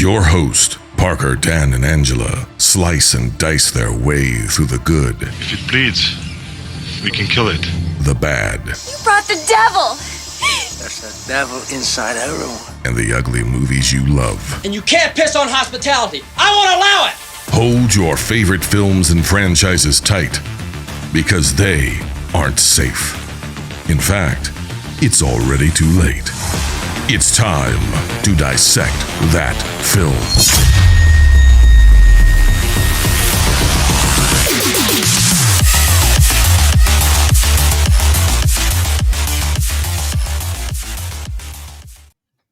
Your host, Parker, Dan, and Angela slice and dice their way through the good. If it bleeds, we can kill it. The bad. You brought the devil! There's a devil inside everyone. And the ugly movies you love. And you can't piss on hospitality. I won't allow it! Hold your favorite films and franchises tight, because they aren't safe. In fact, it's already too late. It's time to dissect that film.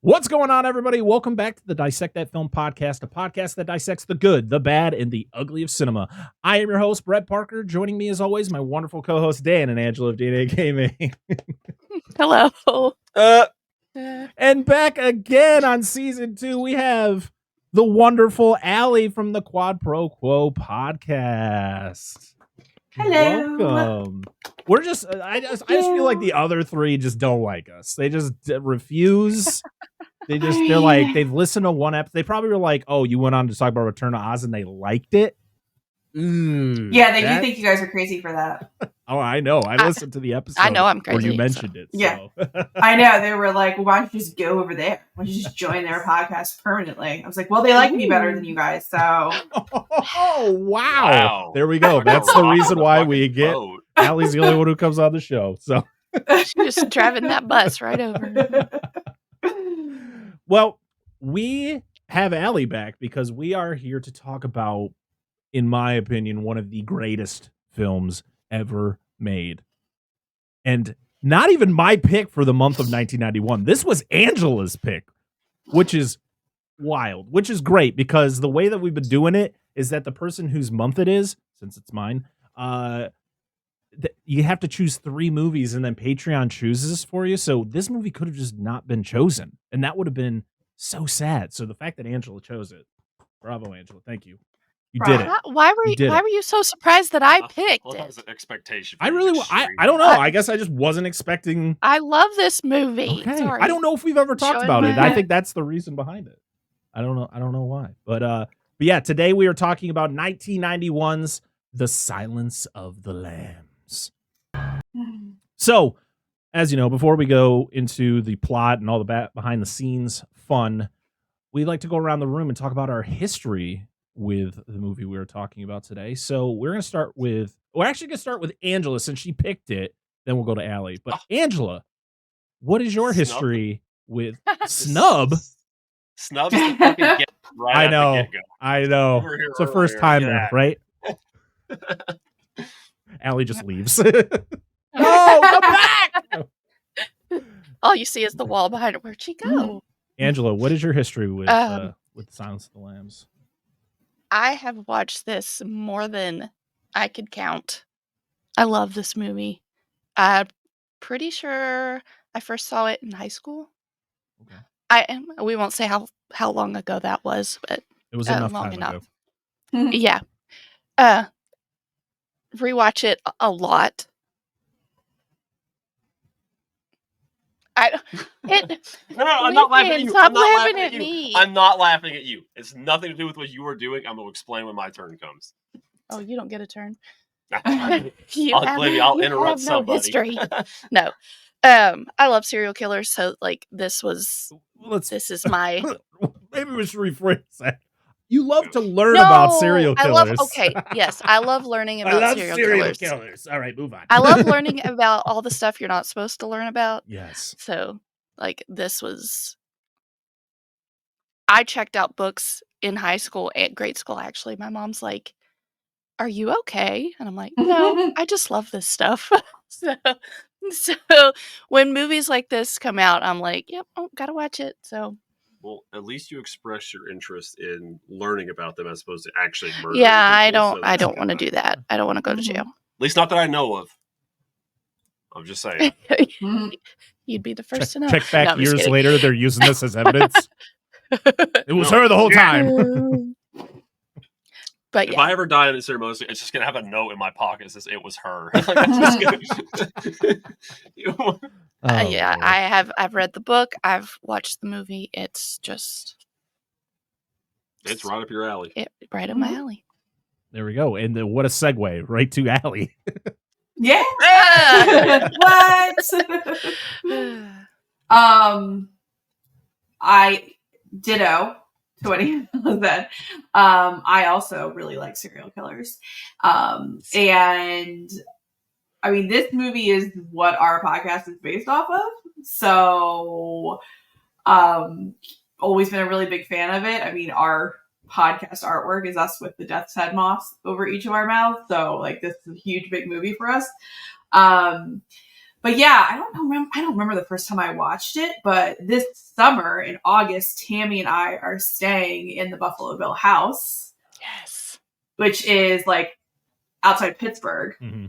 What's going on, everybody? Welcome back to the Dissect That Film Podcast, a podcast that dissects the good, the bad, and the ugly of cinema. I am your host, Brett Parker. Joining me, as always, my wonderful co-host, Dan and Angela of DNA Gaming. Hello. And back again on season 2, we have the wonderful Alli from the Quad Pro Quo Podcast. Hello. Welcome. We're just, I just feel like the other three just don't like us. They just refuse. They're like, they've listened to one episode. They probably were like, oh, you went on to talk about Return to Oz and they liked it. Yeah, they do think you guys are crazy for that. Oh, I know. I listened to the episode. I know I'm crazy. Where you mentioned it. Yeah. So. I know. They were like, well, why don't you just go over there? Why don't you just join their podcast permanently? I was like, well, they like me better than you guys, so. Oh, wow. There we go. That's the reason why we get Allie's the only one who comes on the show. So she's just driving that bus right over. Well, we have Alli back because we are here to talk about, in my opinion, one of the greatest films ever made. And not even my pick for the month of 1991. This was Angela's pick, which is wild, which is great because the way that we've been doing it is that the person whose month it is, since it's mine, you have to choose 3 movies and then Patreon chooses for you. So this movie could have just not been chosen. And that would have been so sad. So the fact that Angela chose it, bravo, Angela. Thank you. You did it. Why were you so surprised that I picked Well, that it? was an expectation. I don't know. I guess I just wasn't expecting. I love this movie. Okay. Sorry. I don't know if we've ever talked Showing about it. my- I think that's the reason behind it. I don't know why. But yeah, today we are talking about 1991's The Silence of the Lambs. So, as you know, before we go into the plot and all the behind the scenes fun, we like to go around the room and talk about our history with the movie we were talking about today. So we're going to start with, we're actually going to start with Angela since she picked it. Then we'll go to Alli. But Angela, what is your history with Snub? Snub's the fucking get right I at know. the get-go. I know. Over here It's the first earlier. time, Yeah. right? Alli just leaves. No, come back! All you see is the wall behind her. Where'd she go? Angela, what is your history with Silence of the Lambs? I have watched this more than I could count. I love this movie. I'm pretty sure I first saw it in high school. Okay. We won't say how long ago that was, but It was enough long time enough. ago. Yeah. Rewatch it a lot. No, I'm not laughing at you. Stop I'm not laughing laughing at you. me. I'm not laughing at you. It's nothing to do with what you were doing. I'm going to explain when my turn comes. Oh, you don't get a turn. I'll interrupt somebody. No history. No. I love serial killers, so like this is my Maybe we should rephrase that. You love to learn about serial killers. I love learning about serial killers. All right, move on. I love learning about all the stuff you're not supposed to learn about. Yes. So, like, I checked out books in high school and grade school, actually. My mom's like, are you okay? And I'm like, no, I just love this stuff. So when movies like this come out, I'm like, yep, gotta watch it. So. Well, at least you express your interest in learning about them as opposed to actually murdering. Yeah, people, I don't want to do that. I don't want to go to jail. At least not that I know of. I'm just saying. You'd be the first to know. Check back No, I'm just years kidding. later, they're using this as evidence. It was her the whole time. But If yeah. I ever die in a ceremony, it's just gonna have a note in my pocket that says it was her. Like, that's just gonna... I've read the book. I've watched the movie. It's just It's right up your alley. Right up my alley. There we go. And what a segue right to Alli. Yeah. What? I ditto to what he said. I also really like serial killers. And I mean, this movie is what our podcast is based off of. So, always been a really big fan of it. I mean, our podcast artwork is us with the death's head moths over each of our mouths. So, like, this is a huge, big movie for us. But yeah, I don't remember the first time I watched it, but this summer in August, Tammy and I are staying in the Buffalo Bill house. Yes. Which is like outside Pittsburgh, Mm-hmm.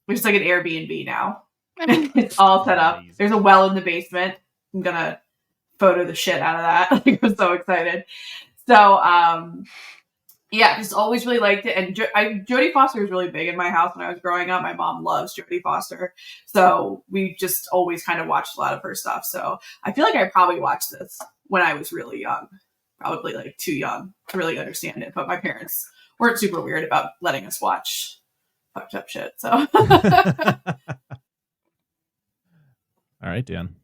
which is like an Airbnb now. It's all set up. There's a well in the basement. I'm gonna photo the shit out of that. Like, I'm so excited. So, yeah, just always really liked it. And Jodie Foster was really big in my house when I was growing up. My mom loves Jodie Foster. So we just always kind of watched a lot of her stuff. So I feel like I probably watched this when I was really young. Probably like too young to really understand it. But my parents weren't super weird about letting us watch fucked up shit. So. All right, Dan.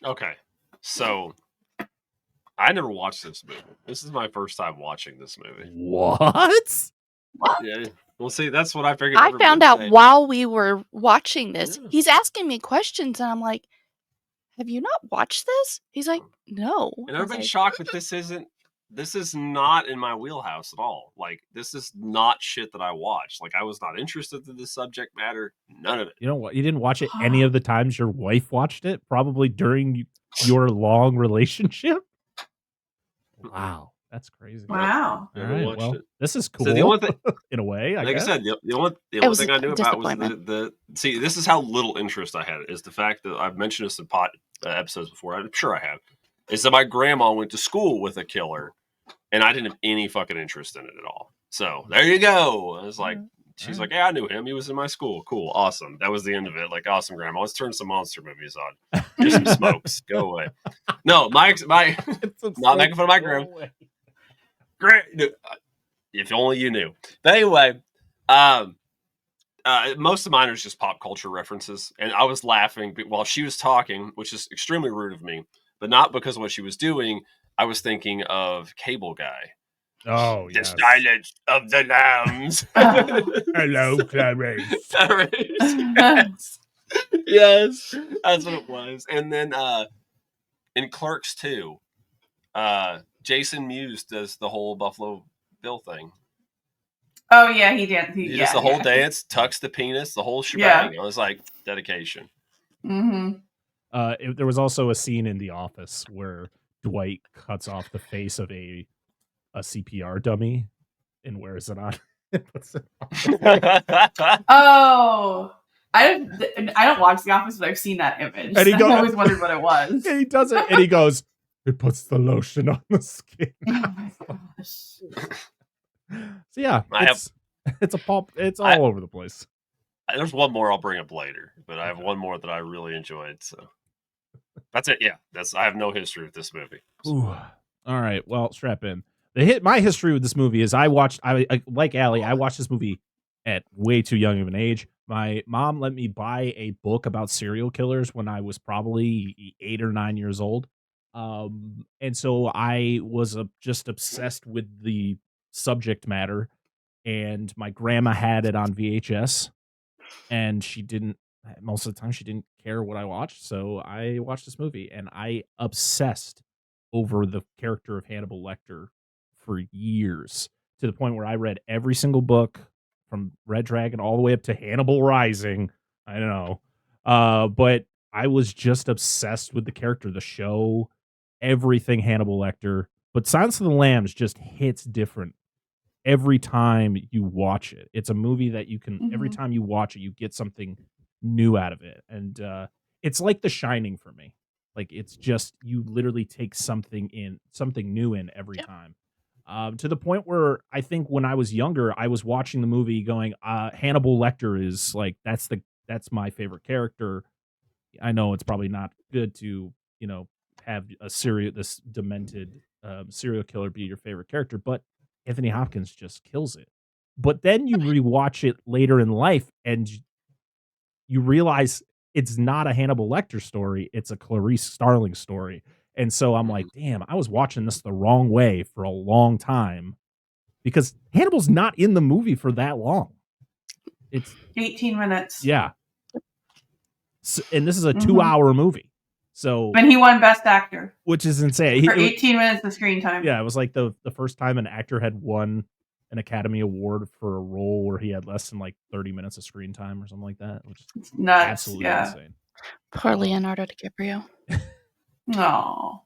Okay. So I never watched this movie. This is my first time watching this movie. What? Yeah. Well, see, that's what I figured. I everyone found would out say. while we were watching this. Yeah. He's asking me questions, and I'm like, "Have you not watched this?" He's like, "No." And I was everybody's like, shocked that this is not in my wheelhouse at all. Like, this is not shit that I watched. Like, I was not interested in the subject matter. None of it. You know what? You didn't watch it any of the times your wife watched it, probably during your long relationship? Wow. That's crazy. Wow. All Never right, watched well, it. this is cool So the only thing, in a way, I like guess. I said, the only was thing a I knew about was disappointment. see, this is how little interest I had, is the fact that I've mentioned this in episodes before. I'm sure I have. Is that my grandma went to school with a killer, and I didn't have any fucking interest in it at all. So there you go. I was like, she's like, yeah, I knew him. He was in my school. Cool. Awesome. That was the end of it. Like, awesome, grandma. Let's turn some monster movies on. Get some smokes. Go away. No, my not making fun of my grandma. Great. If only you knew. But anyway, most of mine are just pop culture references. And I was laughing while she was talking, which is extremely rude of me, but not because of what she was doing. I was thinking of Cable Guy. Oh, The yes. Silence of the Lambs. Hello, Clarice. Yes. Yes. That's what it was. And then in Clerks 2, Jason Mewes does the whole Buffalo Bill thing. Oh yeah, he did. He does the whole dance, tucks the penis, the whole shebang. I was like, dedication. Mm-hmm. There was also a scene in The Office where Dwight cuts off the face of a CPR dummy and wears it on. Puts it on. Oh, I don't watch The Office, but I've seen that image. And he I've always wondered what it was. And he does it, and he goes, it puts the lotion on the skin. Oh my gosh. So yeah, it's a pop. It's all over the place. There's one more I'll bring up later, but I have one more that I really enjoyed. So that's it. Yeah, I have no history with this movie. Ooh. All right, well, strap in. My history with this movie is I like Alli. I watched this movie at way too young of an age. My mom let me buy a book about serial killers when I was probably 8 or 9 years old. And so I was just obsessed with the subject matter, and my grandma had it on VHS, and most of the time she didn't care what I watched. So I watched this movie, and I obsessed over the character of Hannibal Lecter for years, to the point where I read every single book from Red Dragon all the way up to Hannibal Rising. I don't know. But I was just obsessed with the character, the show, everything Hannibal Lecter. But Silence of the Lambs just hits different every time you watch it. It's a movie that you can, every time you watch it, you get something new out of it. And it's like The Shining for me. Like, it's just, you literally take something new in every time. To the point where I think when I was younger, I was watching the movie going, Hannibal Lecter is like, that's my favorite character. I know it's probably not good to, have this demented serial killer be your favorite character, but Anthony Hopkins just kills it. But then you rewatch it later in life and you realize it's not a Hannibal Lecter story, it's a Claurice Starling story. And so I'm like, damn, I was watching this the wrong way for a long time because Hannibal's not in the movie for that long. It's 18 minutes. Yeah. So, and this is a 2-hour movie. So and he won Best Actor, which is insane. For 18 minutes of screen time. Yeah, it was like the first time an actor had won an Academy Award for a role where he had less than like 30 minutes of screen time or something like that, which is it's nuts. Absolutely insane. Poor Leonardo DiCaprio. No.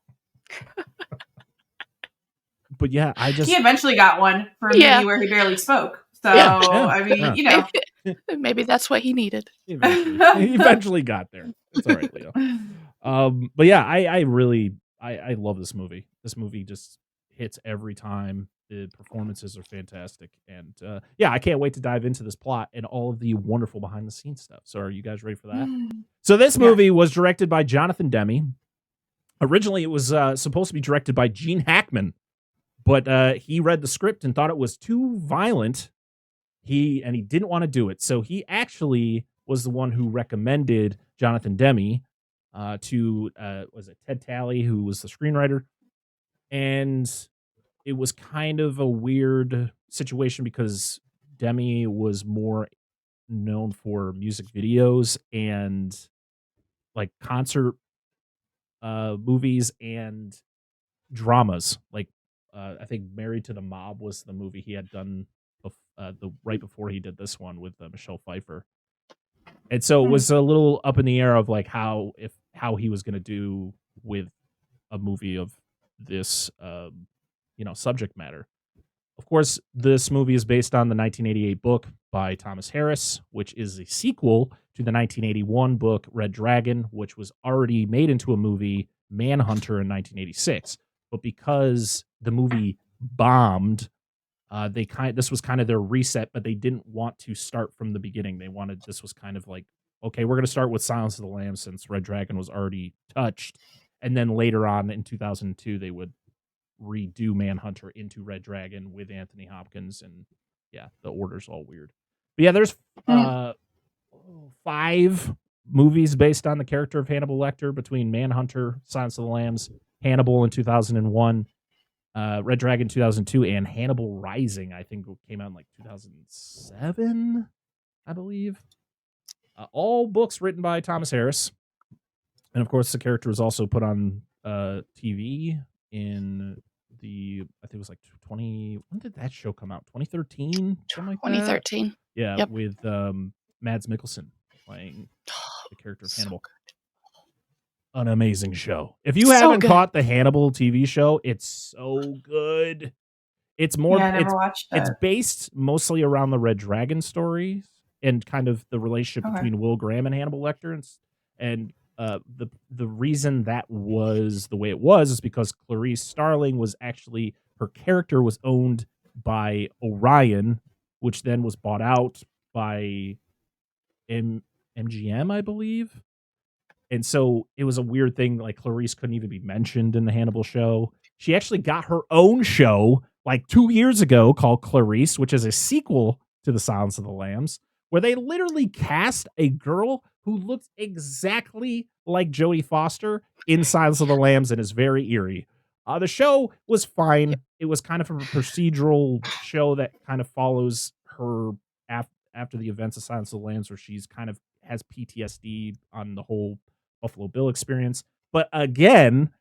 But yeah, he eventually got one for a movie where he barely spoke. So I mean, you know, maybe that's what he needed. He eventually got there. It's all right, Leo. But yeah, I really love this movie. This movie just hits every time. The performances are fantastic, and yeah, I can't wait to dive into this plot and all of the wonderful behind the scenes stuff. So, are you guys ready for that? So, this movie was directed by Jonathan Demme. Originally, it was supposed to be directed by Gene Hackman, but he read the script and thought it was too violent. He didn't want to do it, so he actually was the one who recommended Jonathan Demme to was it Ted Talley, who was the screenwriter, and it was kind of a weird situation because Demme was more known for music videos and like concert movies and dramas. Like I think Married to the Mob was the movie he had done right before he did this one with Michelle Pfeiffer. And so it was a little up in the air of like how he was going to do with a movie of this subject matter. Of course, this movie is based on the 1988 book by Thomas Harris, which is a sequel to the 1981 book Red Dragon, which was already made into a movie, Manhunter, in 1986. But because the movie bombed, this was kind of their reset, but they didn't want to start from the beginning. This was kind of like, okay, we're going to start with Silence of the Lambs since Red Dragon was already touched. And then later on in 2002, they would redo Manhunter into Red Dragon with Anthony Hopkins, and yeah, the order's all weird. But yeah, there's 5 movies based on the character of Hannibal Lecter between Manhunter, Silence of the Lambs, Hannibal in 2001, Red Dragon 2002, and Hannibal Rising, I think came out in like 2007, I believe. All books written by Thomas Harris. And of course, the character was also put on TV in I think it was like when did that show come out? 2013? Something like 2013. That? Yeah, yep. with Mads Mikkelsen playing the character of Hannibal. An amazing show. If you haven't caught the Hannibal TV show, it's so good. It's more I never watched it. It's based mostly around the Red Dragon stories and kind of the relationship between Will Graham and Hannibal Lecter, and the reason that was the way it was is because Claurice Starling was actually, her character was owned by Orion, which then was bought out by MGM, I believe. And so it was a weird thing. Like Claurice couldn't even be mentioned in the Hannibal show. She actually got her own show like 2 years ago called Claurice, which is a sequel to The Silence of the Lambs, where they literally cast a girl who looks exactly like Jodie Foster in Silence of the Lambs and is very eerie. The show was fine. It was kind of a procedural show that kind of follows her after the events of Silence of the Lambs, where she's kind of has PTSD on the whole Buffalo Bill experience. But again,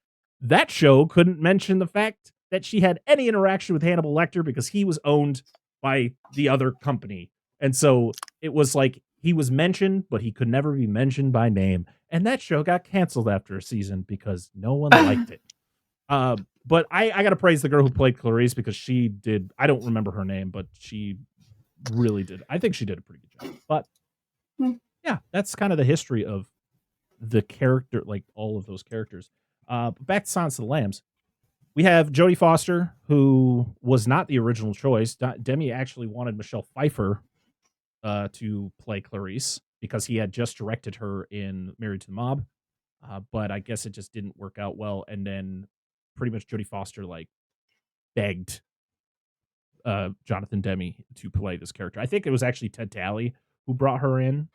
that show couldn't mention the fact that she had any interaction with Hannibal Lecter because he was owned by the other company. And so it was like he was mentioned, but he could never be mentioned by name. And that show got canceled after a season because no one liked it. But I got to praise the girl who played Clarice because she did. I don't remember her name, but she really did. I think she did a pretty good job. But yeah, that's kind of the history of the character, like all of those characters. Back to Silence of the Lambs. We have Jodie Foster, who was not the original choice. Demme actually wanted Michelle Pfeiffer to play Clarice because he had just directed her in Married to the Mob. but I guess it just didn't work out well. And then pretty much Jodie Foster like begged Jonathan Demme to play this character. I think it was actually Ted Talley who brought her in,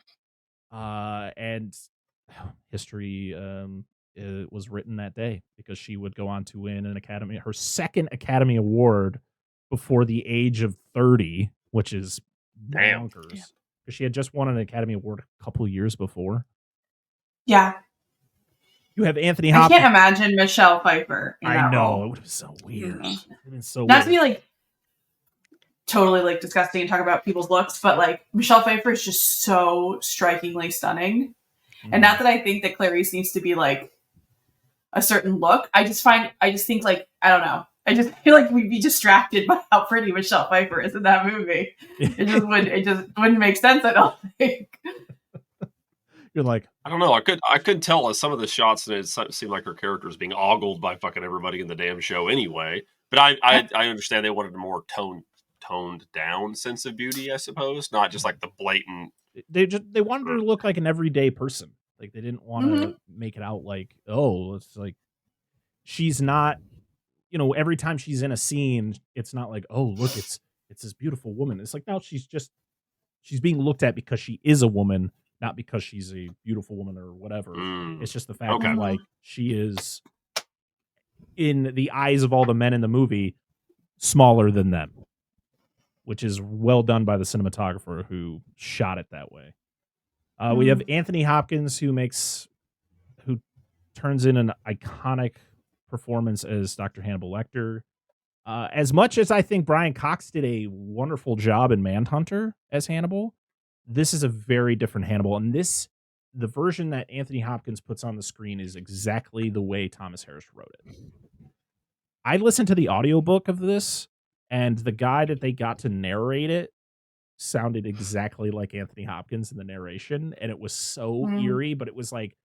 and history was written that day because she would go on to win her second Academy Award before the age of 30, which is bonkers. Because she had just won an Academy Award a couple years before. Yeah. You have Anthony Hopkins. I can't imagine Michelle Pfeiffer. I know. Role. It would have been so weird. Mm-hmm. It would have been so Not weird. to be like totally like disgusting and talk about people's looks, but like Michelle Pfeiffer is just so strikingly stunning. And not that I think that Clarice needs to be like a certain look. I just think like, I don't know. I just feel like we'd be distracted by how pretty Michelle Pfeiffer is in that movie. It just wouldn't make sense, I don't think. You're like, I don't know. I couldn't tell as some of the shots that it seemed like her character was being ogled by fucking everybody in the damn show anyway. But I understand they wanted a more toned down sense of beauty, I suppose, not just like the blatant. They wanted her to look like an everyday person. Like they didn't want to make it out like, oh, it's like she's not. You know, every time she's in a scene, it's not like, oh, look, it's this beautiful woman. It's like, no, she's being looked at because she is a woman, not because she's a beautiful woman or whatever. It's just the fact that like she is, in the eyes of all the men in the movie, smaller than them, which is well done by the cinematographer who shot it that way. We have Anthony Hopkins who turns in an iconic performance as Dr. Hannibal Lecter. As much as I think Brian Cox did a wonderful job in Manhunter as Hannibal, this is a very different Hannibal. And the version that Anthony Hopkins puts on the screen is exactly the way Thomas Harris wrote it. I listened to the audiobook of this, and the guy that they got to narrate it sounded exactly like Anthony Hopkins in the narration. And it was so eerie, but it was like,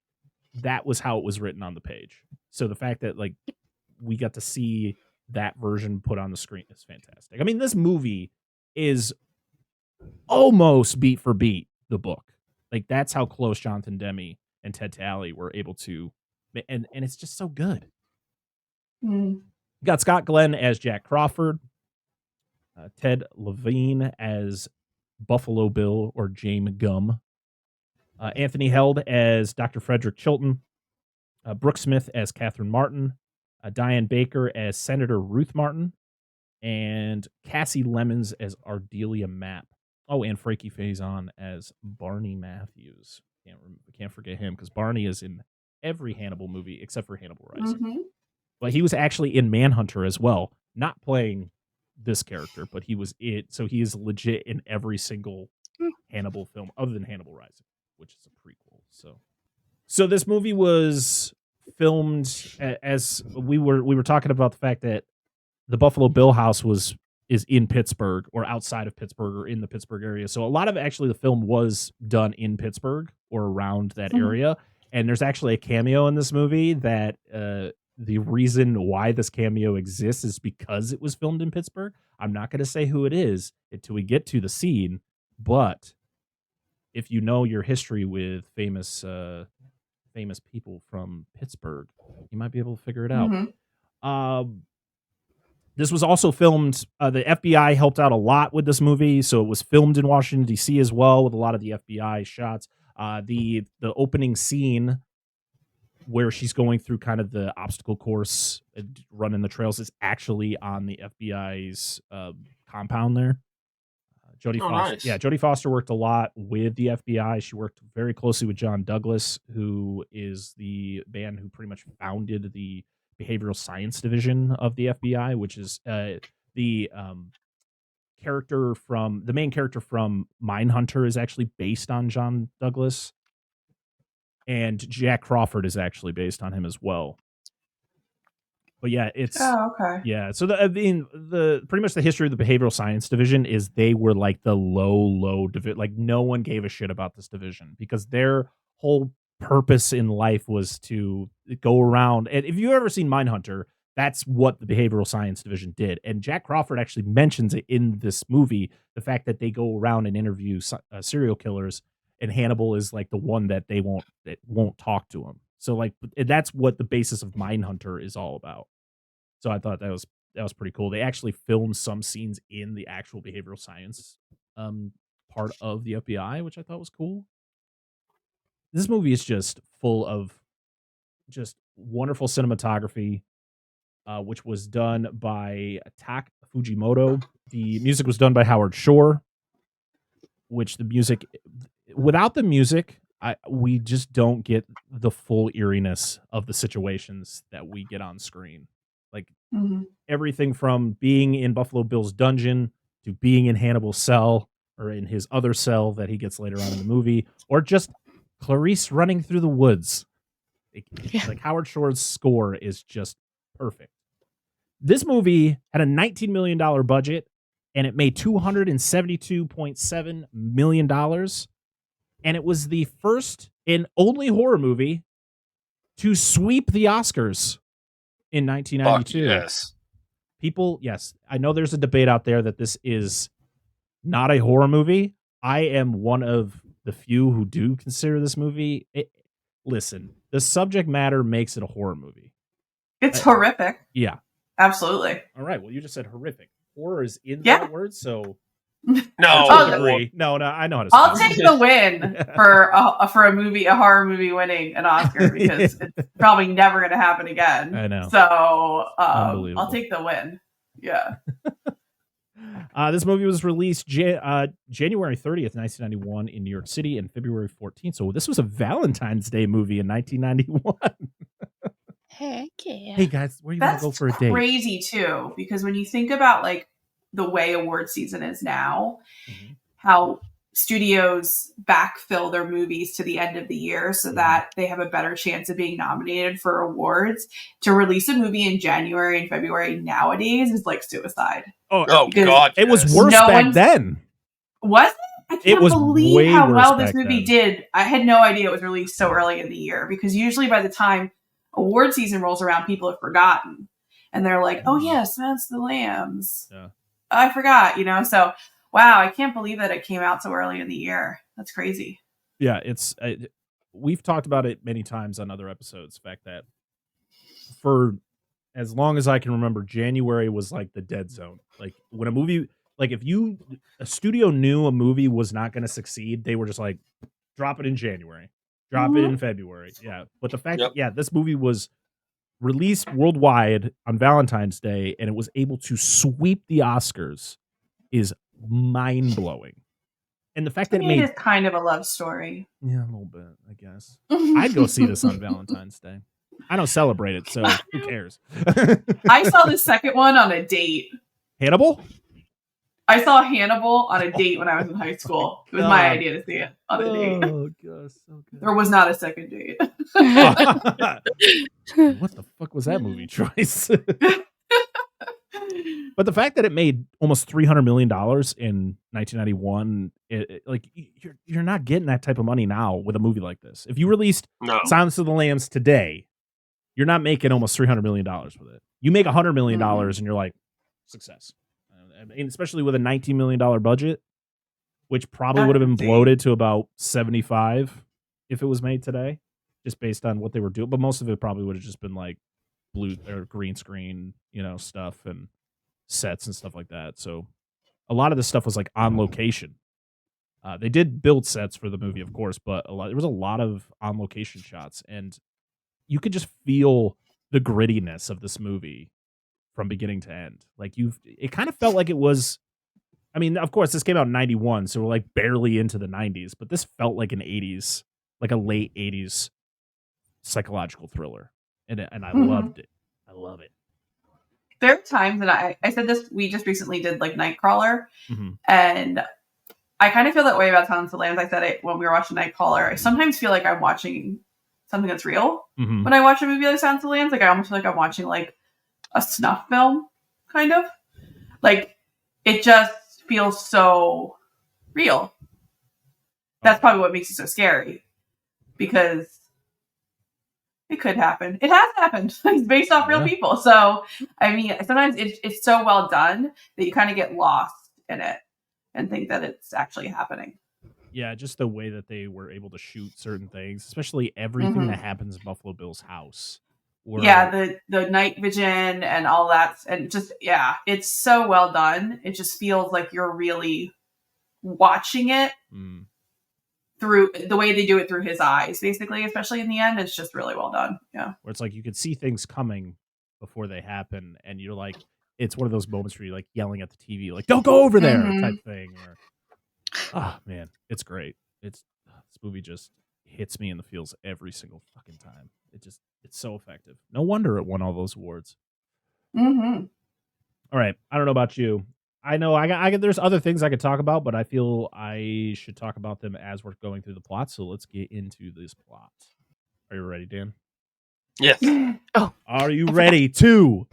that was how it was written on the page. So the fact that like we got to see that version put on the screen is fantastic. I mean, this movie is almost beat for beat the book. Like that's how close Jonathan Demme and Ted Talley were able to, and it's just so good. You got Scott Glenn as Jack Crawford, Ted Levine as Buffalo Bill or James Gum, Anthony Held as Dr. Frederick Chilton, Brooke Smith as Catherine Martin, Diane Baker as Senator Ruth Martin, and Cassie Lemons as Ardelia Mapp. Oh, and Frankie Faison as Barney Matthews. Can't forget him because Barney is in every Hannibal movie except for Hannibal Rising. But he was actually in Manhunter as well, not playing this character, but he was it. So he is legit in every single Hannibal film other than Hannibal Rising, which is a prequel. So this movie was filmed as we were talking about the fact that the Buffalo Bill house is in Pittsburgh or outside of Pittsburgh or in the Pittsburgh area. So a lot of actually the film was done in Pittsburgh or around that area. And there's actually a cameo in this movie that the reason why this cameo exists is because it was filmed in Pittsburgh. I'm not going to say who it is until we get to the scene, but if you know your history with famous people from Pittsburgh, you might be able to figure it out. This was also filmed. The FBI helped out a lot with this movie, so it was filmed in Washington D.C. as well with a lot of the FBI shots. The opening scene where she's going through kind of the obstacle course, running the trails, is actually on the FBI's compound there. Jodie Foster. Nice. Yeah, Jodie Foster worked a lot with the FBI. She worked very closely with John Douglas, who is the man who pretty much founded the behavioral science division of the FBI, which is the main character from Mindhunter is actually based on John Douglas, and Jack Crawford is actually based on him as well. But yeah, it's okay. Yeah, so the pretty much the history of the behavioral science division is they were like the low division. Like no one gave a shit about this division because their whole purpose in life was to go around. And if you've ever seen Mindhunter, that's what the behavioral science division did. And Jack Crawford actually mentions it in this movie, the fact that they go around and interview serial killers, and Hannibal is like the one that won't talk to him. So like that's what the basis of Mindhunter is all about. So I thought that was pretty cool. They actually filmed some scenes in the actual behavioral science part of the FBI, which I thought was cool. This movie is just full of just wonderful cinematography, which was done by Tak Fujimoto. The music was done by Howard Shore, which without the music, we just don't get the full eeriness of the situations that we get on screen. Like everything from being in Buffalo Bill's dungeon to being in Hannibal's cell or in his other cell that he gets later on in the movie, or just Clarice running through the woods. Like Howard Shore's score is just perfect. This movie had a $19 million budget and it made $272.7 million. And it was the first and only horror movie to sweep the Oscars in 1992. Yes. People, yes, I know there's a debate out there that this is not a horror movie. I am one of the few who do consider this movie. Listen, the subject matter makes it a horror movie. It's horrific. Yeah. Absolutely. All right. Well, you just said horrific. Horror is in that word, so No, I agree. No, I know how to. I'll take the win for a horror movie winning an Oscar because it's probably never going to happen again. I know. So I'll take the win. Yeah. This movie was released January 30th, 1991 in New York City and February 14th. So this was a Valentine's Day movie in 1991. Heck yeah. Hey guys, where you want to go for a date? That's crazy too, because when you think about like the way award season is now, how studios backfill their movies to the end of the year so that they have a better chance of being nominated for awards, to release a movie in January and February nowadays is like suicide. Oh God. It was worse back then. Was it? I can't believe how well this movie then. did. I had no idea it was released so early in the year, because usually by the time award season rolls around, people have forgotten. And they're like, oh yes, that's the Lambs. Yeah. I forgot, so wow, I can't believe that it came out so early in the year. That's crazy. Yeah, we've talked about it many times on other episodes. The fact that for as long as I can remember, January was like the dead zone. Like when a movie, like if a studio knew a movie was not going to succeed, they were just like, drop it in January, drop it in February. Yeah. But the fact that, this movie was released worldwide on Valentine's Day and it was able to sweep the Oscars is mind-blowing. And the fact that it is kind of a love story. Yeah, a little bit, I guess. I'd go see this on Valentine's Day. I don't celebrate it, so who cares? I saw the second one on a date. Hannibal? I saw Hannibal on a date when I was in high school. It was my idea to see it on a date. Oh, gosh, so good. There was not a second date. What the fuck was that movie choice? But the fact that it made almost $300 million in 1991, you're not getting that type of money now with a movie like this. If you released Silence of the Lambs today, you're not making almost $300 million with it. You make $100 million and you're like, success. And especially with a $19 million budget, which probably would have been bloated to about 75 if it was made today, just based on what they were doing. But most of it probably would have just been like blue or green screen, stuff and sets and stuff like that. So a lot of this stuff was like on location. They did build sets for the movie, of course, but there was a lot of on location shots, and you could just feel the grittiness of this movie from beginning to end. Like it kind of felt like it was, I mean, of course this came out in 91, so we're like barely into the 90s, but this felt like an 80s, like a late 80s psychological thriller. And I loved it. I love it. There are times that I said this, we just recently did like Nightcrawler, and I kind of feel that way about Silence of the Lambs. I said it when we were watching Nightcrawler. I sometimes feel like I'm watching something that's real when I watch a movie like Silence of the Lambs. Like I almost feel like I'm watching like a snuff film, kind of. Like it just feels so real. That's probably what makes it so scary, because it could happen. It has happened. It's based off real people. So, I mean, sometimes it's so well done that you kind of get lost in it and think that it's actually happening. Yeah, just the way that they were able to shoot certain things, especially everything that happens in Buffalo Bill's house. The night vision and all that, and just it's so well done. It just feels like you're really watching it through the way they do it through his eyes, basically, especially in the end. It's just really well done. Yeah. Where it's like you could see things coming before they happen, and you're like, it's one of those moments where you're like yelling at the TV, like, don't go over there type thing. Or, oh man, it's great. This movie just hits me in the feels every single fucking time. It's so effective. No wonder it won all those awards. Mm-hmm. All right. I don't know about you. I know there's other things I could talk about, but I feel I should talk about them as we're going through the plot. So let's get into this plot. Are you ready, Dan? Yes. Oh. Are you ready to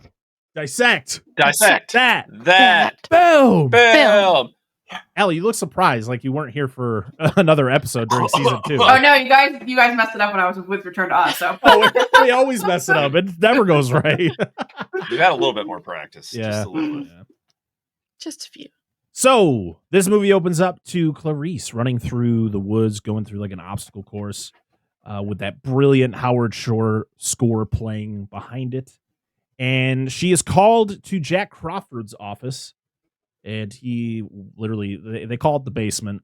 dissect that? Boom. Boom. Alli, you look surprised, like you weren't here for another episode during season 2. Oh no, you guys messed it up when I was with Return to Us. So we always mess it up. It never goes right. You had a little bit more practice. Yeah. Just a little bit. Yeah. Just a few. So this movie opens up to Claurice running through the woods, going through like an obstacle course, with that brilliant Howard Shore score playing behind it. And she is called to Jack Crawford's office. And he literally, they call it the basement.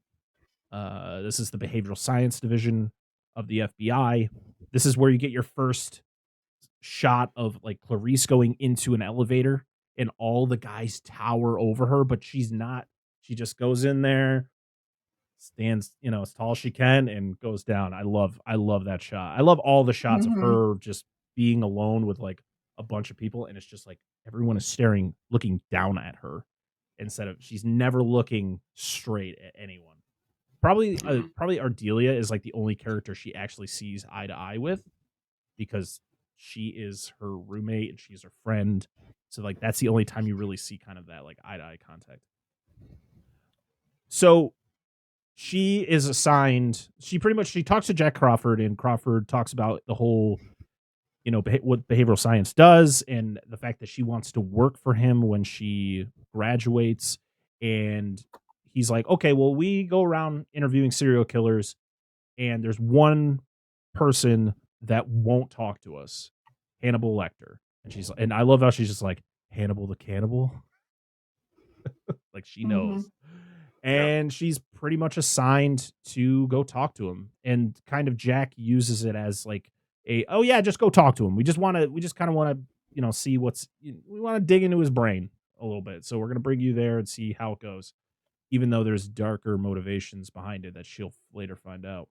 This is the behavioral science division of the FBI. This is where you get your first shot of like Claurice going into an elevator and all the guys tower over her, but she's not. She just goes in there, stands, as tall as she can, and goes down. I love that shot. I love all the shots of her just being alone with like a bunch of people, and it's just like everyone is looking down at her. Instead of, she's never looking straight at anyone. Probably Ardelia is like the only character she actually sees eye to eye with, because she is her roommate and she's her friend. So like that's the only time you really see kind of that like eye to eye contact. So she is assigned. She talks to Jack Crawford, and Crawford talks about the whole, what behavioral science does, and the fact that she wants to work for him when she graduates. And he's like, okay, well, we go around interviewing serial killers, and there's one person that won't talk to us, Hannibal Lecter. And I love how she's just like, Hannibal the cannibal. Like she knows. And she's pretty much assigned to go talk to him. And kind of Jack uses it as like just go talk to him. We just kind of want to, see we want to dig into his brain a little bit. So we're going to bring you there and see how it goes, even though there's darker motivations behind it that she'll later find out.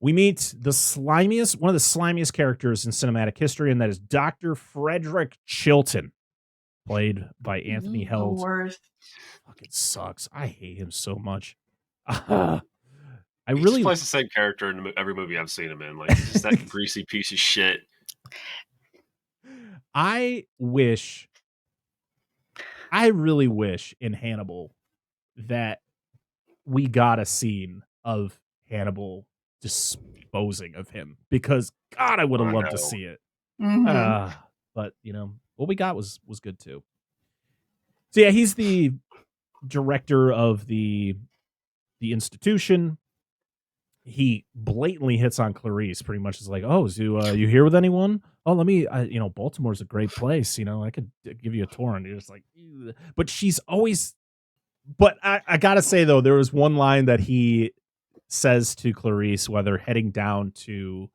We meet one of the slimiest characters in cinematic history, and that is Dr. Frederick Chilton, played by Anthony Held. Fucking sucks. I hate him so much. He just plays the same character in every movie I've seen him in. Like, he's just that greasy piece of shit. I really wish in Hannibal that we got a scene of Hannibal disposing of him, because God, I would have loved to see it. But what we got was good too. So yeah, he's the director of the institution. He blatantly hits on Claurice, pretty much is like, oh, so you here with anyone? Oh, let me, Baltimore's a great place. I could give you a tour. And you're just like, ew. But she's always, but I gotta say though, there was one line that he says to Claurice while they're heading down to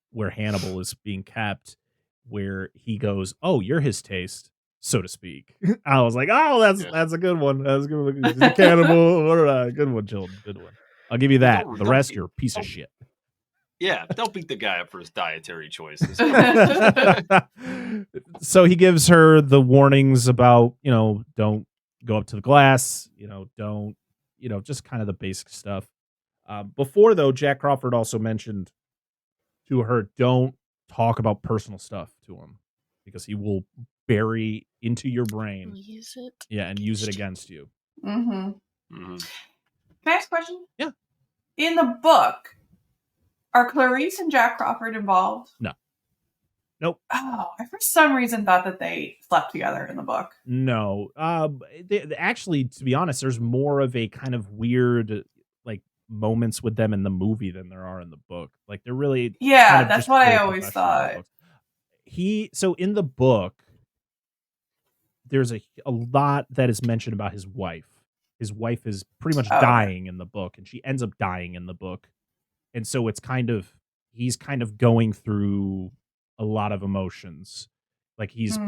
where Hannibal is being kept, where he goes, oh, you're his taste, so to speak. I was like, oh, that's a good one. That's a good one. He's a cannibal. Good one, Chilton. Good one. I'll give you that. The rest, you're a piece of shit. Yeah, don't beat the guy up for his dietary choices. So he gives her the warnings about, don't go up to the glass, don't, just kind of the basic stuff. Before, though, Jack Crawford also mentioned to her, don't talk about personal stuff to him, because he will bury into your brain. Use it. Yeah, and use it against you. Can I ask a question? Yeah. In the book, are Claurice and Jack Crawford involved? No. Nope. Oh, I for some reason thought that they slept together in the book. No. Actually, to be honest, there's more of a kind of weird, like, moments with them in the movie than there are in the book. Like they're really Yeah, that's what I always thought. So in the book, there's a lot that is mentioned about his wife. His wife is pretty much dying in the book, and she ends up dying in the book. And so it's he's kind of going through a lot of emotions. Like he's,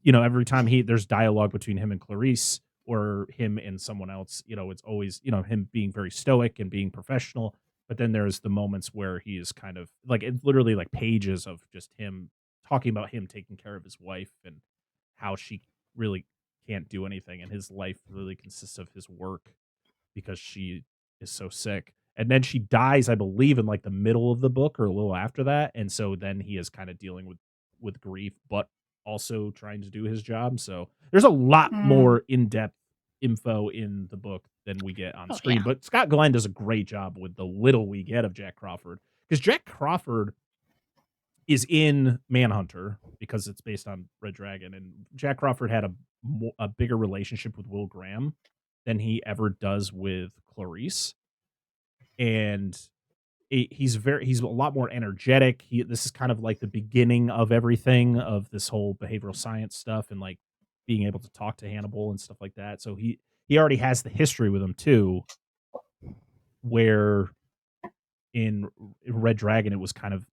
every time there's dialogue between him and Claurice or him and someone else, it's always, him being very stoic and being professional. But then there's the moments where he is kind of like, it's literally like pages of just him talking about him taking care of his wife and how she really can't do anything. And his life really consists of his work because she is so sick. And then she dies, I believe, in like the middle of the book or a little after that. And so then he is kind of dealing with grief, but also trying to do his job. So there's a lot more in-depth info in the book than we get on screen. Yeah. But Scott Glenn does a great job with the little we get of Jack Crawford. Because Jack Crawford is in Manhunter because it's based on Red Dragon. And Jack Crawford had a bigger relationship with Will Graham than he ever does with Claurice. And he's a lot more energetic. This is kind of like the beginning of everything of this whole behavioral science stuff and like being able to talk to Hannibal and stuff like that. So he already has the history with him too, where in Red Dragon,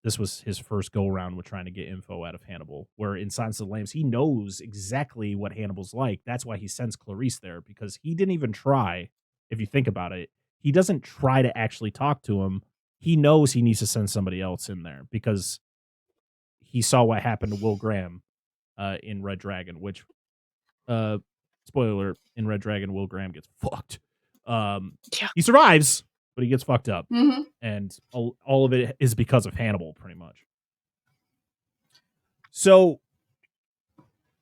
this was his first go around with trying to get info out of Hannibal, where in Silence of the Lambs, he knows exactly what Hannibal's like. That's why he sends Claurice there, because he didn't even try. If you think about it, he doesn't try to actually talk to him. He knows he needs to send somebody else in there because he saw what happened to Will Graham in Red Dragon, which, spoiler alert, in Red Dragon, Will Graham gets fucked. He survives, but he gets fucked up. Mm-hmm. And all of it is because of Hannibal, pretty much. So,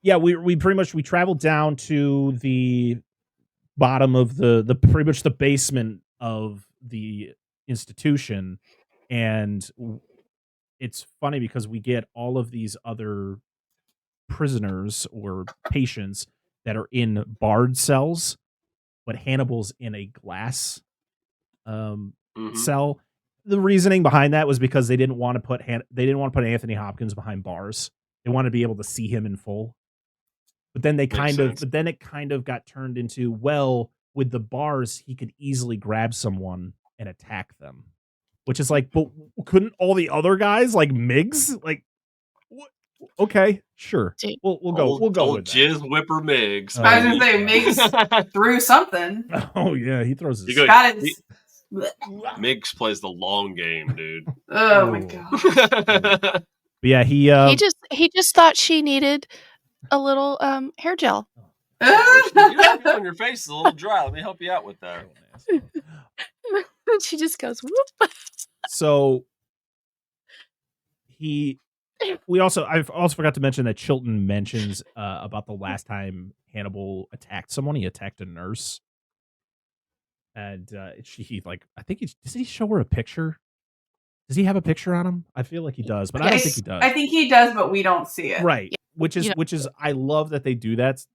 yeah, we pretty much, we traveled down to the bottom of the pretty much the basement of the institution, and it's funny because we get all of these other prisoners or patients that are in barred cells, but Hannibal's in a glass cell. The reasoning behind that was because they didn't want to put Anthony Hopkins behind bars. They wanted to be able to see him in full. But then it kind of got turned into, well, with the bars, he could easily grab someone and attack them, which is like, but couldn't all the other guys like Miggs? Like, what? Okay, sure. We'll go with that. Jizz Whipper Miggs. I was gonna say Miggs threw something. Oh yeah, he throws his. Miggs plays the long game, dude. Oh my god. But yeah, he just thought she needed a little hair gel. On your face is a little dry. Let me help you out with that. She just goes whoop. So I've also forgot to mention that Chilton mentions about the last time Hannibal attacked someone. He attacked a nurse, and she does he show her a picture? Does he have a picture on him? I feel like he does, but I don't think he does. I think he does, but we don't see it. Right. Yeah. Which is I love that they do that.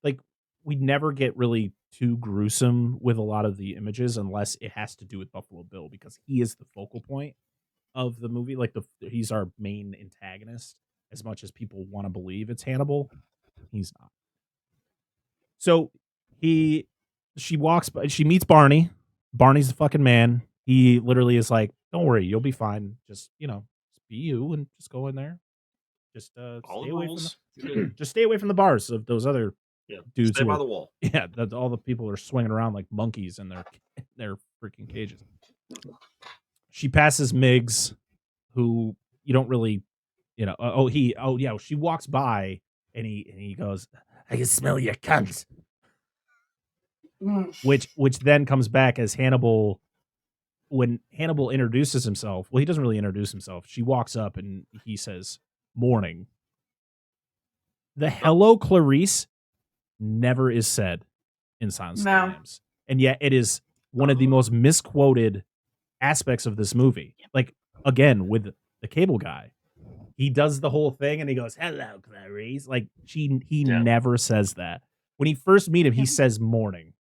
Like, we never get really too gruesome with a lot of the images unless it has to do with Buffalo Bill, because he is the focal point of the movie. Like he's our main antagonist, as much as people want to believe it's Hannibal. He's not. So she walks by, she meets Barney. Barney's the fucking man. He literally is like, don't worry, you'll be fine. Just, be you and just go in there. Just stay away from the bars of those other dudes. Stay by the wall. Yeah, all the people are swinging around like monkeys in their freaking cages. She passes Miggs, who you don't really, she walks by and he goes, I can smell your cunt. Which then comes back as Hannibal. When Hannibal introduces himself, well, he doesn't really introduce himself. She walks up and he says, morning. The hello Claurice never is said in Silence of the Lambs. And yet it is one of the most misquoted aspects of this movie. Like, again, with the cable guy. He does the whole thing and he goes, hello Claurice. Like, he never says that. When he first meet him, he says morning.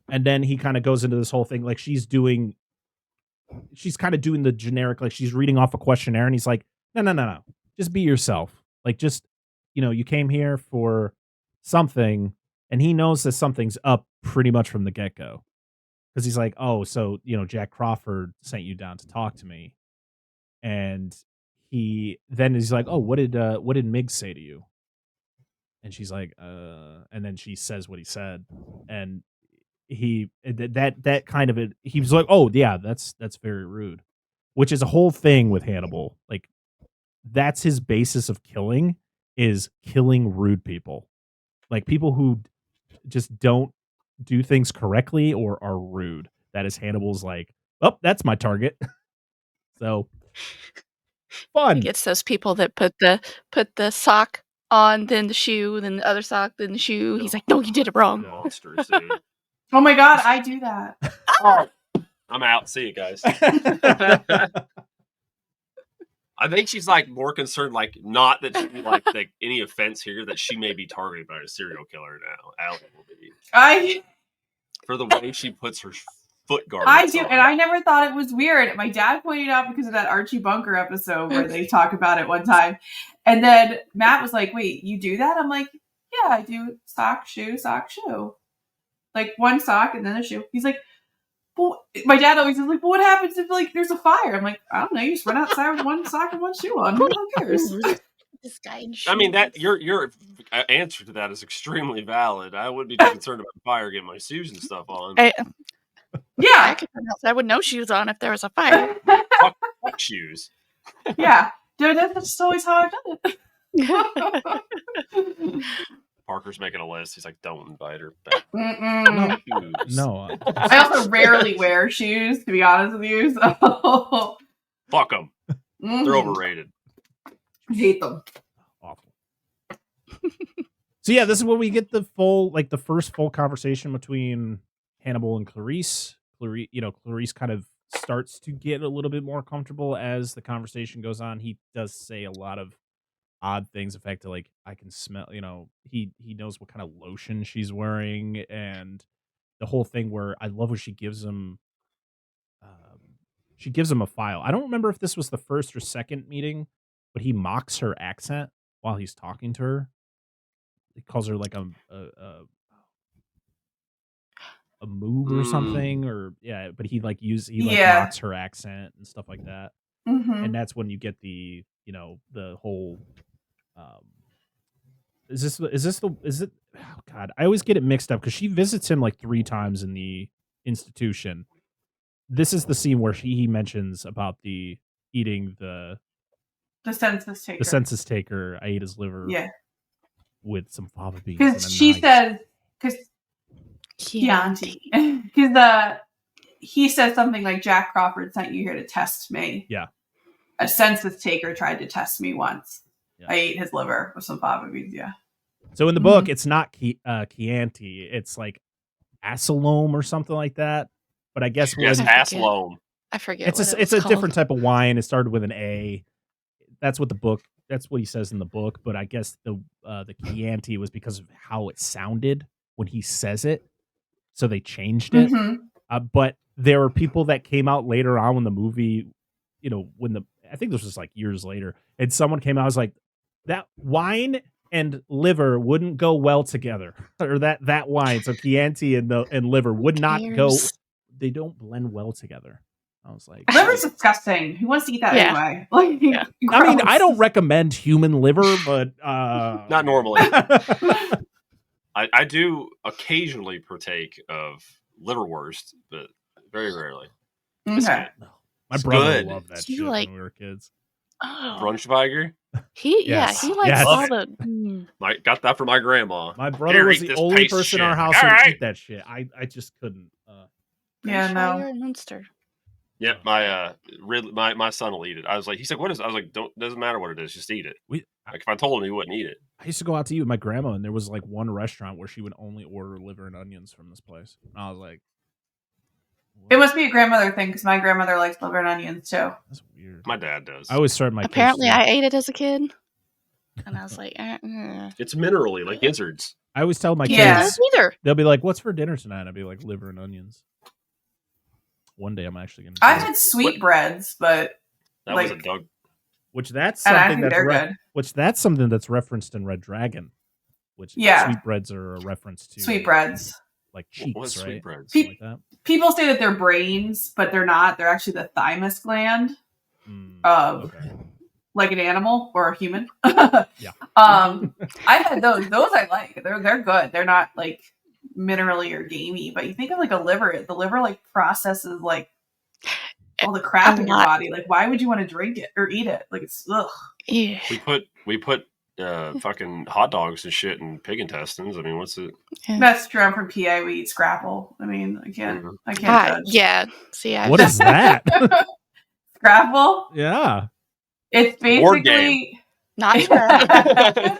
And then he kind of goes into this whole thing, like she's kind of doing the generic, like she's reading off a questionnaire, and he's like, no, just be yourself. Like, just, you came here for something, and he knows that something's up pretty much from the get-go. Because he's like, oh, so, Jack Crawford sent you down to talk to me. And he's like, oh, what did Miggs say to you? And she's like, and then she says what he said. And he was like, oh yeah, that's very rude, which is a whole thing with Hannibal. Like, that's his basis of killing, is killing rude people, like people who just don't do things correctly or are rude. That is Hannibal's, like, oh, that's my target. So fun. He gets those people that put the sock on, then the shoe, then the other sock, then the shoe. He's like, no, you did it wrong. Monsters, dude. Oh my god, I do that. Oh, I'm out. See you guys. I think she's like more concerned, like, not that she like any offense here, that she may be targeted by a serial killer now. Alli will be. For the way she puts her foot guard. I do, and I never thought it was weird. My dad pointed out because of that Archie Bunker episode where they talk about it one time. And then Matt was like, wait, you do that? I'm like, yeah, I do sock, shoe. Like one sock and then a shoe. He's like, well, my dad always is like, well, what happens if like there's a fire? I'm like, I don't know, you just run outside with one sock and one shoe on. Who cares? This guy. I mean, that your answer to that is extremely valid. I wouldn't be too concerned about the fire getting my shoes and stuff on. Yeah, I could run outside with no shoes on if there was a fire. Fuck shoes. Yeah, dude, that's just always how I've done it. Parker's making a list. He's like, don't invite her back. No. I also rarely wear shoes, to be honest with you. So. Fuck them. They're overrated. I hate them. Awful. So yeah, this is where we get the first full conversation between Hannibal and Claurice. Claurice kind of starts to get a little bit more comfortable as the conversation goes on. He does say a lot of odd things. In fact, like, I can smell, he knows what kind of lotion she's wearing, and the whole thing where I love when she gives him a file. I don't remember if this was the first or second meeting, but he mocks her accent while he's talking to her. He calls her like a moob or something, or yeah, but he mocks her accent and stuff like that. Mm-hmm. And that's when you get the the whole is it oh god, I always get it mixed up because she visits him like 3 times in the institution. This is the scene where he mentions about the eating the census taker. I ate his liver, with some fava beans. Because she says, because Chianti, because he says something like, Jack Crawford sent you here to test me. Yeah. A census taker tried to test me once. Yeah. I ate his liver with some fava beans. Yeah. So in the book, it's not Chianti. It's like Asalome or something like that. But I guess Asalome. I forget. It's a different type of wine. It started with an A. That's what he says in the book. But I guess the Chianti was because of how it sounded when he says it, so they changed it. Mm-hmm. But there were people that came out later on when the movie, I think this was like years later, and someone came out and was like, that wine and liver wouldn't go well together, or that wine. So Chianti and liver would not go. They don't blend well together. I was like, liver's disgusting. Who wants to eat that anyway? Like, I mean, I don't recommend human liver, but not normally. I do occasionally partake of liverwurst, but very rarely. Okay. My brother loved that shit when we were kids. Oh. Brunschweiger? He likes all the... Got that from my grandma. My brother was the only person in our house who would eat that shit. I just couldn't. Yeah, no. Monster. Yep, my son will eat it. He's like, what is it? I was like, doesn't matter what it is, just eat it. Like, if I told him, he wouldn't eat it. I used to go out to eat with my grandma, and there was like one restaurant where she would only order liver and onions from this place. And I was like, what? It must be a grandmother thing, because my grandmother likes liver and onions too. That's weird. My dad does. I always start my Apparently, I ate it as a kid, and I was like, It's minerally, like gizzards. I always tell my Yeah. kids, Either. they'll be like, "What's for dinner tonight?" I'll be like, "Liver and onions." One day I'm actually gonna. I've had sweetbreads, but That like, was a dog. Which that's and I something think that's they're good. which that's something that's referenced in Red Dragon. Which Yeah. sweetbreads are a reference to Sweetbreads. like cheeks, What's right? sweetbreads? Something like that. People say that they're brains, but they're not. They're actually the thymus gland of Okay. like an animal or a human. Yeah. I've had those. Those I like. They're good. They're not like minerally or gamey. But you think of like a liver. The liver like processes like all the crap in your body. Like, why would you want to drink it or eat it? Like, it's ugh. Yeah. We put fucking hot dogs and shit in pig intestines. I mean, what's it? That's true. I'm from PA. We eat scrapple. I mean, I can't judge. Yeah. See, What is that? Scrapple? Yeah. It's Board basically not scrapple.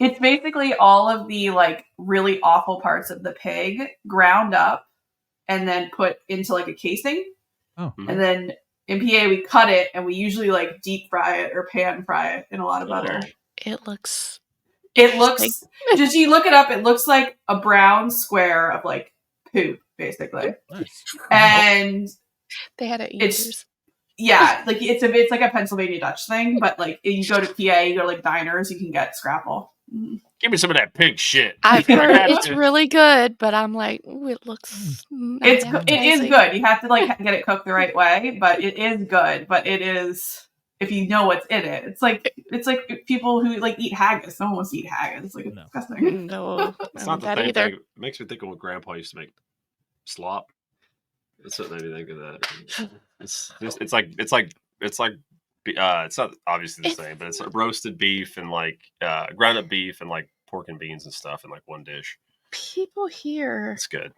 it's basically all of the like really awful parts of the pig ground up and then put into like a casing. Oh. And then in PA we cut it and we usually like deep fry it or pan fry it in a lot of butter. It looks. Did you look it up? It looks like a brown square of like poop, basically. Nice. And They had it. yeah, like it's like a Pennsylvania Dutch thing, but like you go to PA, you go to like diners, you can get scrapple. Give me some of that pig shit. I've heard it's really good, but I'm like, ooh, it looks. It is good. You have to like get it cooked the right way, but it is good. But it is if you know what's in it. It's like people who like eat haggis. No one wants to eat haggis. It's like it's disgusting. No, It's not the that same either. thing. It makes me think of when Grandpa used to make slop. That's what made me think of that. It's not obviously the same, but it's roasted beef and like ground up beef and like pork and beans and stuff in like one dish. People here. It's good.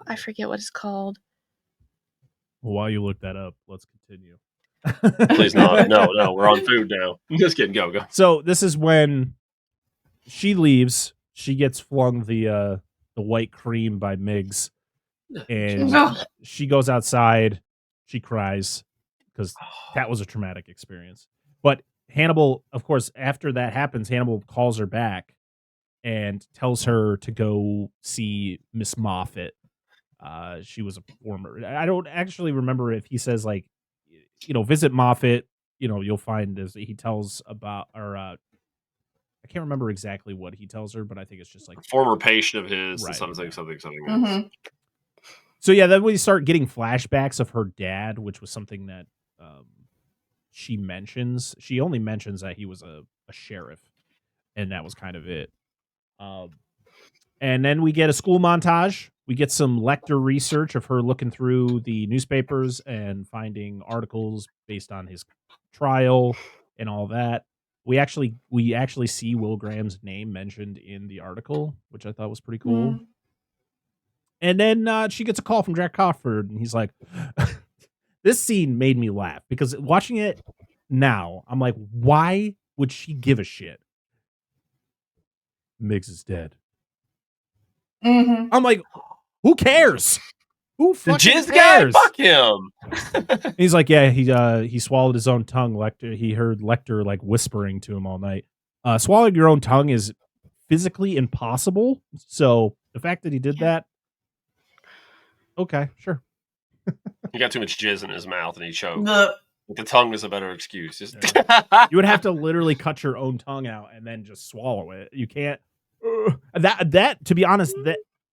I forget what it's called. Well, while you look that up, let's continue. Please not. No, we're on food now. I'm just kidding. Go. So this is when she leaves. She gets flung the white cream by Miggs, and she goes outside. She cries because that was a traumatic experience. But Hannibal, of course, after that happens, Hannibal calls her back and tells her to go see Miss Moffat. She was a former. I don't actually remember if he says like, visit Moffat. You'll find as he tells about, or I can't remember exactly what he tells her, but I think it's just like former patient of his, right, something. Mm-hmm. So yeah, then we start getting flashbacks of her dad, which was something that she mentions. She only mentions that he was a sheriff, and that was kind of it. And then we get a school montage. We get some Lecter research of her looking through the newspapers and finding articles based on his trial and all that. We actually see Will Graham's name mentioned in the article, which I thought was pretty cool. Mm. And then she gets a call from Jack Crawford, and he's like, this scene made me laugh because watching it now, I'm like, why would she give a shit? Miggs is dead. Mm-hmm. I'm like, who cares? Who The fucking jizz guy? cares? Fuck him. He's like, yeah, he swallowed his own tongue. Lecter, he heard Lecter like whispering to him all night. Swallowing your own tongue is physically impossible. So the fact that he did that, okay, sure. He got too much jizz in his mouth and he choked. Ugh. The tongue is a better excuse. Just You would have to literally cut your own tongue out and then just swallow it. You can't. That to be honest,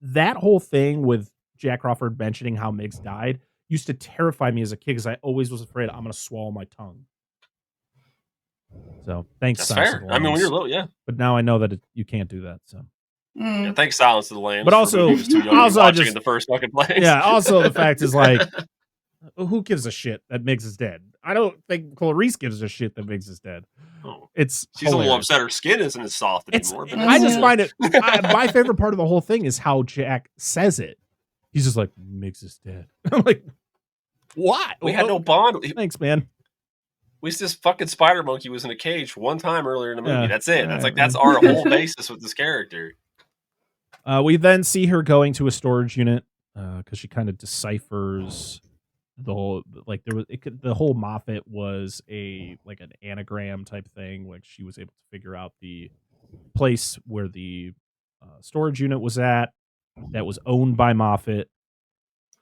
that whole thing with Jack Crawford mentioning how Miggs died used to terrify me as a kid because I always was afraid I'm going to swallow my tongue. So thanks. That's Silence fair. of the I mean, when Lambs. you're little, yeah. But now I know that you can't do that. So Yeah, thanks, Silence of the Lambs. But also- he was too young to be also I watching just- in the first fucking place. yeah. Also, the fact is like, who gives a shit that Miggs is dead? I don't think Claurice gives a shit that Miggs is dead. Oh. It's She's a little hilarious. upset her skin isn't as soft anymore. But I just Mhm. find it. My favorite part of the whole thing is how Jack says it. He's just like, Miggs is dead. I'm like, what? we had no bond. Thanks, man. We this fucking spider monkey was in a cage one time earlier in the movie. Yeah. That's it. All That's right, that's man. our whole basis with this character. We then see her going to a storage unit because she kind of deciphers the whole the whole Moffat was an anagram type thing. Like she was able to figure out the place where the storage unit was at that was owned by Moffat.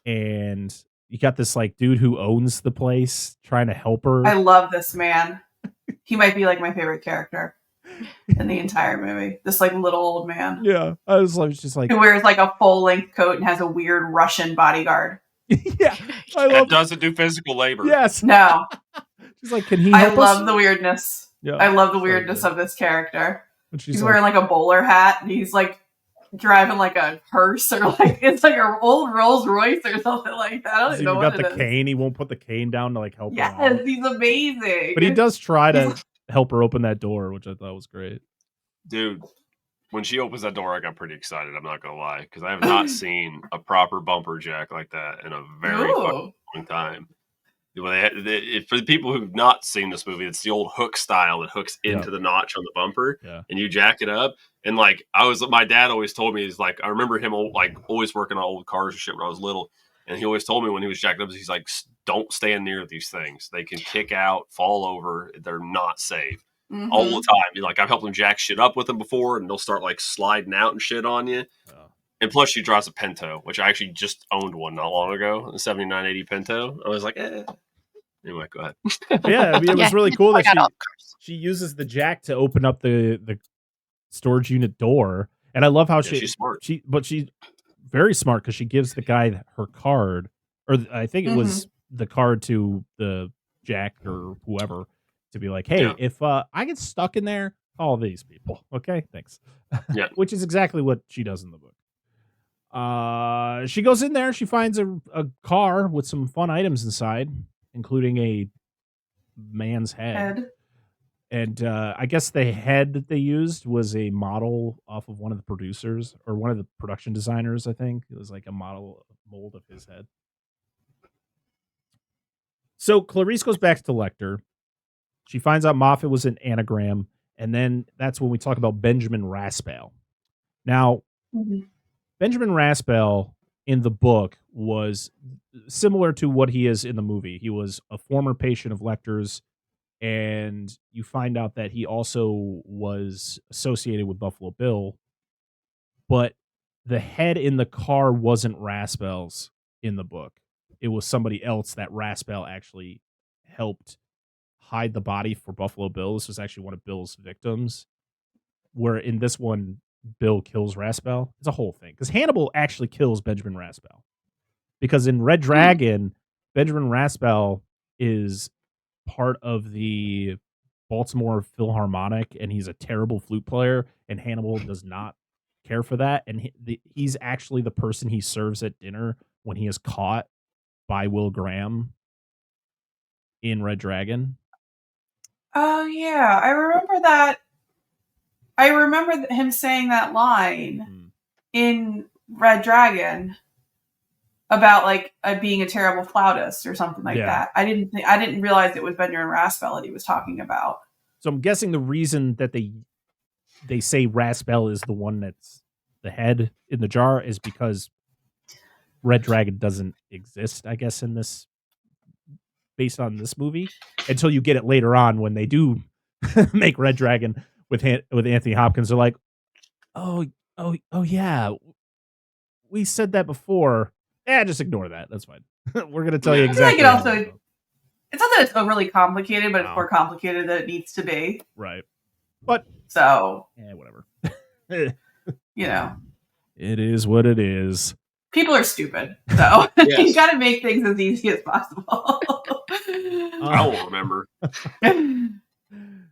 And you got this like dude who owns the place trying to help her. I love this man. He might be like my favorite character in the entire movie. This like little old man. Yeah. I was just like, who wears like a full length coat and has a weird Russian bodyguard. yeah. That doesn't do physical labor. Yes. No. She's like, can he I help love us? the weirdness. Yeah. I love the weirdness of this character. He's wearing like a bowler hat and he's like driving like a hearse or like it's like an old Rolls Royce or something like that. I don't even know what got the it cane. He won't put the cane down to like help her out. Yes, he's amazing. But he does try to help her open that door, which I thought was great. Dude, when she opens that door, I got pretty excited. I'm not gonna lie, because I have not seen a proper bumper jack like that in a very fucking long time. For the people who've not seen this movie, it's the old hook style that hooks into the notch on the bumper, and you jack it up. And like my dad always told me, he's like, I remember him like always working on old cars and shit when I was little, and he always told me when he was jacking up, he's like, don't stand near these things. They can kick out, fall over. They're not safe. Mm-hmm. All the time. Like I've helped them jack shit up with them before, and they'll start like sliding out and shit on you. And plus, she drives a Pinto, which I actually just owned one not long ago, a 7980 Pinto. I was like, Anyway, go ahead. Yeah, I mean, it was really cool that she uses the jack to open up the storage unit door, and I love how she's smart. She's very smart because she gives the guy her card, or I think it was the card to the Jack or whoever. To be like, hey, if I get stuck in there, call these people. Okay, thanks. Yeah. Which is exactly what she does in the book. She goes in there. She finds a car with some fun items inside, including a man's head. And I guess the head that they used was a model off of one of the producers or one of the production designers, I think. It was like a mold of his head. So Claurice goes back to Lecter. She finds out Moffat was an anagram, and then that's when we talk about Benjamin Raspail. Now, Benjamin Raspail in the book was similar to what he is in the movie. He was a former patient of Lecter's, and you find out that he also was associated with Buffalo Bill, but the head in the car wasn't Raspail's in the book. It was somebody else that Raspail actually helped hide the body for Buffalo Bill. This was actually one of Bill's victims, where in this one, Bill kills Raspail. It's a whole thing, because Hannibal actually kills Benjamin Raspail. Because in Red Dragon, Benjamin Raspail is part of the Baltimore Philharmonic, and he's a terrible flute player, and Hannibal does not care for that, and he's actually the person he serves at dinner when he is caught by Will Graham in Red Dragon. Oh yeah, I remember that. I remember him saying that line in Red Dragon about like being a terrible flautist or something like that. I didn't realize it was Benjamin Raspail that he was talking about. So I'm guessing the reason that they say Raspail is the one that's the head in the jar is because Red Dragon doesn't exist, I guess, in this, based on this movie, until you get it later on when they do make Red Dragon with Anthony Hopkins. They're like, oh yeah, we said that before. Just ignore that. That's fine. We're gonna tell you exactly. I feel like it's not that it's overly complicated, but it's more complicated than it needs to be. Right. But so whatever. You know, it is what it is. People are stupid, so you got to make things as easy as possible. I won't remember.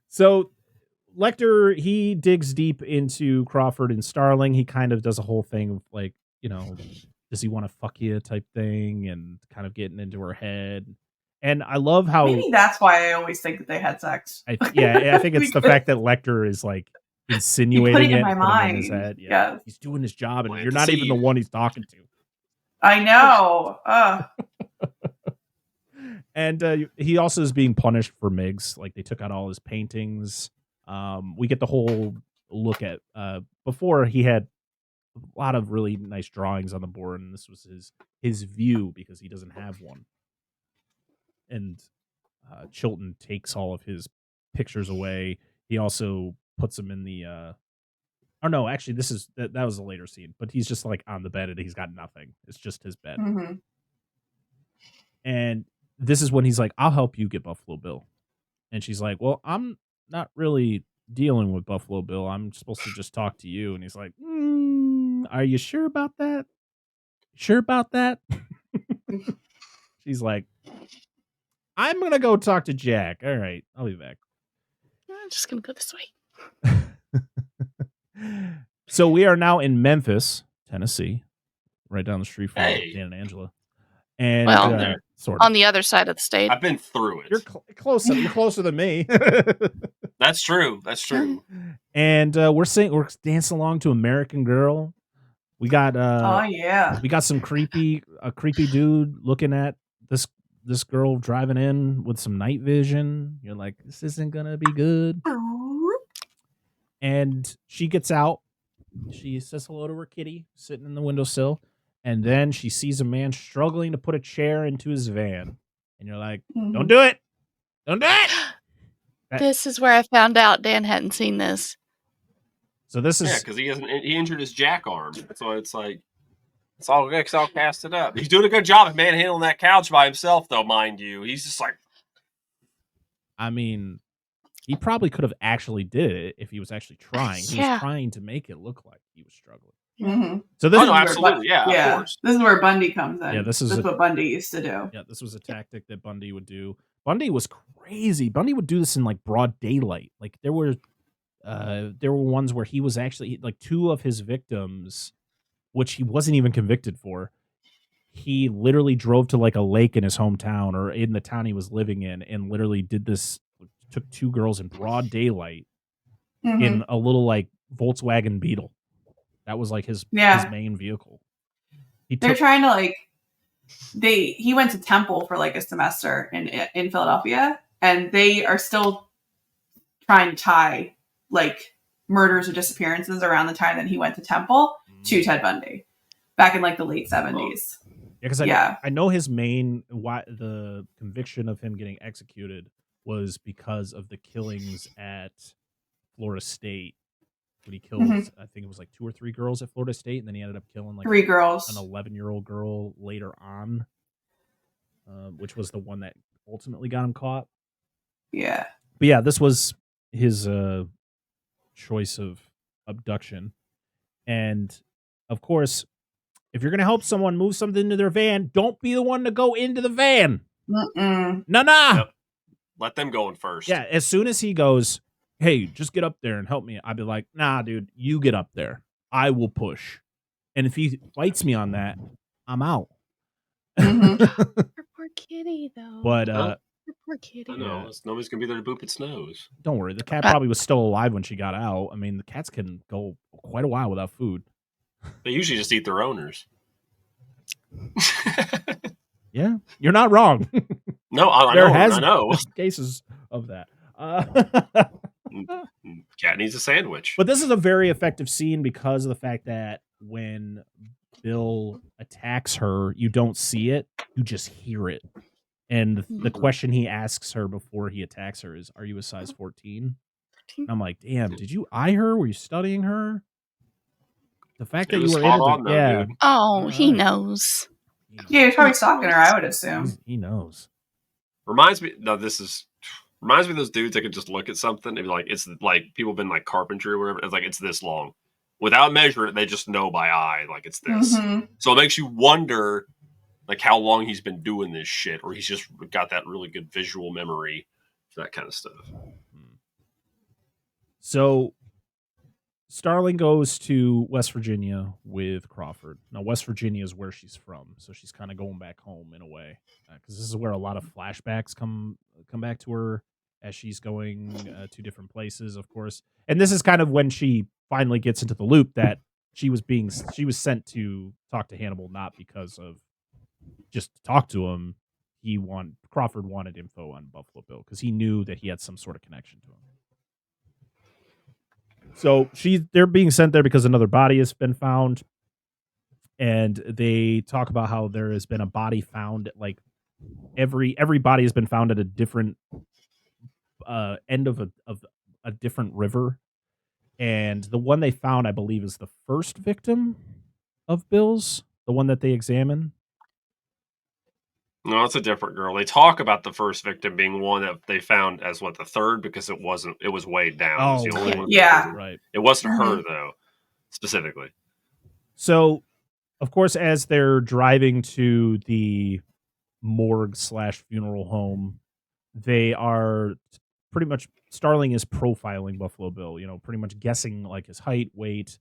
So Lecter, he digs deep into Crawford and Starling. He kind of does a whole thing of like, you know, does he want to fuck you type thing, and kind of getting into her head. And I love how maybe that's why I always think that they had sex. I think it's the fact that Lecter is like insinuating it in my mind. In his head. Yeah. He's doing his job, and you're not even the one he's talking to. I know. And he also is being punished for MIGs. Like, they took out all his paintings. We get the whole look at before he had a lot of really nice drawings on the board, and this was his view because he doesn't have one. And Chilton takes all of his pictures away. He also puts them in the Or no, actually, that was a later scene. But he's just like on the bed and he's got nothing. It's just his bed. Mhm. And this is when he's like, "I'll help you get Buffalo Bill." And she's like, "Well, I'm not really dealing with Buffalo Bill. I'm supposed to just talk to you." And he's like, "Are you sure about that? Sure about that?" She's like, "I'm gonna go talk to Jack. All right, I'll be back." I'm just gonna go this way. So we are now in Memphis, Tennessee, right down the street from Hey. Dan and Angela. And Well, sort of. On the other side of the state. I've been through it. You're closer. You're closer than me. That's true. That's true. And we're dancing along to American Girl. We got Oh yeah. we got a creepy dude looking at this girl driving in with some night vision. You're like, this isn't gonna be good. And she gets out. She says hello to her kitty sitting in the windowsill. And then she sees a man struggling to put a chair into his van. And you're like, don't do it. Don't do it. This is where I found out Dan hadn't seen this. So this is... Yeah, because he injured his jack arm. So it's like, it's all casted up. He's doing a good job of manhandling that couch by himself, though, mind you. He's just like... I mean, he probably could have actually did it if he was actually trying. He was trying to make it look like he was struggling. Mm-hmm. So this is absolutely, of course. This is where Bundy comes in. Yeah, this is what Bundy used to do. Yeah, this was a tactic that Bundy would do. Bundy was crazy. Bundy would do this in like broad daylight. Like there were ones where he was actually like two of his victims, which he wasn't even convicted for. He literally drove to like a lake in his hometown or in the town he was living in, and literally did this. Took two girls in broad daylight in a little like Volkswagen Beetle. That was like his main vehicle. They're trying to like he went to Temple for like a semester in Philadelphia, and they are still trying to tie like murders or disappearances around the time that he went to Temple to Ted Bundy back in like the late 70s. Yeah, because I know his the conviction of him getting executed was because of the killings at Florida State. When he killed, I think it was like 2 or 3 girls at Florida State, and then he ended up killing like 3 girls, an 11-year-old girl later on, which was the one that ultimately got him caught. Yeah, but yeah, this was his choice of abduction, and of course, if you're gonna help someone move something into their van, don't be the one to go into the van. Nah. Yep. Let them go in first. Yeah, as soon as he goes, "Hey, just get up there and help me," I'd be like, "Nah, dude, you get up there. I will push." And if he fights me on that, I'm out. Poor kitty, though. But poor kitty. I know. Nobody's gonna be there to boop its nose. Don't worry, the cat probably was still alive when she got out. I mean, the cats can go quite a while without food. They usually just eat their owners. Yeah, you're not wrong. No, I know. Cases of that. Cat needs a sandwich. But this is a very effective scene because of the fact that when Bill attacks her, you don't see it, you just hear it. And the question he asks her before he attacks her is, "Are you a size 14?" And I'm like, damn, did you eye her? Were you studying her? The fact that you were able to, dude. Oh, he knows. Yeah, he's probably stalking her, I would assume. He knows. Reminds me of those dudes that could just look at something and be like, it's like people have been like carpentry or whatever. It's like, it's this long. Without measuring it, they just know by eye, like it's this. So it makes you wonder like how long he's been doing this shit, or he's just got that really good visual memory for that kind of stuff. So Starling goes to West Virginia with Crawford. Now, West Virginia is where she's from, so she's kind of going back home in a way, because this is where a lot of flashbacks come back to her as she's going to different places, of course. And this is kind of when she finally gets into the loop that she was sent to talk to Hannibal, not because of just to talk to him. Crawford wanted info on Buffalo Bill because he knew that he had some sort of connection to him. So they're being sent there because another body has been found, and they talk about how there has been a body found at like every body has been found at a different end of a different river, And the one they found, I believe, is the first victim of Bill's, the one that they examine. No, it's a different girl. They talk about the first victim being one that they found as the third because it was weighed down. It was the only one. Yeah. Right. It wasn't her though, specifically. So, of course, as they're driving to the morgue / funeral home, they are pretty much, Starling is profiling Buffalo Bill, pretty much guessing like his height, weight,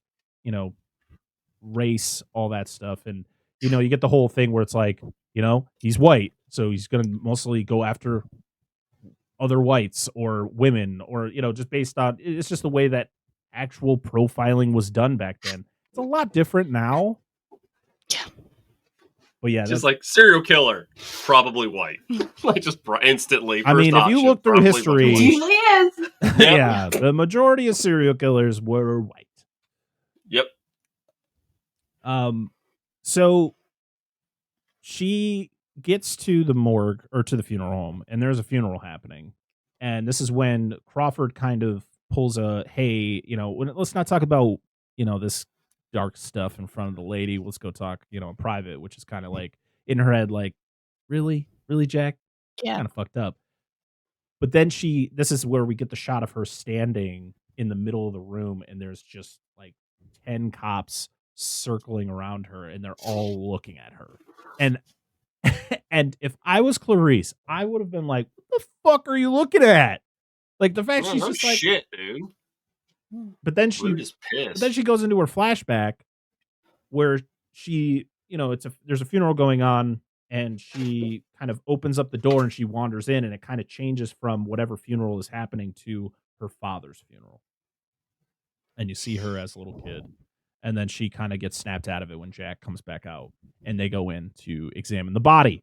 race, all that stuff. And, you get the whole thing where it's like, he's white, so he's going to mostly go after other whites or women or, just based on, it's just the way that actual profiling was done back then. It's a lot different now. Yeah. But yeah, just like serial killer, probably white. Like just instantly. I mean, if you look through history, it usually is. Yeah, the majority of serial killers were white. Yep. So she gets to the morgue or to the funeral home, and there's a funeral happening. And this is when Crawford kind of pulls a, hey, let's not talk about, this dark stuff in front of the lady. Let's go talk, in private, which is kind of like in her head, like, really, Jack? Yeah. Kind of fucked up. But then this is where we get the shot of her standing in the middle of the room, and there's just like 10 cops circling around her, and they're all looking at her. And and if I was Claurice, I would have been like, what the fuck are you looking at? Like the fact she's just like, shit, dude. But then she goes into her flashback where she, there's a funeral going on, and she kind of opens up the door and she wanders in, and it kind of changes from whatever funeral is happening to her father's funeral. And you see her as a little kid. And then she kind of gets snapped out of it when Jack comes back out, and they go in to examine the body.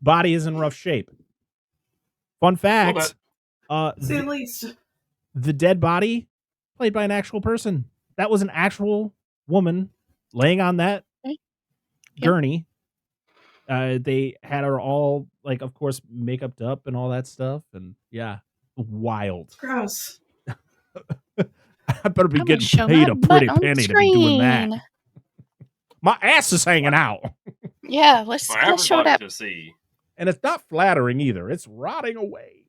Body is in rough shape. Fun fact, Say the least. The dead body played by an actual person. That was an actual woman laying on that gurney. They had her all, like, of course, make-upped up and all that stuff. And yeah, wild. Gross. I better be getting paid a pretty penny to be doing that. My ass is hanging out. Yeah, let's show that. To see. And it's not flattering either. It's rotting away.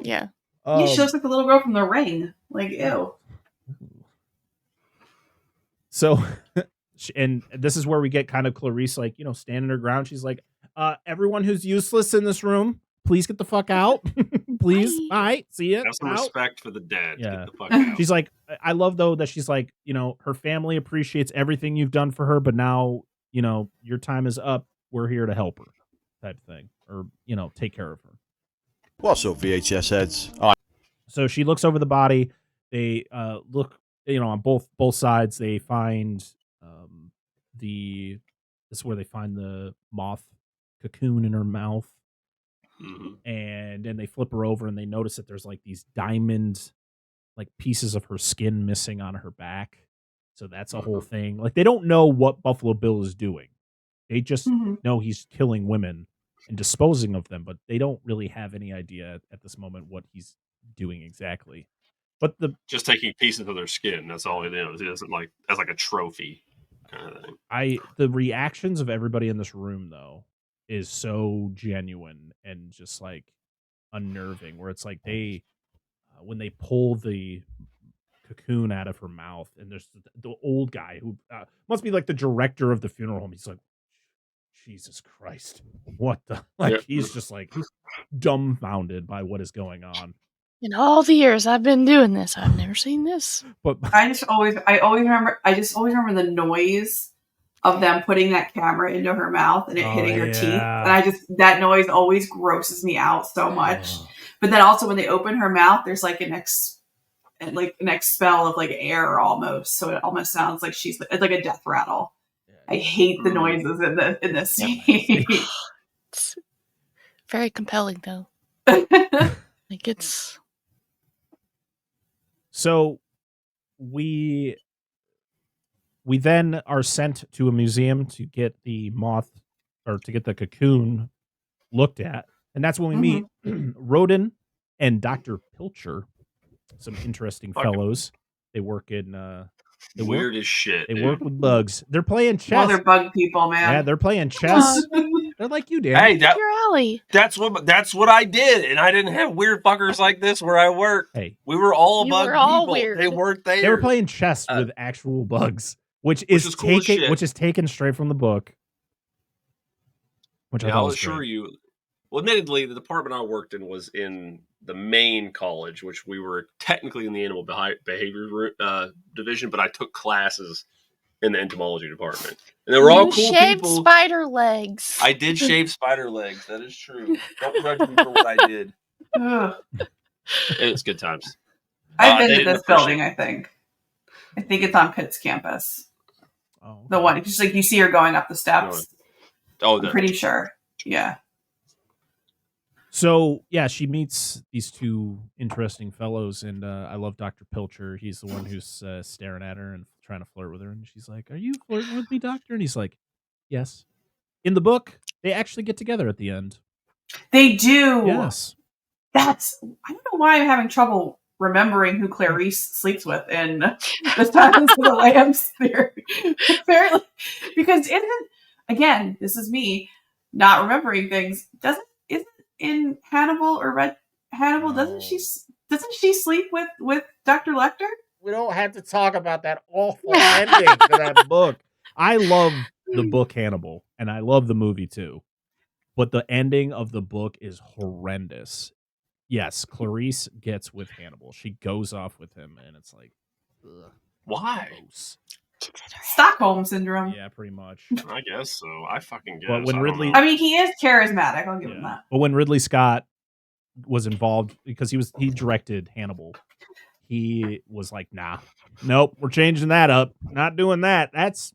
Yeah. Yeah, she looks like the little girl from The Ring. Like, ew. So, and this is where we get kind of Claurice, like, standing her ground. She's like, everyone who's useless in this room, please get the fuck out. Please. Bye. See ya. Have some respect for the dead. Yeah. Get the fuck out. She's like, I love, though, that she's like, her family appreciates everything you've done for her, but now, your time is up. We're here to help her, type thing. Or, take care of her. What's up, VHS heads? So she looks over the body. They look, on both sides. They find this is where they find the moth cocoon in her mouth. Mm-hmm. And then they flip her over, and they notice that there's like these diamond, like pieces of her skin missing on her back. So that's a whole thing. Like they don't know what Buffalo Bill is doing. They just know he's killing women and disposing of them, but they don't really have any idea at this moment what he's doing exactly. But just taking pieces of their skin. That's all it is. He doesn't like as like a trophy kind of thing. The reactions of everybody in this room though is so genuine and just like unnerving, where it's like they when they pull the cocoon out of her mouth, and there's the old guy who must be like the director of the funeral home. He's like, Jesus Christ, what the, like, he's just like dumbfounded by what is going on. In all the years I've been doing this, I've never seen this. But I always remember the noise of them putting that camera into her mouth and it hitting her teeth. And that noise always grosses me out so much. But then also when they open her mouth, there's like an expel of like air almost. So it almost sounds like it's like a death rattle. I hate the noises in this scene. It's very compelling though. Like it's. So we then are sent to a museum to get the moth, or to get the cocoon looked at. And that's when we meet Rodin and Dr. Pilcher, some interesting fellows. They work in Weird as shit. They dude. work with bugs. They're playing chess. Well, they're bug people, man. Yeah, they're playing chess. They're like you, Dan. Hey, Your alley. that's what I did, and I didn't have weird fuckers like this where I worked. Hey, We were all You bug were all people. weird. They weren't there. they were playing chess with actual bugs, which is is cool as shit. which is taken straight from the book. Which I Yeah, thought I'll was assure great. you. Well, admittedly, the department I worked in was in the main college, which we were technically in the animal behavior division, but I took classes in the entomology department, and they were all You cool shaved people. spider legs. I did shave spider legs. That is true. Don't judge me for what I did. Ugh. It's good times. I've they been to didn't this appreciate building, I think. I think it's on Pitt's campus. Oh, The one, just like you see her going up the steps. Oh, I'm pretty sure. Yeah. So yeah, she meets these two interesting fellows, and I love Dr. Pilcher. He's the one who's staring at her and trying to flirt with her, and she's like, "Are you flirting with me, doctor?" And he's like, "Yes." In the book, they actually get together at the end. They do. Yes. I don't know why I'm having trouble remembering who Clarice sleeps with in the Silence of the Lambs theory. Apparently, because again, this is me not remembering things. Isn't in Hannibal or Hannibal? No. Doesn't she sleep with Dr. Lecter? We don't have to talk about that awful ending to that book. I love the book Hannibal, and I love the movie too. But the ending of the book is horrendous. Yes, Clarice gets with Hannibal. She goes off with him, and it's like, ugh, why? gross. Stockholm syndrome. Yeah, pretty much. I guess so. I fucking guess. But when I don't Ridley- know. I mean, he is charismatic. I'll give him Yeah. that. But when Ridley Scott was involved, because he directed Hannibal, he was like, "Nah, nope, we're changing that up. Not doing that." That's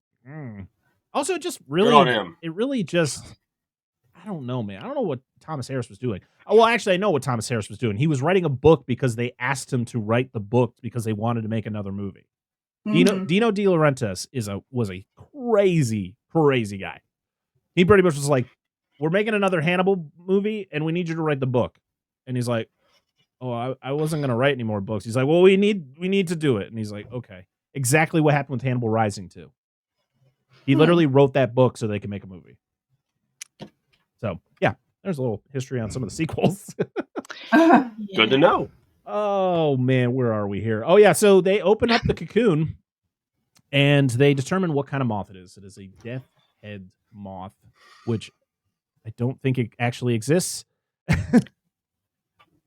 also it just really, Good on him. it really just, I don't know, man. I don't know what Thomas Harris was doing. Oh, well, actually, I know what Thomas Harris was doing. He was writing a book because they asked him to write the book because they wanted to make another movie. Mhm. Dino De Laurentiis was a crazy guy. He pretty much was like, "We're making another Hannibal movie, and we need you to write the book." And he's like, "Oh, I wasn't gonna write any more books." He's like, "Well, we need to do it." And he's like, "Okay." Exactly what happened with Hannibal Rising too. He literally wrote that book so they could make a movie. So yeah, there's a little history on some of the sequels. Good to know. Oh man, where are we here? Oh yeah, so they open up the cocoon and they determine what kind of moth it is. It is a death head moth, which I don't think it actually exists.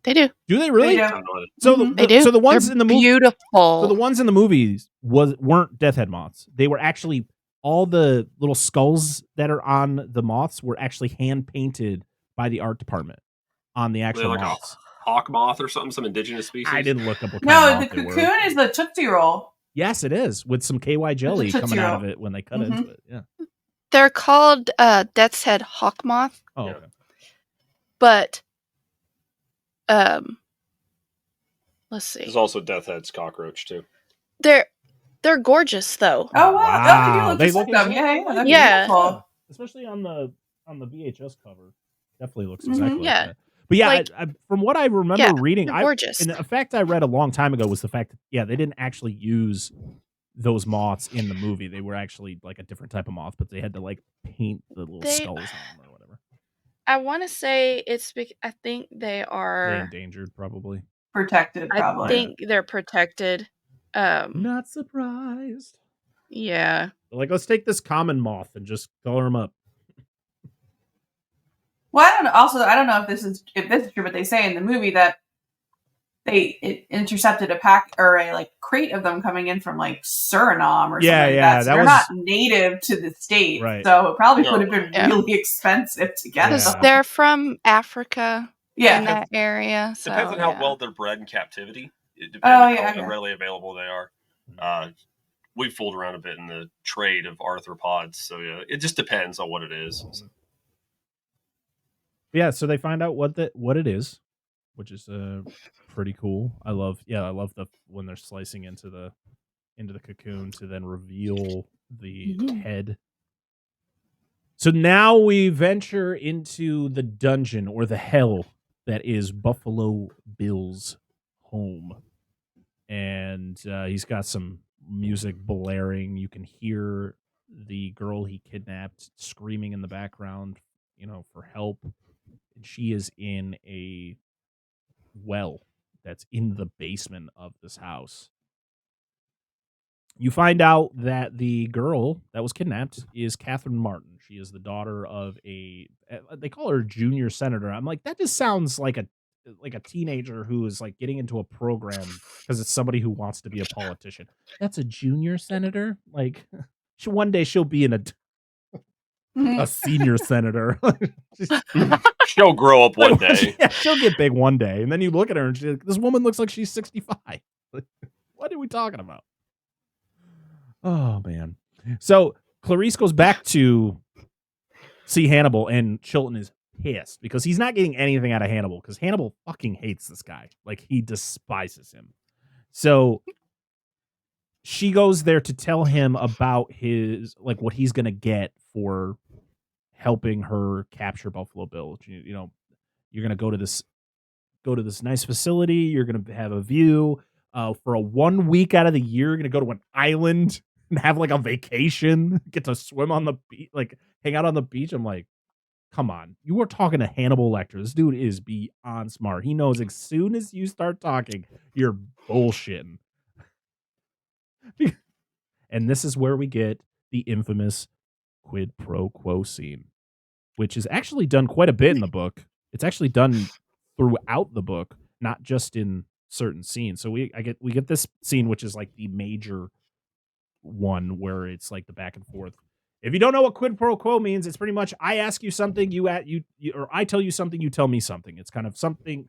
They do. Do they really? They do. I don't know. So They do. so the ones They're in the movie, beautiful. so the ones in the movies weren't death head moths. They were actually all the little skulls that are on the moths were actually hand painted by the art department on the actual like moths. a hawk moth or something, some indigenous species. I didn't look up what kind No, of the moth they were. cocoon is the Tootsie Roll. Yes, it is, with some KY jelly Tootsie coming out Roll. of it when they cut Mhm. into it. Yeah. They're called Death's Head hawk moth, Oh, Yeah. okay. but let's see. There's also death head's cockroach too. They're gorgeous though. Oh wow! Wow. Oh, you They look look just like them. exactly Yeah, that's Yeah. beautiful. Especially on the VHS cover, definitely looks Mhm. exactly like Yeah. that. But yeah, Like- I, from what I remember Yeah, reading, They're gorgeous. and the fact I read a long time ago was the fact that they didn't actually use those moths in the movie. They were actually like a different type of moth, but they had to like paint the little skulls on them or whatever. I want to say I think they They are. endangered probably. Protected, I probably. think they're protected. Not surprised. Yeah. They're like, let's take this common moth and just color them up. Well, I don't know. Also, I don't know if this is true, but they say in the movie that it intercepted a pack or a like crate of them coming in from like Suriname or Yeah, something yeah, like that. So that they're was- not native to the state, Right. so it probably No. would have been Yeah. really expensive to get Because Yeah. them. they're from Africa in Yeah, that area. So, Depends on how yeah. well they're bred in captivity. It depends Oh, on yeah, how okay. readily available they are. We fooled around a bit in the trade of arthropods, so yeah, it just depends on what it is. So, Yeah, so they find out what it is, which is pretty cool. I love the when they're slicing into the cocoon to then reveal the head. So now we venture into the dungeon or the hell that is Buffalo Bill's home. and he's got some music blaring. You can hear the girl he kidnapped screaming in the background, for help. And she is in a well that's in the basement of this house. You find out that the girl that was kidnapped is Catherine Martin. She is the daughter of they call her junior senator. I'm like, that just sounds like a teenager who is like getting into a program because it's somebody who wants to be a politician. That's a junior senator. Like, one day she'll be a senior senator. She'll grow up one day. Yeah, she'll get big one day. And then you look at her and this woman looks like she's 65. What are we talking about? Oh, man. So Claurice goes back to see Hannibal, and Chilton is pissed because he's not getting anything out of Hannibal because Hannibal fucking hates this guy. Like, he despises him. So she goes there to tell him about what he's going to get for helping her capture Buffalo Bill. You're going to go to this nice facility. You're going to have a view. For a 1 week out of the year, you're going to go to an island and have like a vacation, get to swim on the beach, like hang out on the beach. I'm like, come on. You are talking to Hannibal Lecter. This dude is beyond smart. He knows as soon as you start talking, you're bullshitting. And this is where we get the infamous quid pro quo scene, which is actually done quite a bit in the book. It's actually done throughout the book, not just in certain scenes. So we get this scene, which is like the major one where it's like the back and forth. If you don't know what quid pro quo means, it's pretty much I ask you something, or I tell you something, you tell me something. It's kind of something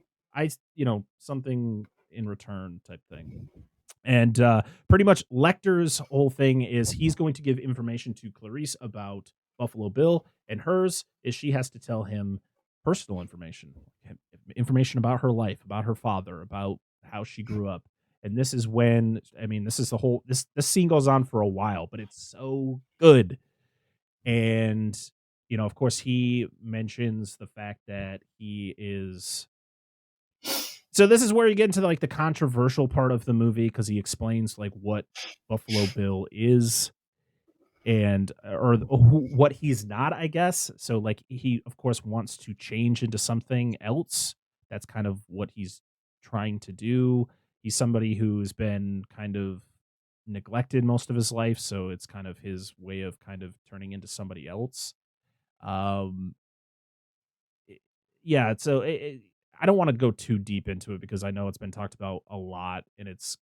something in return type thing. And pretty much Lecter's whole thing is he's going to give information to Claurice about Buffalo Bill, and hers is she has to tell him personal information about her life, about her father, about how she grew up. And this is when, this is the whole, this scene goes on for a while, but it's so good. And, of course, he mentions the fact that he is. So this is where you get into like the controversial part of the movie, because he explains like what Buffalo Bill is or what he's not, I guess. So like he, of course, wants to change into something else. That's kind of what he's trying to do. He's somebody who's been kind of neglected most of his life, so it's kind of his way of kind of turning into somebody else. Yeah, so I don't want to go too deep into it because I know it's been talked about a lot and it's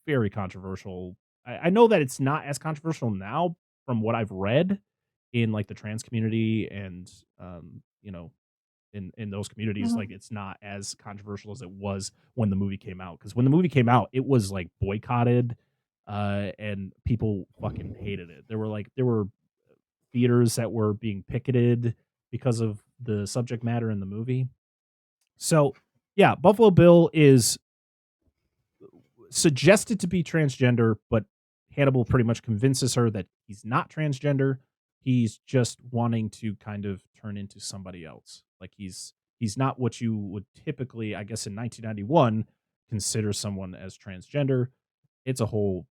very controversial. I know that it's not as controversial now from what I've read in like the trans community and in those communities, like it's not as controversial as it was when the movie came out. Because when the movie came out, it was like boycotted, and people fucking hated it. There were theaters that were being picketed because of the subject matter in the movie. So yeah, Buffalo Bill is suggested to be transgender, but Hannibal pretty much convinces her that he's not transgender. He's just wanting to kind of turn into somebody else. Like he's not what you would typically, I guess, in 1991 consider someone as transgender. It's a whole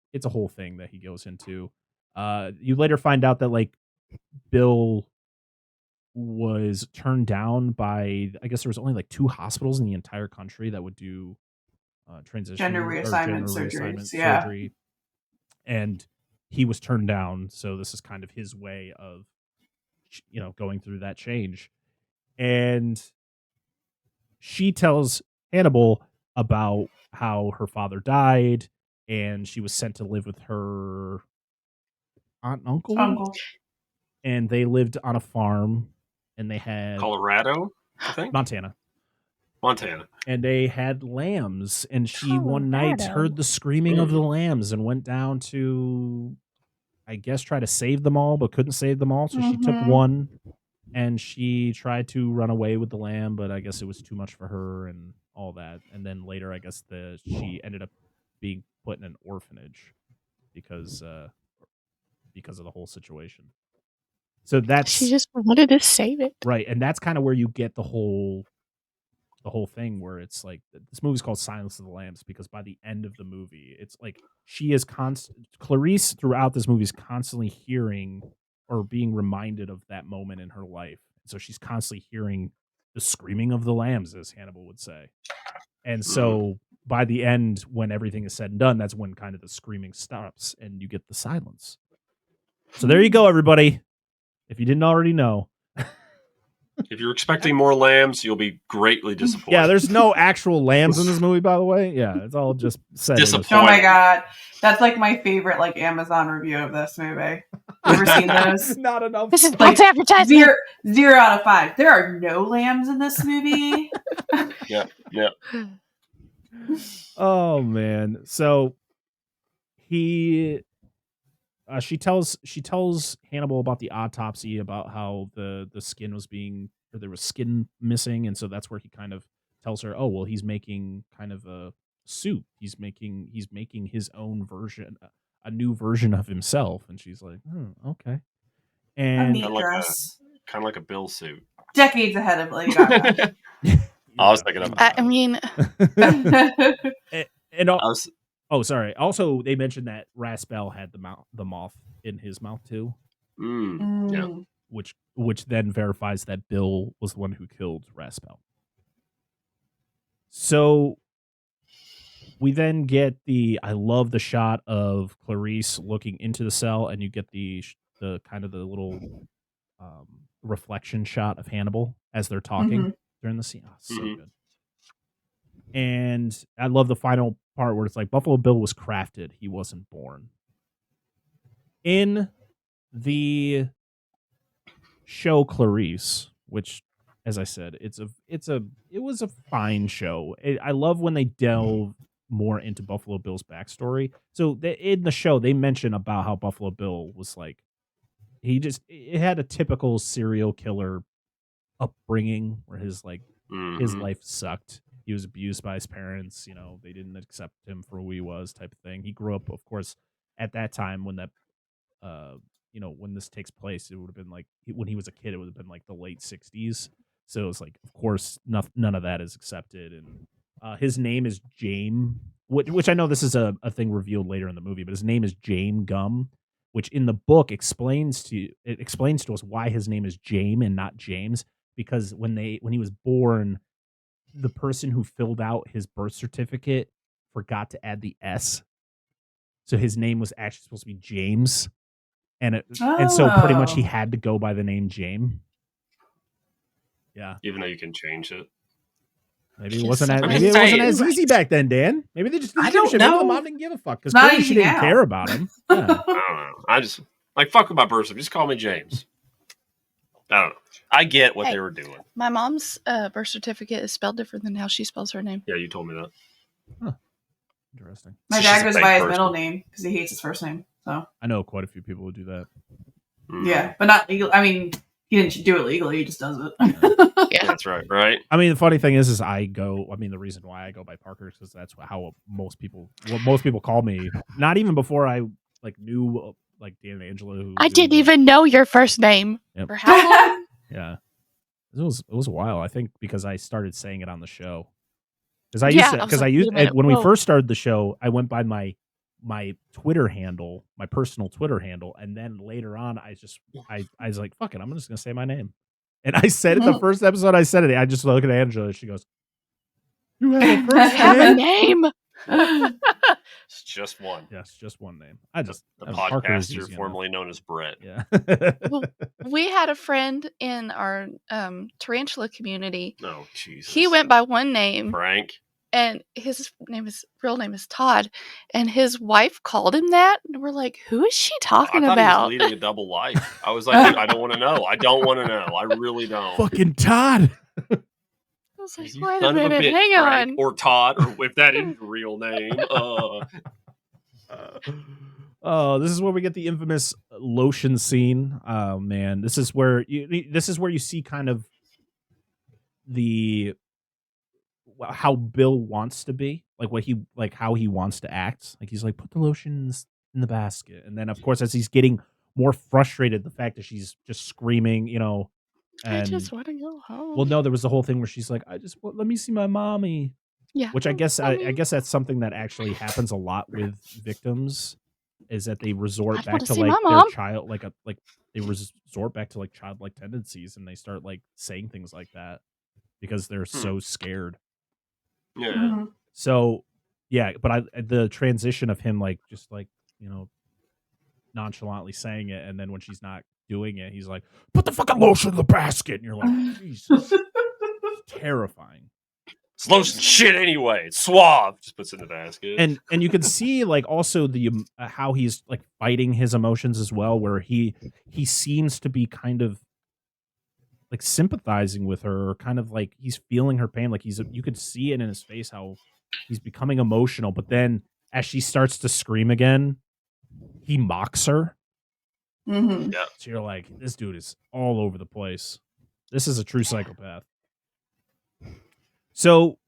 thing that he goes into. You later find out that like Bill was turned down by, I guess there was only like 2 hospitals in the entire country that would do transition gender reassignment surgery. And he was turned down. So this is kind of his way of, going through that change. And she tells Hannibal about how her father died and she was sent to live with her aunt and uncle. And they lived on a farm and they had Colorado, I think? Montana. And they had lambs, and she one night heard the screaming of the lambs and went down to, I guess, try to save them all, but couldn't save them all. So she took one and she tried to run away with the lamb, but I guess it was too much for her and all that. And then later, I guess she ended up being put in an orphanage because of the whole situation. So she just wanted to save it. Right. And that's kind of where you get the whole the whole thing where it's like this movie's called Silence of the Lambs because by the end of the movie, it's like she is Claurice throughout this movie is constantly hearing or being reminded of that moment in her life. So she's constantly hearing the screaming of the lambs, as Hannibal would say. And so by the end, when everything is said and done, that's when kind of the screaming stops and you get the silence. So there you go, everybody. If you didn't already know. If you're expecting more lambs, you'll be greatly disappointed. Yeah, there's no actual lambs in this movie, by the way. Yeah, it's all just said. Oh my god, that's like my favorite like Amazon review of this movie. Ever seen those? Not enough. This is like advertisement. 0 out of 5. There are no lambs in this movie. Yeah. Oh man. So she tells Hannibal about the autopsy, about how the skin was there was skin missing, and so that's where he kind of tells her, oh well, he's making kind of a suit. He's making his own version, a new version of himself, and she's like, okay. And kind of like a Bill suit. Decades ahead of Lady Gaga. I was thinking about that. I mean, oh, sorry. Also, they mentioned that Raspel had the moth in his mouth too. Yeah. Which then verifies that Bill was the one who killed Raspel. So we then get I love the shot of Claurice looking into the cell, and you get the kind of the little reflection shot of Hannibal as they're talking during the scene. Oh, so good. And I love the final part where it's like Buffalo Bill was crafted, he wasn't born. In the show Claurice, which, as I said, it was a fine show. I love when they delve more into Buffalo Bill's backstory. So in the show, they mention about how Buffalo Bill was like, it had a typical serial killer upbringing where his life sucked. He was abused by his parents. They didn't accept him for who he was, type of thing. He grew up, of course, at that time when that, when this takes place, it would have been like when he was a kid, it would have been like the late 60s. So it was like, of course, none of that is accepted. And his name is James, which I know this is a thing revealed later in the movie, but his name is James Gum, which in the book explains to us why his name is James and not James, because when he was born, the person who filled out his birth certificate forgot to add the S. So his name was actually supposed to be James. And so pretty much he had to go by the name James. Yeah. Even though you can change it. Maybe it wasn't as easy back then, Dan. Maybe they just didn't give a shit. Maybe the mom didn't give a fuck because clearly she didn't care about him. Yeah. I don't know. I just fuck with my birth certificate. Just call me James. I don't know. I get what they were doing. My mom's birth certificate is spelled different than how she spells her name. Yeah, you told me that. Huh. Interesting. My dad goes by his middle name because he hates his first name. So I know quite a few people who do that. Yeah, but not legal. I mean, he didn't do it legally. He just does it. Yeah, that's right. Right. I mean, the funny thing is the reason why I go by Parker is because that's how most people call me. Not even before I knew Dan and Angela. I didn't even know your first name. Yep. For how long? Yeah. It was a while, I think, because I started saying it on the show. When we first started the show, I went by my Twitter handle, my personal Twitter handle, and then later on, I was like, "Fuck it, I'm just gonna say my name." And I said it the first episode. I said it. I just look at Angela. She goes, "You have a name." It's just one. Yes, just one name. The podcaster formerly known as Brett. Yeah. Well, we had a friend in our tarantula community. Oh, Jesus. He went by one name, Frank, and his real name is Todd, and his wife called him that, and we're like, "Who is she talking about?" He was leading a double life. I was like, I don't want to know. I don't want to know. I really don't. Fucking Todd. I was like, wait a minute, hang on. Or Todd, or if that is your real name. This is where we get the infamous lotion scene. Oh man, this is where you see kind of how Bill wants to be, how he wants to act. Like he's like, put the lotions in the basket, and then of course as he's getting more frustrated, the fact that she's just screaming, I just want to go home. Well, no, there was the whole thing where she's like, let me see my mommy. Yeah. Which I guess Mommy. I guess that's something that actually happens a lot with victims, is that they resort I'd back wanna to see like my their mom. child, they resort back to like childlike tendencies, and they start like saying things like that because they're so scared. Yeah. Mhm. So yeah, but the transition of him like just like, nonchalantly saying it, and then when she's not doing it, he's like, put the fucking lotion in the basket, and you're like, Jesus, it's terrifying. It's lotion shit anyway. It's suave. Just puts it in the basket. And you can see like also the how he's like fighting his emotions as well, where he seems to be kind of like sympathizing with her, or kind of like he's feeling her pain, like you could see it in his face how he's becoming emotional, but then as she starts to scream again, he mocks her. Mhm. Yeah. So you're like, this dude is all over the place. This is a true psychopath. So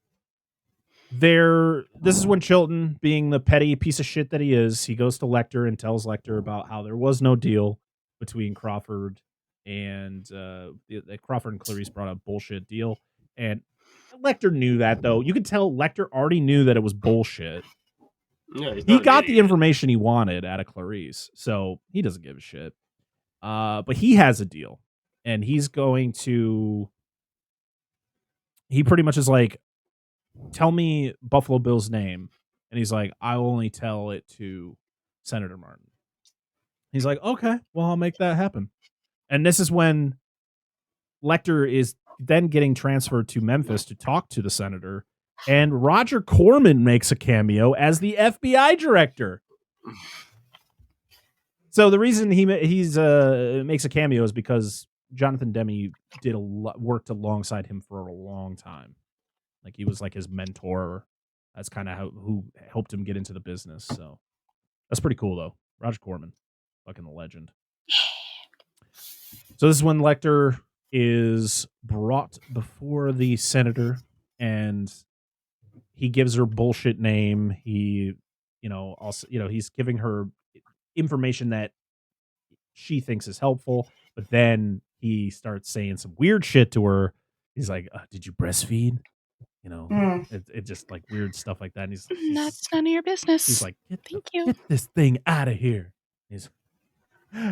this is when Chilton, being the petty piece of shit that he is, he goes to Lecter and tells Lecter about how there was no deal between Crawford and Crawford and Clarice brought up bullshit deal. And Lecter knew that, though. You could tell Lecter already knew that it was bullshit. Yeah, He got the information he wanted out of Clarice, so he doesn't give a shit. But he has a deal, and he pretty much is like, tell me Buffalo Bill's name. And he's like, I'll only tell it to Senator Martin. He's like, okay, well, I'll make that happen. And this is when Lecter is then getting transferred to Memphis to talk to the senator. And Roger Corman makes a cameo as the FBI director. So the reason he makes a cameo is because Jonathan Demme worked alongside him for a long time. Like he was like his mentor. That's kind of who helped him get into the business. So that's pretty cool, though. Roger Corman, fucking the legend. So this is when Lecter is brought before the senator, and he gives her bullshit name. He, he's giving her information that she thinks is helpful, but then he starts saying some weird shit to her. He's like, did you breastfeed? It just like weird stuff like that. And he's That's none of your business. He's like, Thank you. Get this thing out of here.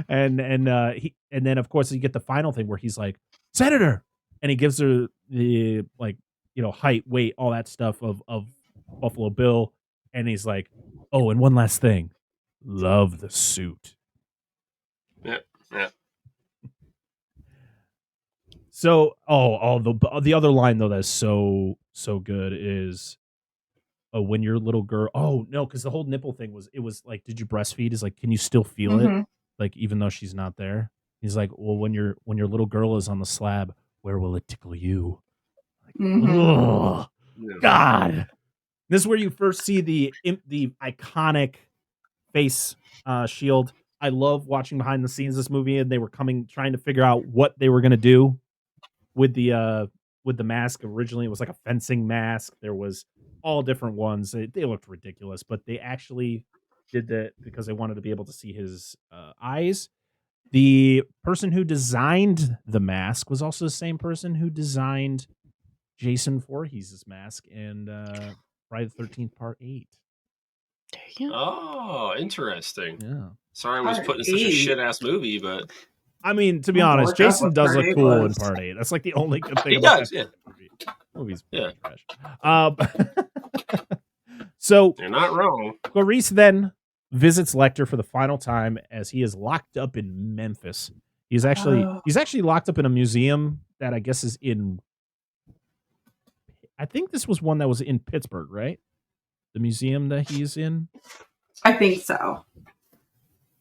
And then of course you get the final thing where he's like, Senator, and he gives her the height, weight, all that stuff of Buffalo Bill, and he's like, oh, and one last thing, love the suit. Yeah. So, the other line though that's so good is, when your little girl. Oh no, because the whole nipple thing was like, did you breastfeed? Is like, can you still feel it? Like even though she's not there. He's like, well, when your little girl is on the slab, where will it tickle you? Like, oh God. This is where you first see the iconic face shield. I love watching behind the scenes of this movie, and they were trying to figure out what they were gonna do with the mask. Originally it was like a fencing mask. There was all different ones. They looked ridiculous, but they actually did that because they wanted to be able to see his eyes. The person who designed the mask was also the same person who designed Jason Voorhees' mask in Friday the 13th Part 8. There you go. Oh, interesting. Yeah. Sorry I was put in such a shit ass movie, but I mean, to be honest, Jason does look cool in Part 8. That's like the only good thing about that movie. Movie's trash. So you're not wrong. Clarice then visits Lecter for the final time as he is locked up in Memphis. He's actually locked up in a museum that I guess is in. I think this was one that was in Pittsburgh, right? The museum that he's in. I think so.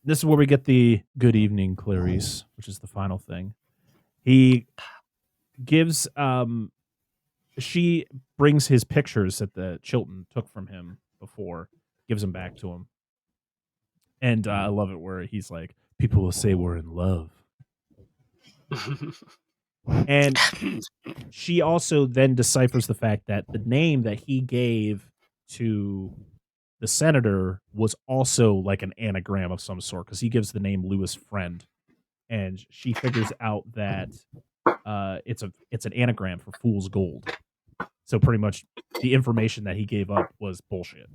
This is where we get the good evening, Clarice, which is the final thing. He gives she brings his pictures that the Chilton took from him before, gives them back to him. And I love it where he's like, people will say we're in love. And she also then deciphers the fact that the name that he gave to the senator was also like an anagram of some sort, because he gives the name Lewis Friend. And she figures out that it's an anagram for fool's gold. So pretty much the information that he gave up was bullshit.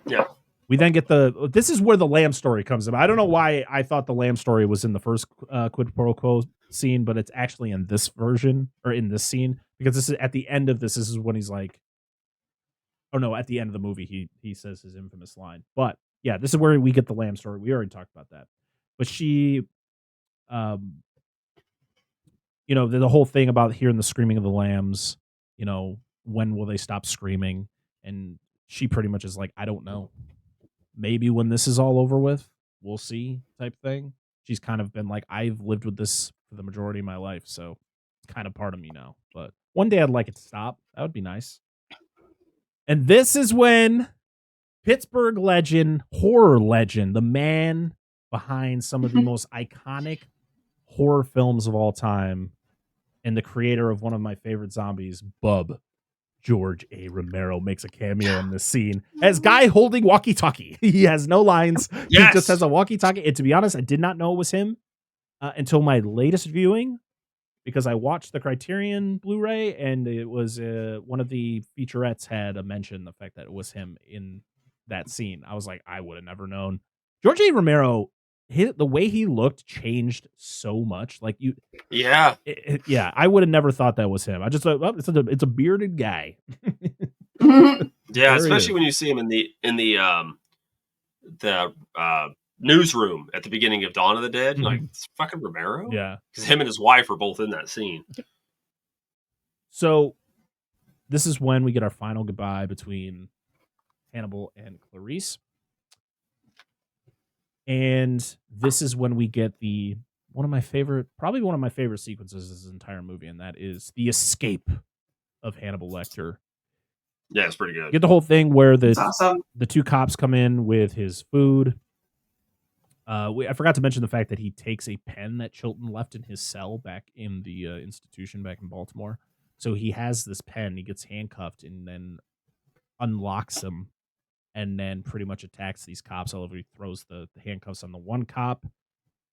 Yeah. We then get this is where the lamb story comes in. I don't know why I thought the lamb story was in the first Quid Pro Quo scene, but it's actually in this version, or in this scene, because this is at the end of this is when he's like, oh no, at the end of the movie, he says his infamous line. But yeah, this is where we get the lamb story. We already talked about that. But she, the whole thing about hearing the screaming of the lambs, when will they stop screaming? And she pretty much is like, I don't know. Maybe when this is all over with, we'll see, type thing. She's kind of been like, I've lived with this for the majority of my life, so it's kind of part of me now. But one day I'd like it to stop. That would be nice. And this is when Pittsburgh legend, horror legend, the man behind some of the most iconic horror films of all time, and the creator of one of my favorite zombies, Bub, George A. Romero, makes a cameo in this scene as guy holding walkie-talkie. He has no lines. Yes. He just has a walkie-talkie. And to be honest, I did not know it was him until my latest viewing, because I watched the Criterion Blu-ray, and it was one of the featurettes had mentioned the fact that it was him in that scene. I was like, I would have never known. George A. Romero, the way he looked changed so much. Like Yeah. I would have never thought that was him. I just thought, well, it's a bearded guy. Yeah, There he especially is. when you see him in the newsroom at the beginning of Dawn of the Dead. You're like, it's fucking Romero? Yeah. Because him and his wife are both in that scene. So this is when we get our final goodbye between Hannibal and Claurice. And this is when we get one of my favorite sequences of this entire movie, and that is the escape of Hannibal Lecter. Yeah, it's pretty good. You get the whole thing where the awesome. two cops come in with his food. I forgot to mention the fact that he takes a pen that Chilton left in his cell back in the institution back in Baltimore. So he has this pen. He gets handcuffed and then unlocks them, and then pretty much attacks these cops all over. He throws the handcuffs on the one cop,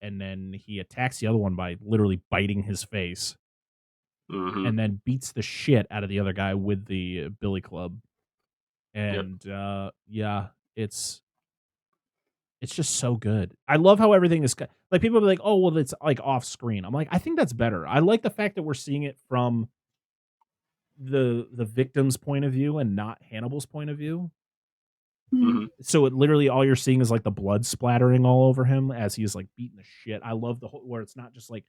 and then he attacks the other one by literally biting his face, and then beats the shit out of the other guy with the billy club. And it's just so good. I love how everything is like, people are like, oh, well, it's like off screen. I'm like, I think that's better. I like the fact that we're seeing it from the victim's point of view and not Hannibal's point of view. So it literally, all you're seeing is like the blood splattering all over him as he's like beating the shit. I love the whole, where it's not just like,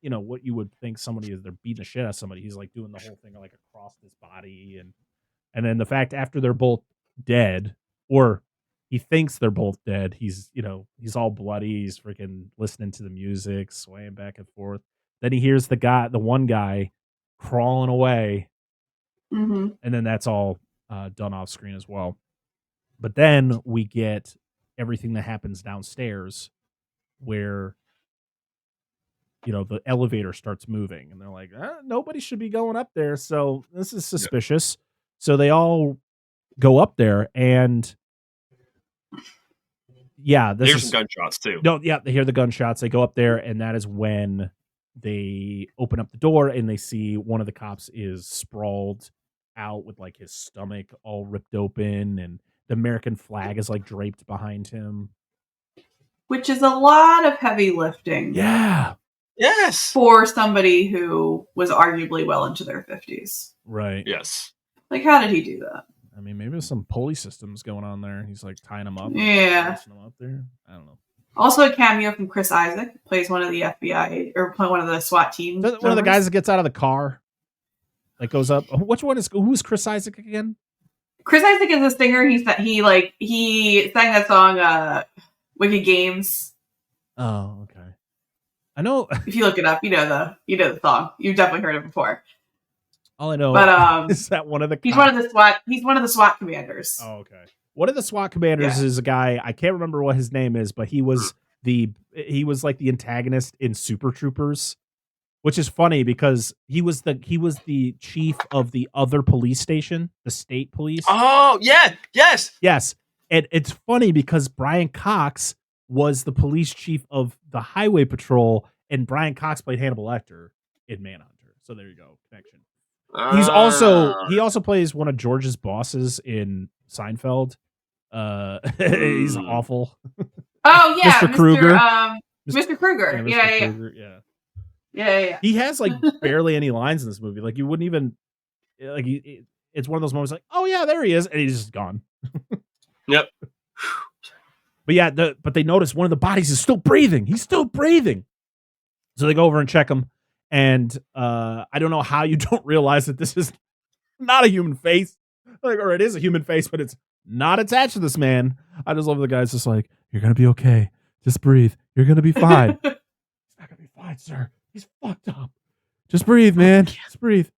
what you would think somebody is, they're beating the shit out of somebody. He's like doing the whole thing like across his body, and then the fact after they're both dead, or he thinks they're both dead, he's all bloody, he's freaking listening to the music, swaying back and forth. Then he hears the one guy crawling away, and then that's all done off screen as well. But then we get everything that happens downstairs, where the elevator starts moving, and they're like, nobody should be going up there, so this is suspicious. So they all go up there, and they hear some gunshots too. No, yeah, they hear the gunshots. They go up there, and that is when they open up the door, and they see one of the cops is sprawled out with like his stomach all ripped open, and the American flag is like draped behind him, which is a lot of heavy lifting. Yeah. Yes. For somebody who was arguably well into their 50s. Right. Yes. Like, how did he do that? I mean, maybe there's some pulley systems going on there. He's like tying them up. Yeah. Them up there. I don't know. Also a cameo from Chris Isaac, plays one of the FBI, or one of the SWAT team. One of the guys that gets out of the car, that goes up. Who's Chris Isaac again? Chris Isaac is a singer. He sang that song, Wicked Games. Oh, okay. I know. If you look it up, you know the song. You've definitely heard it before. All I know, but is that one of the. He's one of the SWAT. He's one of the SWAT commanders. Oh, okay. One of the SWAT commanders is a guy, I can't remember what his name is, but he was like the antagonist in Super Troopers, which is funny because he was the chief of the other police station, the state police. Oh yeah, yes. And it's funny because Brian Cox was the police chief of the highway patrol, and Brian Cox played Hannibal Lecter. in Manhunter. So there you go, connection. He also plays one of George's bosses in Seinfeld. He's awful. Oh yeah, Mr. Kruger. Mr. Kruger. Yeah. Kruger, Yeah. He has like barely any lines in this movie. Like you wouldn't even like. It's one of those moments like, oh yeah, there he is, and he's just gone. Yep. But yeah, but they notice one of the bodies is still breathing. He's still breathing. So they go over and check him. And I don't know how you don't realize that this is not a human face. Like, or it is a human face, but it's not attached to this man. I just love the guy's just like, you're going to be okay. Just breathe. You're going to be fine. He's not going to be fine, sir. He's fucked up. Just breathe, man. Just breathe.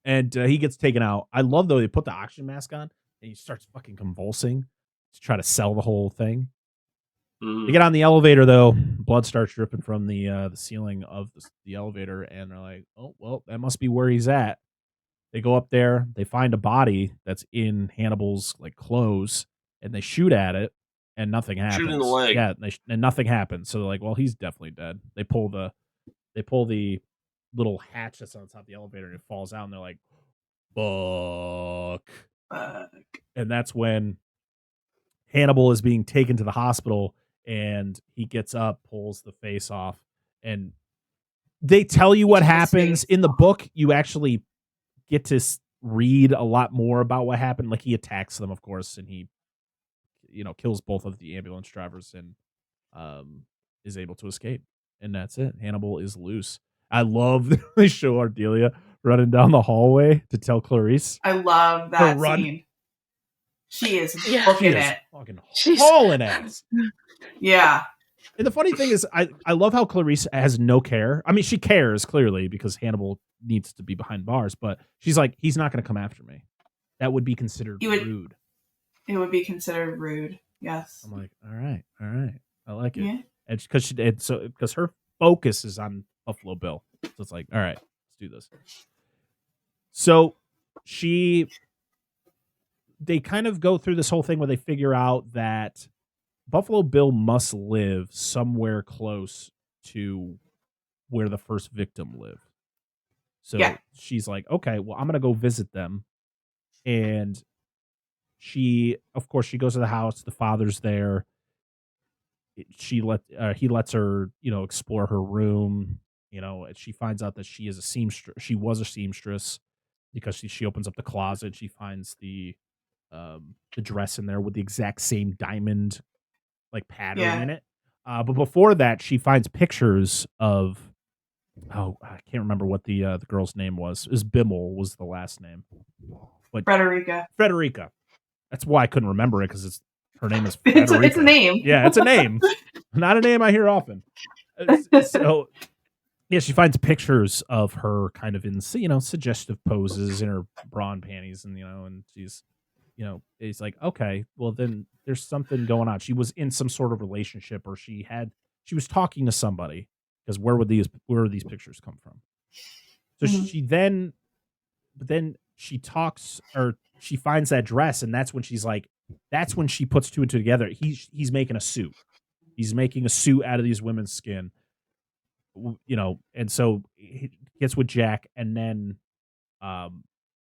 And he gets taken out. I love, though, they put the oxygen mask on and he starts fucking convulsing to try to sell the whole thing. They get on the elevator, though. Blood starts dripping from the ceiling of the elevator, and they're like, oh, well, that must be where he's at. They go up there. They find a body that's in Hannibal's like clothes, and they shoot at it, and nothing happens. Shoot in the leg. Yeah, and nothing happens. So they're like, well, he's definitely dead. They pull the little hatch that's on top of the elevator, and it falls out, and they're like, fuck. And that's when Hannibal is being taken to the hospital. And he gets up, pulls the face off, and they tell you what happens. In the book, you actually get to read a lot more about what happened. Like, he attacks them, of course, and he, kills both of the ambulance drivers and is able to escape. And that's it. Hannibal is loose. I love that they show Ardelia running down the hallway to tell Claurice. I love that scene. She is booking it. She's hauling ass. Yeah. And the funny thing is, I love how Claurice has no care. I mean, she cares, clearly, because Hannibal needs to be behind bars, but she's like, he's not going to come after me. That would be considered rude. It would be considered rude, yes. I'm like, all right. I like it. Yeah. And because her focus is on Buffalo Bill. So it's like, all right, let's do this. So they kind of go through this whole thing where they figure out that Buffalo Bill must live somewhere close to where the first victim lived. So she's like, okay, well, I'm going to go visit them. And she goes to the house. The father's there. He lets her, explore her room. She finds out that she is a seamstress. She was a seamstress because she opens up the closet. She finds the dress in there with the exact same diamond like pattern in it. But before that, she finds pictures of I can't remember what the girl's name was. It was Bimmel was the last name. But Frederica. That's why I couldn't remember it, because her name is Frederica. It's a name. Yeah, it's a name. Not a name I hear often. So she finds pictures of her kind of in suggestive poses in her bra and panties, and and she's it's like, okay, well then there's something going on. She was in some sort of relationship, or she was talking to somebody, because where would these pictures come from? So she talks, or she finds that dress, and that's when she puts two and two together. He's making a suit. He's making a suit out of these women's skin, and so he gets with Jack, and then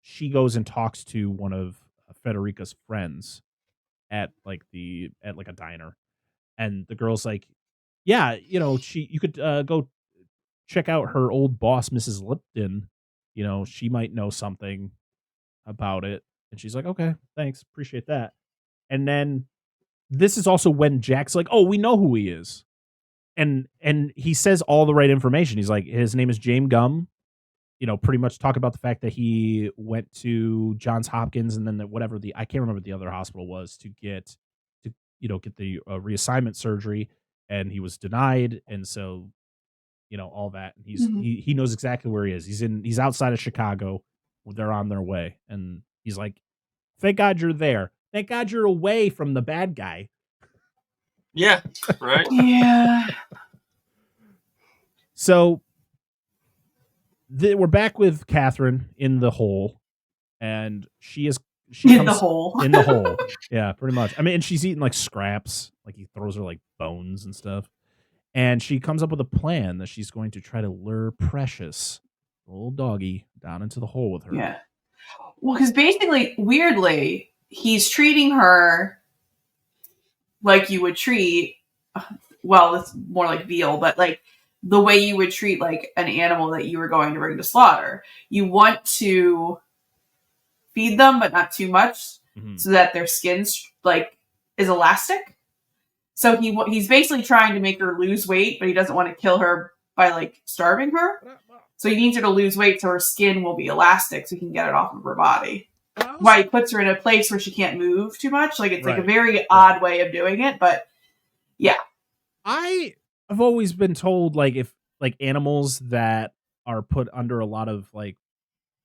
she goes and talks to one of Federica's friends at a diner, and the girl's like, yeah, you could go check out her old boss, Mrs. Lipton. She might know something about it. And she's like, okay, thanks, appreciate that. And then this is also when Jack's like, oh, we know who he is, and he says all the right information. He's like, his name is James Gum. Pretty much talk about the fact that he went to Johns Hopkins, and then I can't remember what the other hospital was, to get the reassignment surgery, and he was denied, and so all that. And he knows exactly where he is. He's outside of Chicago. They're on their way, and he's like, thank God you're there. Thank God you're away from the bad guy. Yeah, right. Yeah. So we're back with Catherine in the hole, and she comes in the hole. In the hole. Yeah, pretty much. I mean, and she's eating like scraps, like he throws her like bones and stuff. And she comes up with a plan that she's going to try to lure Precious, the little doggy, down into the hole with her. Yeah. Well, because basically, weirdly, he's treating her like you would treat, well, it's more like veal, but like the way you would treat like an animal that you were going to bring to slaughter. You want to feed them, but not too much, so that their skin's like is elastic. So he's basically trying to make her lose weight, but he doesn't want to kill her by like starving her. So he needs her to lose weight so her skin will be elastic, so he can get it off of her body. Why he puts her in a place where she can't move too much. Like it's like a very odd way of doing it, but yeah. I've always been told like if like animals that are put under a lot of like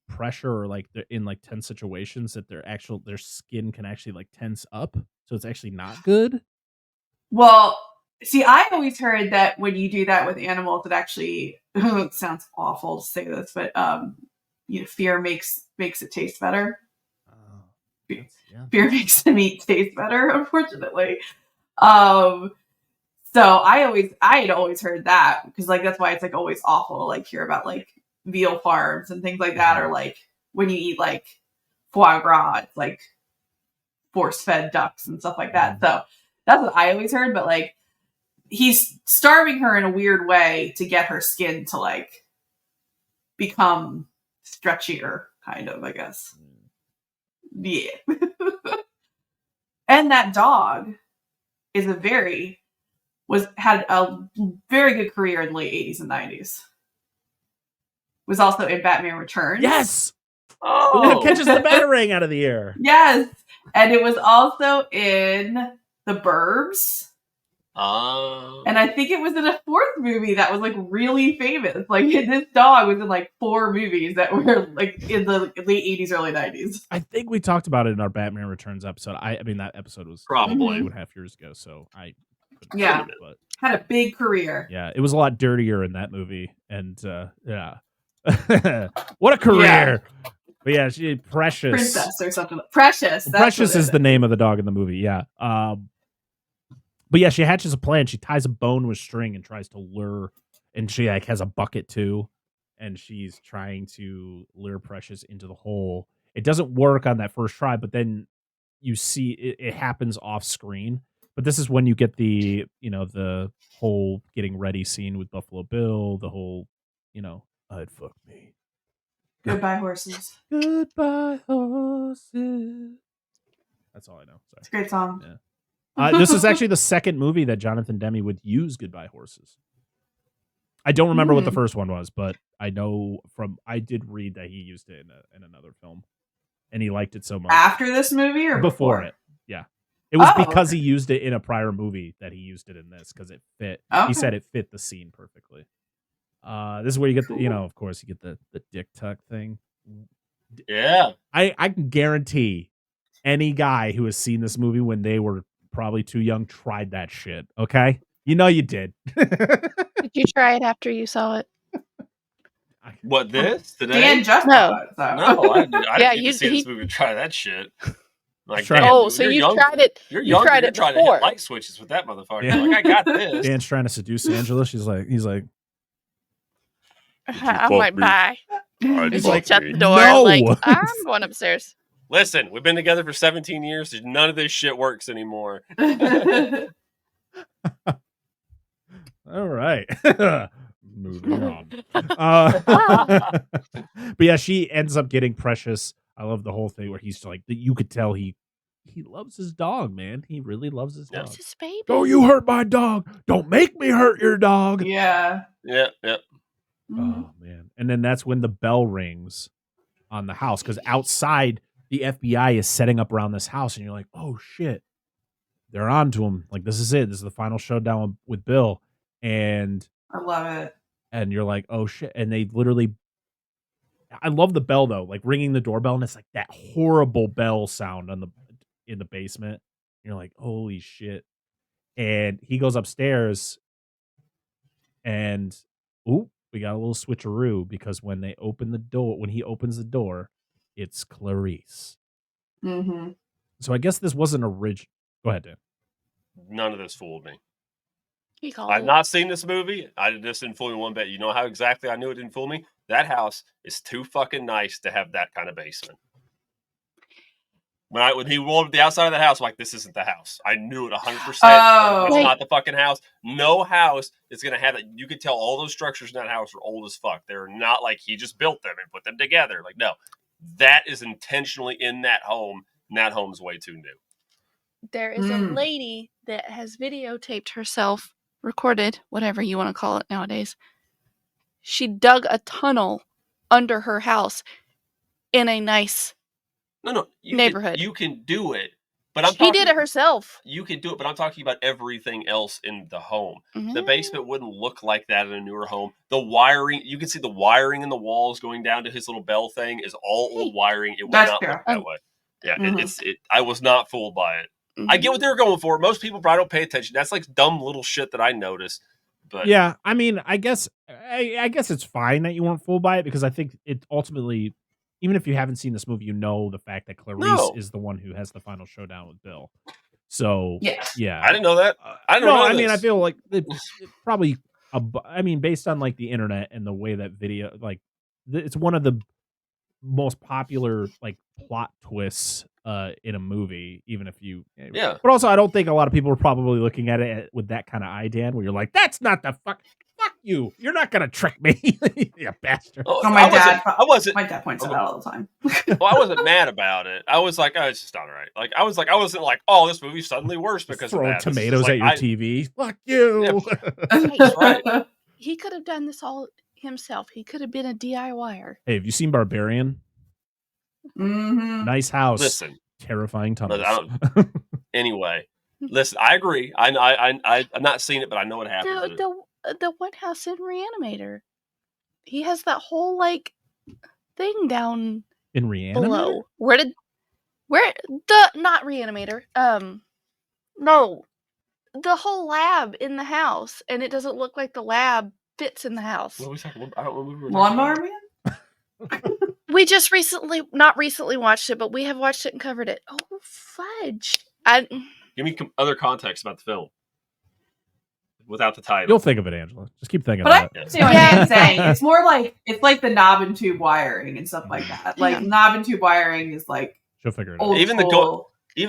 pressure or like they're in like tense situations that their skin can actually like tense up, so it's actually not good. Well, see, I always heard that when you do that with animals, it actually it sounds awful to say this, but fear makes it taste better. Fear makes the meat taste better, unfortunately. So I had always heard that because like that's why it's like always awful to like hear about like veal farms and things like that, or like when you eat like foie gras, it's like force-fed ducks and stuff like that. So that's what I always heard, but like he's starving her in a weird way to get her skin to like become stretchier, kind of, I guess. Yeah. And that dog is had a very good career in the late 80s and 90s. Was also in Batman Returns. Yes! Oh! It catches the batarang out of the air. Yes! And it was also in The Burbs. And I think it was in a fourth movie that was like really famous. Like this dog was in like 4 movies that were like in the late 80s, early 90s. I think we talked about it in our Batman Returns episode. I mean that episode was probably 2.5 years ago, so I couldn't Yeah. but Had a big career. yeah, it was a lot dirtier in that movie, and yeah. What a career! Yeah. But yeah, she Precious Princess or something. Precious. That's Precious what is the name of the dog in the movie. Yeah. But yeah, she hatches a plan. She ties a bone with string and tries to lure, and she like has a bucket too, and she's trying to lure Precious into the hole. It doesn't work on that first try, but then you see it happens off screen. But this is when you get the whole getting ready scene with Buffalo Bill, the whole, I'd fuck me. Goodbye, horses. Goodbye, horses. That's all I know. Sorry. It's a great song. Yeah. This is actually the second movie that Jonathan Demme would use Goodbye Horses. I don't remember what the first one was, but I know I did read that he used it in another film, and he liked it so much. After this movie or before it? Yeah. It was because he used it in a prior movie that he used it in this because it fit. Okay. He said it fit the scene perfectly. This is where you get the, of course, you get the dick tuck thing. Yeah. I can guarantee any guy who has seen this movie when they were probably too young tried that shit. Okay, you did. Did you try it after you saw it? What, this today? Dan just No. No, I didn't Yeah, get to see this movie. Try that shit. Like, Try it. Oh, so you tried it? You're You younger. tried You're it trying to before. hit light switches with that motherfucker. Yeah. Like, I got this. Dan's trying to seduce Angela. He's like, I'm like, bye. He's like, Shut the door. no. Like, I'm going upstairs. Listen, we've been together for 17 years. None of this shit works anymore. all right. Moving on. But yeah, she ends up getting Precious. I love the whole thing where he's like, you could tell he loves his dog, man. He really loves his dog. It's his baby. Don't you hurt my dog. Don't make me hurt your dog. Yeah. Yeah. Oh, man. And then that's when the bell rings on the house because outside the FBI is setting up around this house and you're like, oh, shit. They're on to him. Like, this is it. This is the final showdown with Bill. And I love it. And you're like, oh, shit. And they literally... I love the bell, though. Like, ringing the doorbell and it's like that horrible bell sound in the basement. And you're like, holy shit. And he goes upstairs and... Ooh. We got a little switcheroo because when he opens the door, it's Claurice. Mm-hmm. So I guess this wasn't original. Go ahead, Dan. None of this fooled me. He called I've it. not seen this movie. This didn't fool me one bit. You know how exactly I knew it didn't fool me? That house is too fucking nice to have that kind of basement. When he rolled up the outside of the house, I'm like, this isn't the house. I knew it 100%. Oh. It's not the fucking house. No house is going to have it. You can tell all those structures in that house are old as fuck. They're not like he just built them and put them together. Like, no. That is intentionally in that home, and that home's way too new. There is a lady that has videotaped herself, recorded, whatever you want to call it nowadays. She dug a tunnel under her house in a nice neighborhood. You can do it, but She did it herself. You can do it, but I'm talking about everything else in the home. Mm-hmm. The basement wouldn't look like that in a newer home. The wiring, you can see the wiring in the walls going down to his little bell thing is all old wiring. It would not look that way. Yeah, I was not fooled by it. Mm-hmm. I get what they were going for. Most people probably don't pay attention. That's like dumb little shit that I notice. But yeah, I mean, I guess it's fine that you weren't fooled by it, because I think it ultimately, even if you haven't seen this movie, you know the fact that Clarice is the one who has the final showdown with Bill. So yeah, I didn't know that. I don't know. I mean, I feel like it probably. I mean, based on like the internet and the way that video, like, it's one of the most popular like plot twists in a movie, even if you but also I don't think a lot of people are probably looking at it with that kind of eye, Dan, where you're like, that's not the fuck you, you're not gonna trick me. You bastard. My dad points it out all the time. Well, I wasn't mad about it. I was like, oh, it's just not right. Like I wasn't like, oh, this movie's suddenly worse because throwing of that. Tomatoes at your TV. Fuck you. That's right. He could have done this all himself. He could have been a DIYer. Hey, have you seen Barbarian? Mm-hmm. Nice house. Listen, terrifying tunnels. Anyway, listen, I agree. I've not seen it, but I know what happens. The one house in Reanimator, he has that whole like thing down in Reanimator below. Where the not Reanimator? No, the whole lab in the house, and it doesn't look like the lab fits in the house. What was that? I don't remember. Lawnmower Man? We just not recently watched it, but we have watched it and covered it. Oh, fudge. Give me other context about the film. Without the title. You'll think of it, Angela. Just keep thinking about it. But I see what Dan's saying. It's more like, it's like the knob and tube wiring and stuff like that. Like, knob and tube wiring is like, she'll figure it out. Even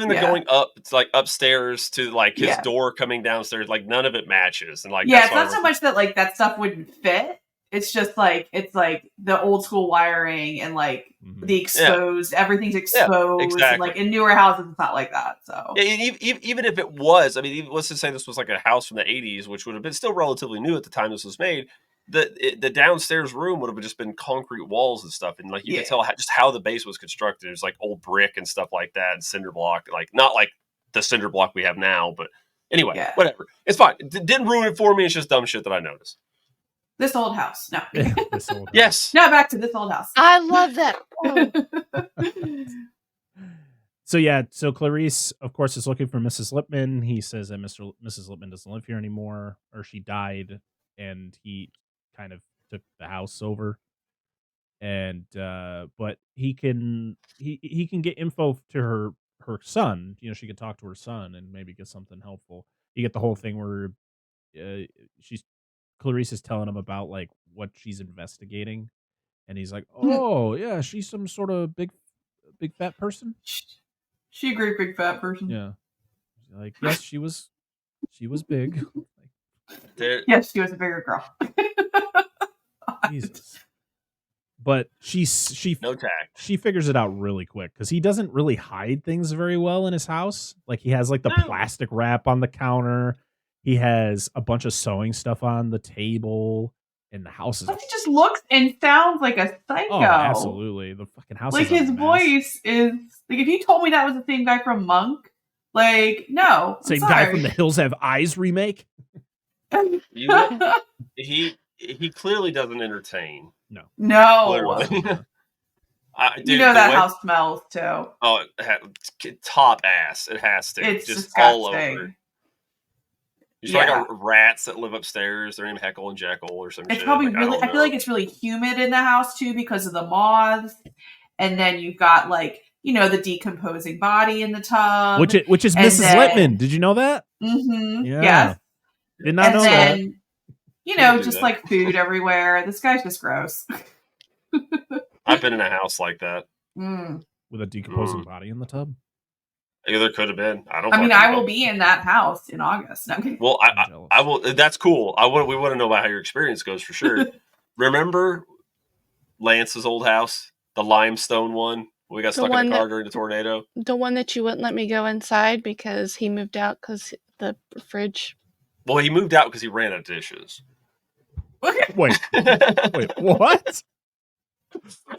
the going up, it's like upstairs to like his door coming downstairs, like none of it matches. And like, it's not so much that like that stuff wouldn't fit. It's just like, it's like the old school wiring and like the exposed, everything's exposed. Exactly. And like in newer houses, it's not like that. So even if it was, I mean, let's just say this was like a house from the 80s, which would have been still relatively new at the time this was made. The downstairs room would have just been concrete walls and stuff. And like, you could tell just how the base was constructed. It was like old brick and stuff like that and cinder block, like not like the cinder block we have now, but anyway, whatever. It's fine. It didn't ruin it for me. It's just dumb shit that I noticed. This old house. No. This old house. Yes. Now back to this old house. I love that. So Clarice, of course, is looking for Mrs. Lippman. He says that Mrs. Lippman doesn't live here anymore, or she died, and he kind of took the house over. And but he can get info to her son. You know, she can talk to her son and maybe get something helpful. You get the whole thing where Clarice is telling him about like what she's investigating, and he's like, "Oh yeah, she's some sort of big fat person. She a great big fat person." Yeah, like yes, she was big. Yes, she was a bigger girl. Jesus. But she no tact. She figures it out really quick because he doesn't really hide things very well in his house. Like he has like the plastic wrap on the counter. He has a bunch of sewing stuff on the table, and the house is. But he just looks and sounds like a psycho. Oh, absolutely! The fucking house. Like his voice is like if you told me that was the same guy from Monk, like no, same guy from The Hills Have Eyes remake. He clearly doesn't entertain. No. Dude, you know that house smells too. Oh, top ass! It has to. It's just disgusting. All over. There's like rats that live upstairs. They're named Heckle and Jekyll or something. It's probably really. I feel like it's really humid in the house too because of the moths, and then you've got like the decomposing body in the tub, which is Mrs. Lippman. Did you know that? Mm-hmm. Yeah. Yes. Did not And know that. then, Don't do just that. like food everywhere. This guy's just gross. I've been in a house like that. Mm. With a decomposing body in the tub. There could have been. I don't. I mean, fucking I know. will be in that house in August. No, I'm kidding. Well, I'm jealous. I will. That's cool. We want to know about how your experience goes for sure. Remember Lance's old house, the limestone one? We got stuck in the car during the tornado. The one that you wouldn't let me go inside because he moved out because the fridge. Well, he moved out because he ran out of dishes. Wait, what?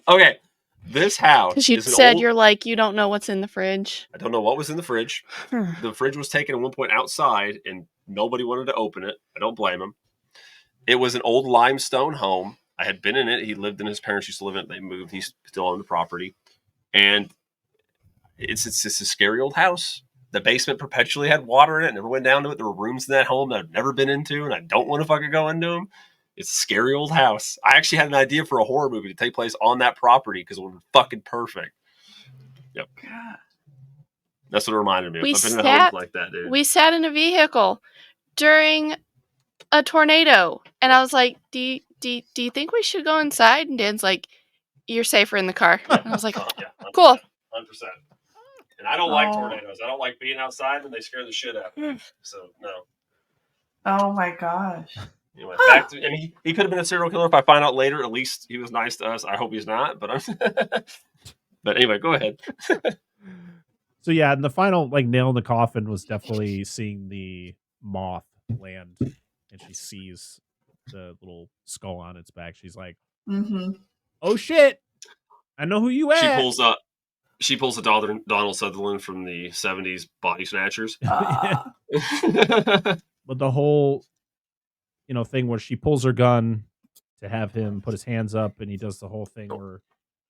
Okay, this house. Because you is an said old- you're like, you don't know what's in the fridge. I don't know what was in the fridge. The fridge was taken at one point outside, and nobody wanted to open it. I don't blame him. It was an old limestone home. I had been in it. He lived in. His parents used to live in it. They moved. He still owned the property, and it's just a scary old house. The basement perpetually had water in it. Never went down to it. There were rooms in that home that I've never been into, and I don't want to fucking go into them. It's a scary old house. I actually had an idea for a horror movie to take place on that property because it would be fucking perfect. Yep. That's what it reminded me of. I've been in homes like that, dude. We sat in a vehicle during a tornado, and I was like, do you think we should go inside? And Dan's like, you're safer in the car. And I was like, Yeah, 100%, cool. 100%. And I don't like tornadoes. I don't like being outside, and they scare the shit out of me. So, no. Oh my gosh. Anyway, back to, and he could have been a serial killer if I find out later. At least he was nice to us. I hope he's not. But but anyway, go ahead. So yeah, and the final nail in the coffin was definitely seeing the moth land, and she sees the little skull on its back. She's like, Mm-hmm. "Oh shit, I know who you She are." pulls a Donald Sutherland from the 70s Body Snatchers. But the whole thing where she pulls her gun to have him put his hands up, and he does the whole thing where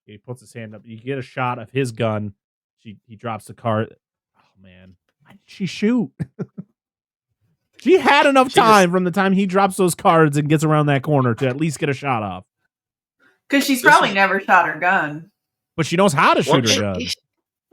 he puts his hand up. You get a shot of his gun. He drops the card. Oh man, why did she shoot? She had enough time from the time he drops those cards and gets around that corner to at least get a shot off. Because she's probably never shot her gun. But she knows how to shoot her gun.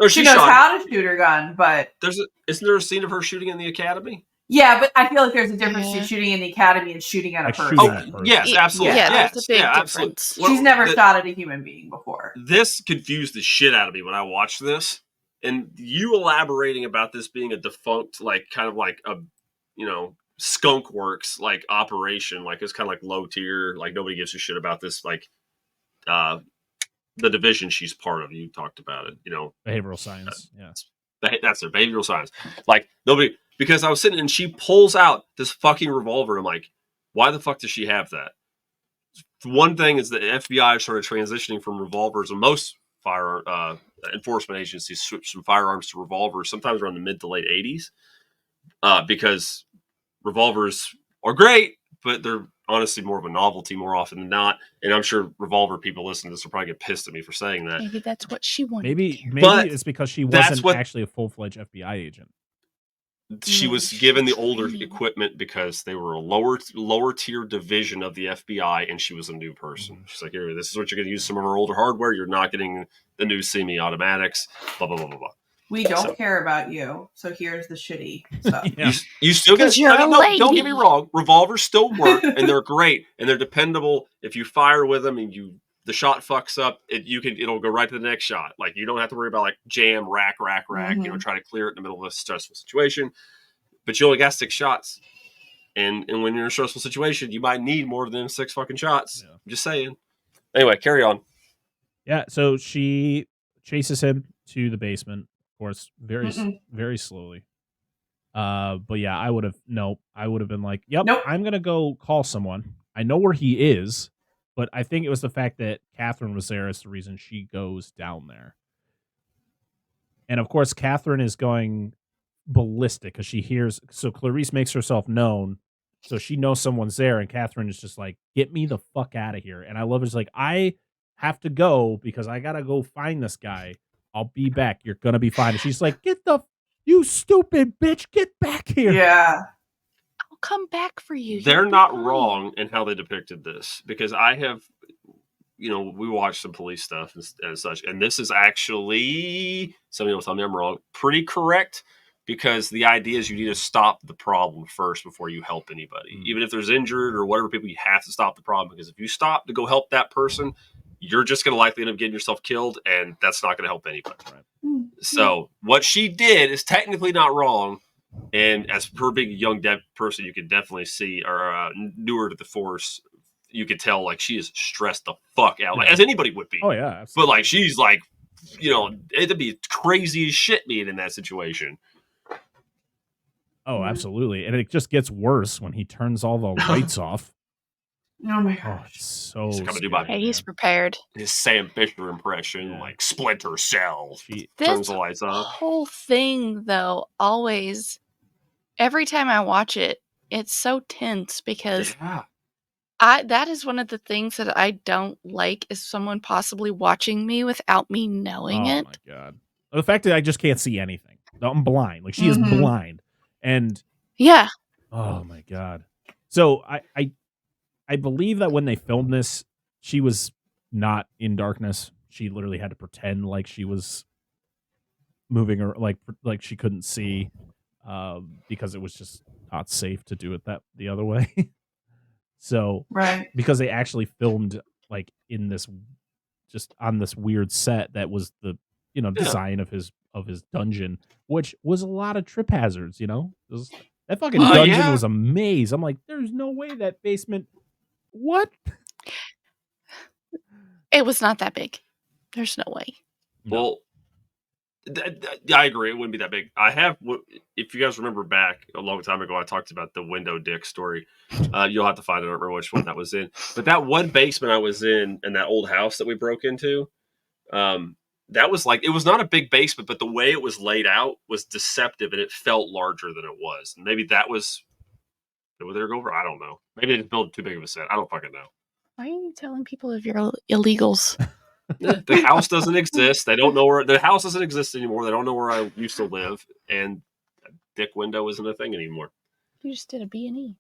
No, She knows how to shoot her gun, but isn't there a scene of her shooting in the academy? yeah, but I feel like there's a difference between shooting in the academy and shooting at a person. Yes, absolutely. Yeah, yes, there's a big absolutely. difference. She's never shot at a human being before. This confused the shit out of me when I watched this. And you elaborating about this being a defunct, kind of like a, skunk works, operation, it's kind of like low tier, nobody gives a shit about this, the division she's part of. You talked about it, Behavioral science. Yeah. That's their behavioral science. Nobody, because I was sitting and she pulls out this fucking revolver. I'm like, why the fuck does she have that? One thing is the FBI started transitioning from revolvers, and most fire enforcement agencies switched from firearms to revolvers sometime around the mid to late 80s, because revolvers are great, but they're honestly more of a novelty more often than not. And I'm sure revolver people listening to this will probably get pissed at me for saying that. Maybe that's what she wanted. Maybe But it's because she wasn't actually a full-fledged FBI agent. She was given the older equipment because they were a lower tier division of the FBI, and she was a new person. She's like, here, this is what you're going to use some of our older hardware. You're not getting the new semi-automatics, blah, blah, blah, blah, blah. We don't care about you, so here's the shitty stuff. You still get don't get me wrong, revolvers still work, and they're great, and they're dependable. If you fire with them and the shot fucks up, it'll go right to the next shot. You don't have to worry about jam, rack, Mm-hmm. try to clear it in the middle of a stressful situation. But you only got 6 shots. And when you're in a stressful situation, you might need more than 6 fucking shots. Yeah. I'm just saying. Anyway, carry on. Yeah, so she chases him to the basement, of course, very very slowly. But yeah, I would have been like, yep, nope. I'm gonna go call someone. I know where he is, but I think it was the fact that Catherine was there is the reason she goes down there. And of course, Catherine is going ballistic because she hears. So Claurice makes herself known, so she knows someone's there, and Catherine is just like, "Get me the fuck out of here!" And I love it. It's like, I have to go because I gotta go find this guy. I'll be back. You're gonna be fine. And she's like, you stupid bitch, get back here. Yeah. I'll come back for you. They're not wrong in how they depicted this, because I have, we watched some police stuff and such, and this is actually, somebody will tell me I'm wrong, pretty correct because the idea is you need to stop the problem first before you help anybody. Even if there's injured or whatever people, you have to stop the problem, because if you stop to go help that person, you're just going to likely end up getting yourself killed, and that's not going to help anybody. Right? So what she did is technically not wrong, and as her being a young dev person, you can definitely see, or newer to the force, you could tell like she is stressed the fuck out, like, as anybody would be. Oh yeah, absolutely. But like she's like, it'd be crazy as shit being in that situation. Oh, absolutely. And it just gets worse when he turns all the lights off. Oh my Oh, gosh. it's so He's coming to scary, do my- Hey, he's prepared. His Sam Fisher impression, like Splinter Cell, She- turns This the lights off. whole thing, though, always, every time I watch it, it's so tense because Yeah. that is one of the things that I don't like, is someone possibly watching me without me knowing oh it. my god. The fact that I just can't see anything. I'm blind. Like she is Mhm. blind. And Yeah. oh my god. So I believe that when they filmed this, she was not in darkness. She literally had to pretend like she was moving, or like she couldn't see, because it was just not safe to do it the other way. So Right. because they actually filmed like in this, just on this weird set that was the design of his dungeon, which was a lot of trip hazards. That fucking dungeon was a maze. I'm like, there's no way that basement. What? It was not that big. There's no way. Well, I agree. It wouldn't be that big. If you guys remember back a long time ago, I talked about the window dick story. You'll have to find it. I don't remember which one that was in. But that one basement I was in that old house that we broke into, that was like, it was not a big basement, but the way it was laid out was deceptive, and it felt larger than it was. Maybe that was what they were going for. I don't know. Maybe they just built too big of a set. I don't fucking know. Why are you telling people of your illegals? The house doesn't exist. They don't know where the house doesn't exist anymore. They don't know where I used to live, and a dick window isn't a thing anymore. You just did a B&E.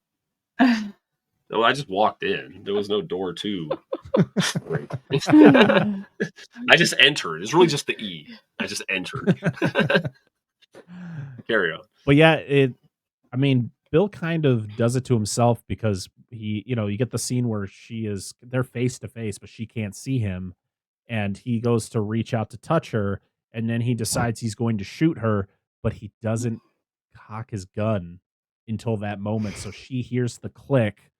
No, I just walked in. There was no door to. I just entered. It's really just the E. I just entered. Carry on. But yeah, Bill kind of does it to himself, because you get the scene where they're face to face, but she can't see him. And he goes to reach out to touch her, and then he decides he's going to shoot her, but he doesn't cock his gun until that moment. So she hears the click,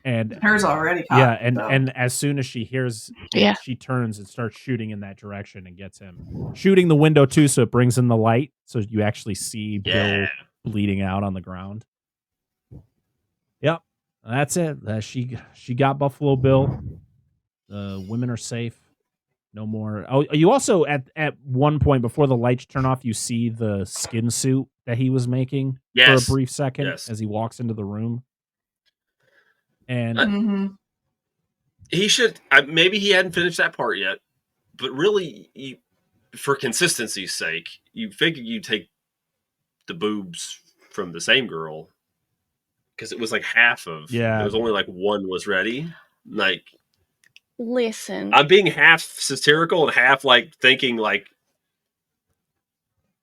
and Hers already. and as soon as she hears, she turns and starts shooting in that direction and gets him, shooting the window too. So it brings in the light, so you actually see Bill bleeding out on the ground. Yep, that's it. She got Buffalo Bill. The women are safe. No more. Oh, you also at one point before the lights turn off, you see the skin suit that he was making for a brief second as he walks into the room. And he should. Maybe he hadn't finished that part yet, but really, for consistency's sake, you figure you take the boobs from the same girl, because it was like half of. Yeah, it was only like one was ready. Like. Listen, I'm being half satirical and half like thinking like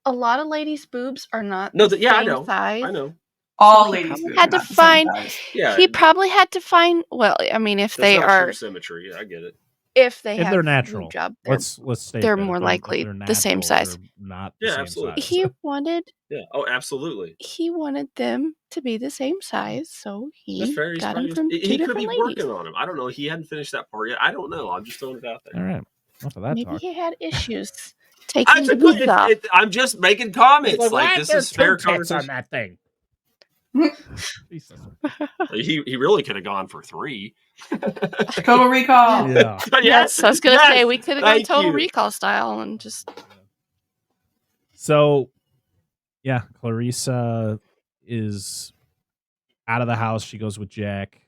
a lot of ladies' boobs are not I know. size. I know. All So ladies had to find. Yeah, he probably had to find. Well, I mean, if they not are true symmetry, I get it. If they have they're natural, job, let's state they're that. more If likely if the same natural, size. they're not the same absolutely. size. He wanted. Yeah. Oh, absolutely. He wanted them to be the same size, so he got them from two he could different be ladies. working on them. I don't know. He hadn't finished that part yet. I don't know. I'm just throwing it out there. All right. Enough of that Maybe talk. he had issues taking the boobs off. I'm just making comments. Like this is fair conversation on that thing. Jesus. He really could have gone for 3. Total Recall. Yeah. Yes, I was gonna say we could have gone Total Recall style and just. So, yeah, Claurice is out of the house. She goes with Jack.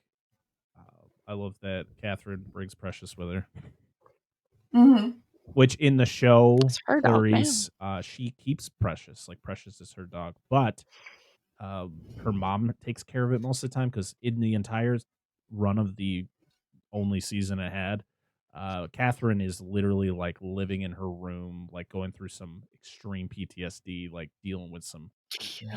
I love that Catherine brings Precious with her. Mm-hmm. Which in the show, her dog, Claurice, she keeps Precious. Like Precious is her dog, but her mom takes care of it most of the time, because in the entire run of the only season it had, Catherine is literally like living in her room, like going through some extreme PTSD, like dealing with some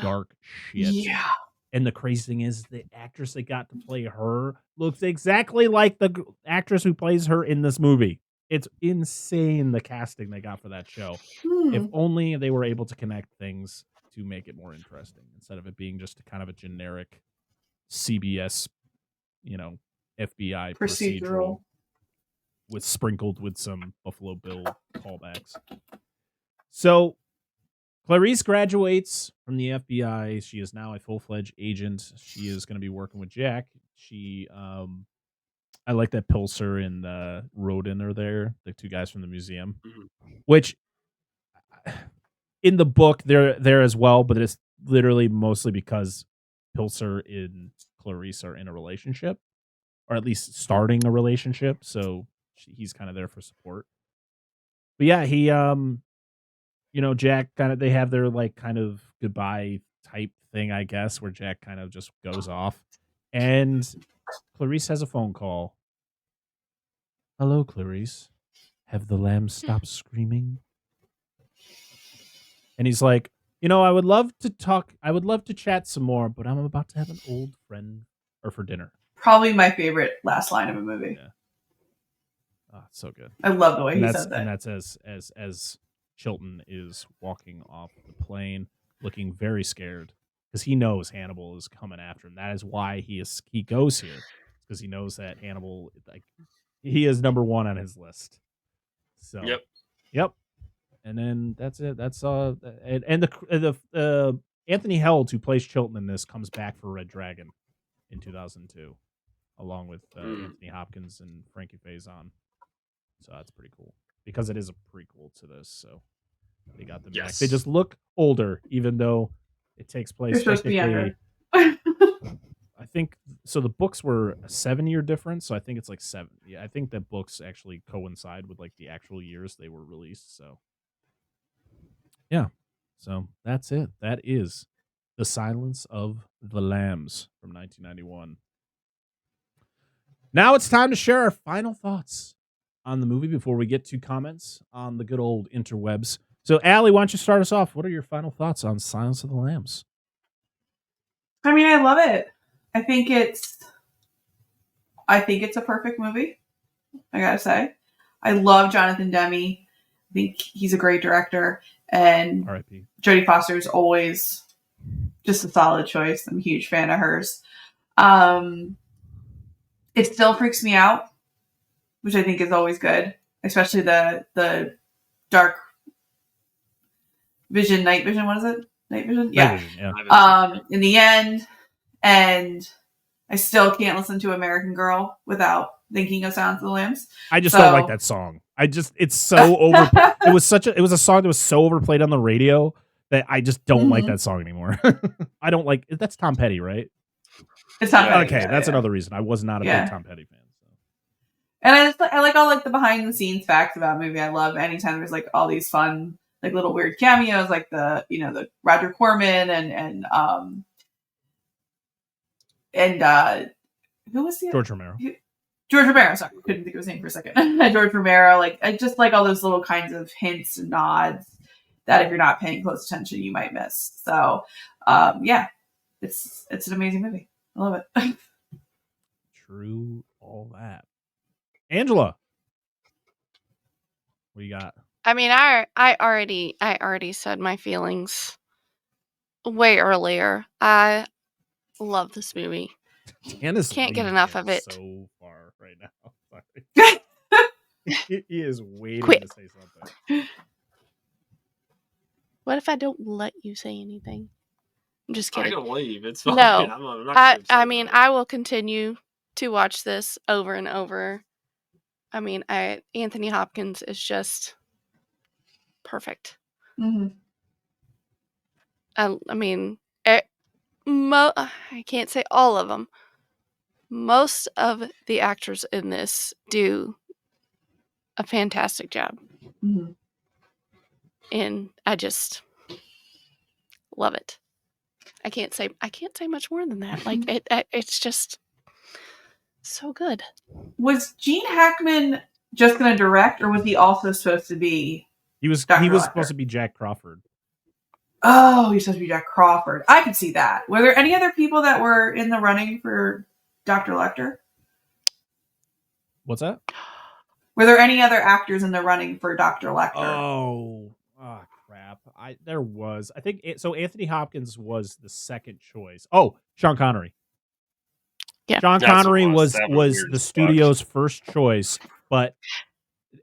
dark shit. Yeah. And the crazy thing is, the actress that got to play her looks exactly like the actress who plays her in this movie. It's insane, the casting they got for that show. If only they were able to connect things to make it more interesting, instead of it being just kind of a generic CBS, FBI procedural with sprinkled with some Buffalo Bill callbacks. So Claurice graduates from the FBI. She is now a full-fledged agent. She is going to be working with Jack. She, I like that Pilser and Rodin are there, the two guys from the museum, which in the book they're there as well, but it's literally mostly because Pilser and Claurice are in a relationship, or at least starting a relationship. So he's kind of there for support. But yeah, he, Jack kind of, they have their like kind of goodbye type thing, I guess, where Jack kind of just goes off, and Claurice has a phone call. Hello, Claurice. Have the lambs stopped screaming? And he's like, I would love to talk. I would love to chat some more, but I'm about to have an old friend for dinner. Probably my favorite last line of a movie. Yeah. Oh, it's so good. I love the way he said that. And that's as Chilton is walking off the plane, looking very scared, because he knows Hannibal is coming after him. That is why he goes here, because he knows that Hannibal, like, he is number one on his list. So yep. And then that's it. That's and the Anthony Held, who plays Chilton in this, comes back for Red Dragon in 2002, along with Anthony Hopkins and Frankie Faison. So that's pretty cool, because it is a prequel to this. So they got them back. They just look older, even though it takes place technically. I think so. The books were a 7-year difference, so I think it's like 7. Yeah, I think that books actually coincide with like the actual years they were released. So yeah, so that's it. That is The Silence of the Lambs from 1991. Now it's time to share our final thoughts on the movie before we get to comments on the good old interwebs. So, Alli, why don't you start us off? What are your final thoughts on Silence of the Lambs? I mean, I love it. I think it's a perfect movie. I gotta say, I love Jonathan Demme. I think he's a great director, and R.I.P. Jodie Foster is always just a solid choice. I'm a huge fan of hers. It still freaks me out, which I think is always good, especially the dark vision, night vision. What is it? Night vision? Yeah. In the end, and I still can't listen to American Girl without thinking of Silence of the Lambs. I just don't like that song. It's so over. It was a song that was so overplayed on the radio that I just don't like that song anymore. I don't like. That's Tom Petty, right? It's Tom Petty. Okay, that's another reason. I was not a big Tom Petty fan. So. And I like all like the behind the scenes facts about the movie. I love anytime there's like all these fun, like little weird cameos, like the Roger Corman and who was the George Romero? George Romero. Sorry, couldn't think of his name for a second. George Romero. Like, I just like all those little kinds of hints and nods that if you're not paying close attention, you might miss. So, it's an amazing movie. I love it. True, all that. Angela, what do you got? I mean, I already said my feelings way earlier. I love this movie. Candace can't get enough of it. So far right now. Sorry. He is waiting to say something. What if I don't let you say anything? I'm just kidding. I can leave. It's fine. No, I'm not I mean, I will continue to watch this over and over. I mean, Anthony Hopkins is just perfect. Mm-hmm. I mean, I can't say all of them. Most of the actors in this do a fantastic job. Mm-hmm. And I just love it. I can't say much more than that. Like it's just so good. Was Gene Hackman just going to direct, or was he also supposed to be? He was Dr. Lecter. supposed to be Jack Crawford. Oh, he's supposed to be Jack Crawford. I could see that. Were there any other people that were in the running for Dr. Lecter? What's that? Were there any other actors in the running for Dr. Lecter? Oh crap! There was. I think so. Anthony Hopkins was the second choice. Oh, Sean Connery. Yeah. Sean That's what Connery it was. was That was was weird the as fuck. studio's first choice, but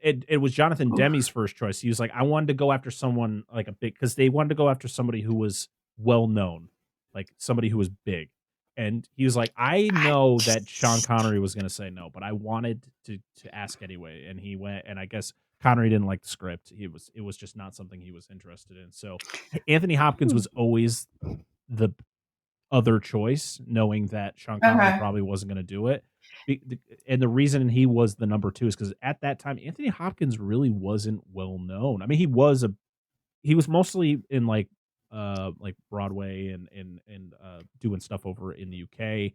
it was Jonathan Demme's first choice. He was like, I wanted to go after someone like a big, because they wanted to go after somebody who was well known, like somebody who was big. And he was like, I know that Sean Connery was going to say no, but I wanted to ask anyway. And he went, and I guess Connery didn't like the script. It was just not something he was interested in. So Anthony Hopkins was always the other choice, knowing that Sean Connery probably wasn't going to do it. And the reason he was the number 2 is because at that time, Anthony Hopkins really wasn't well known. I mean, he was mostly in like Broadway and doing stuff over in the UK.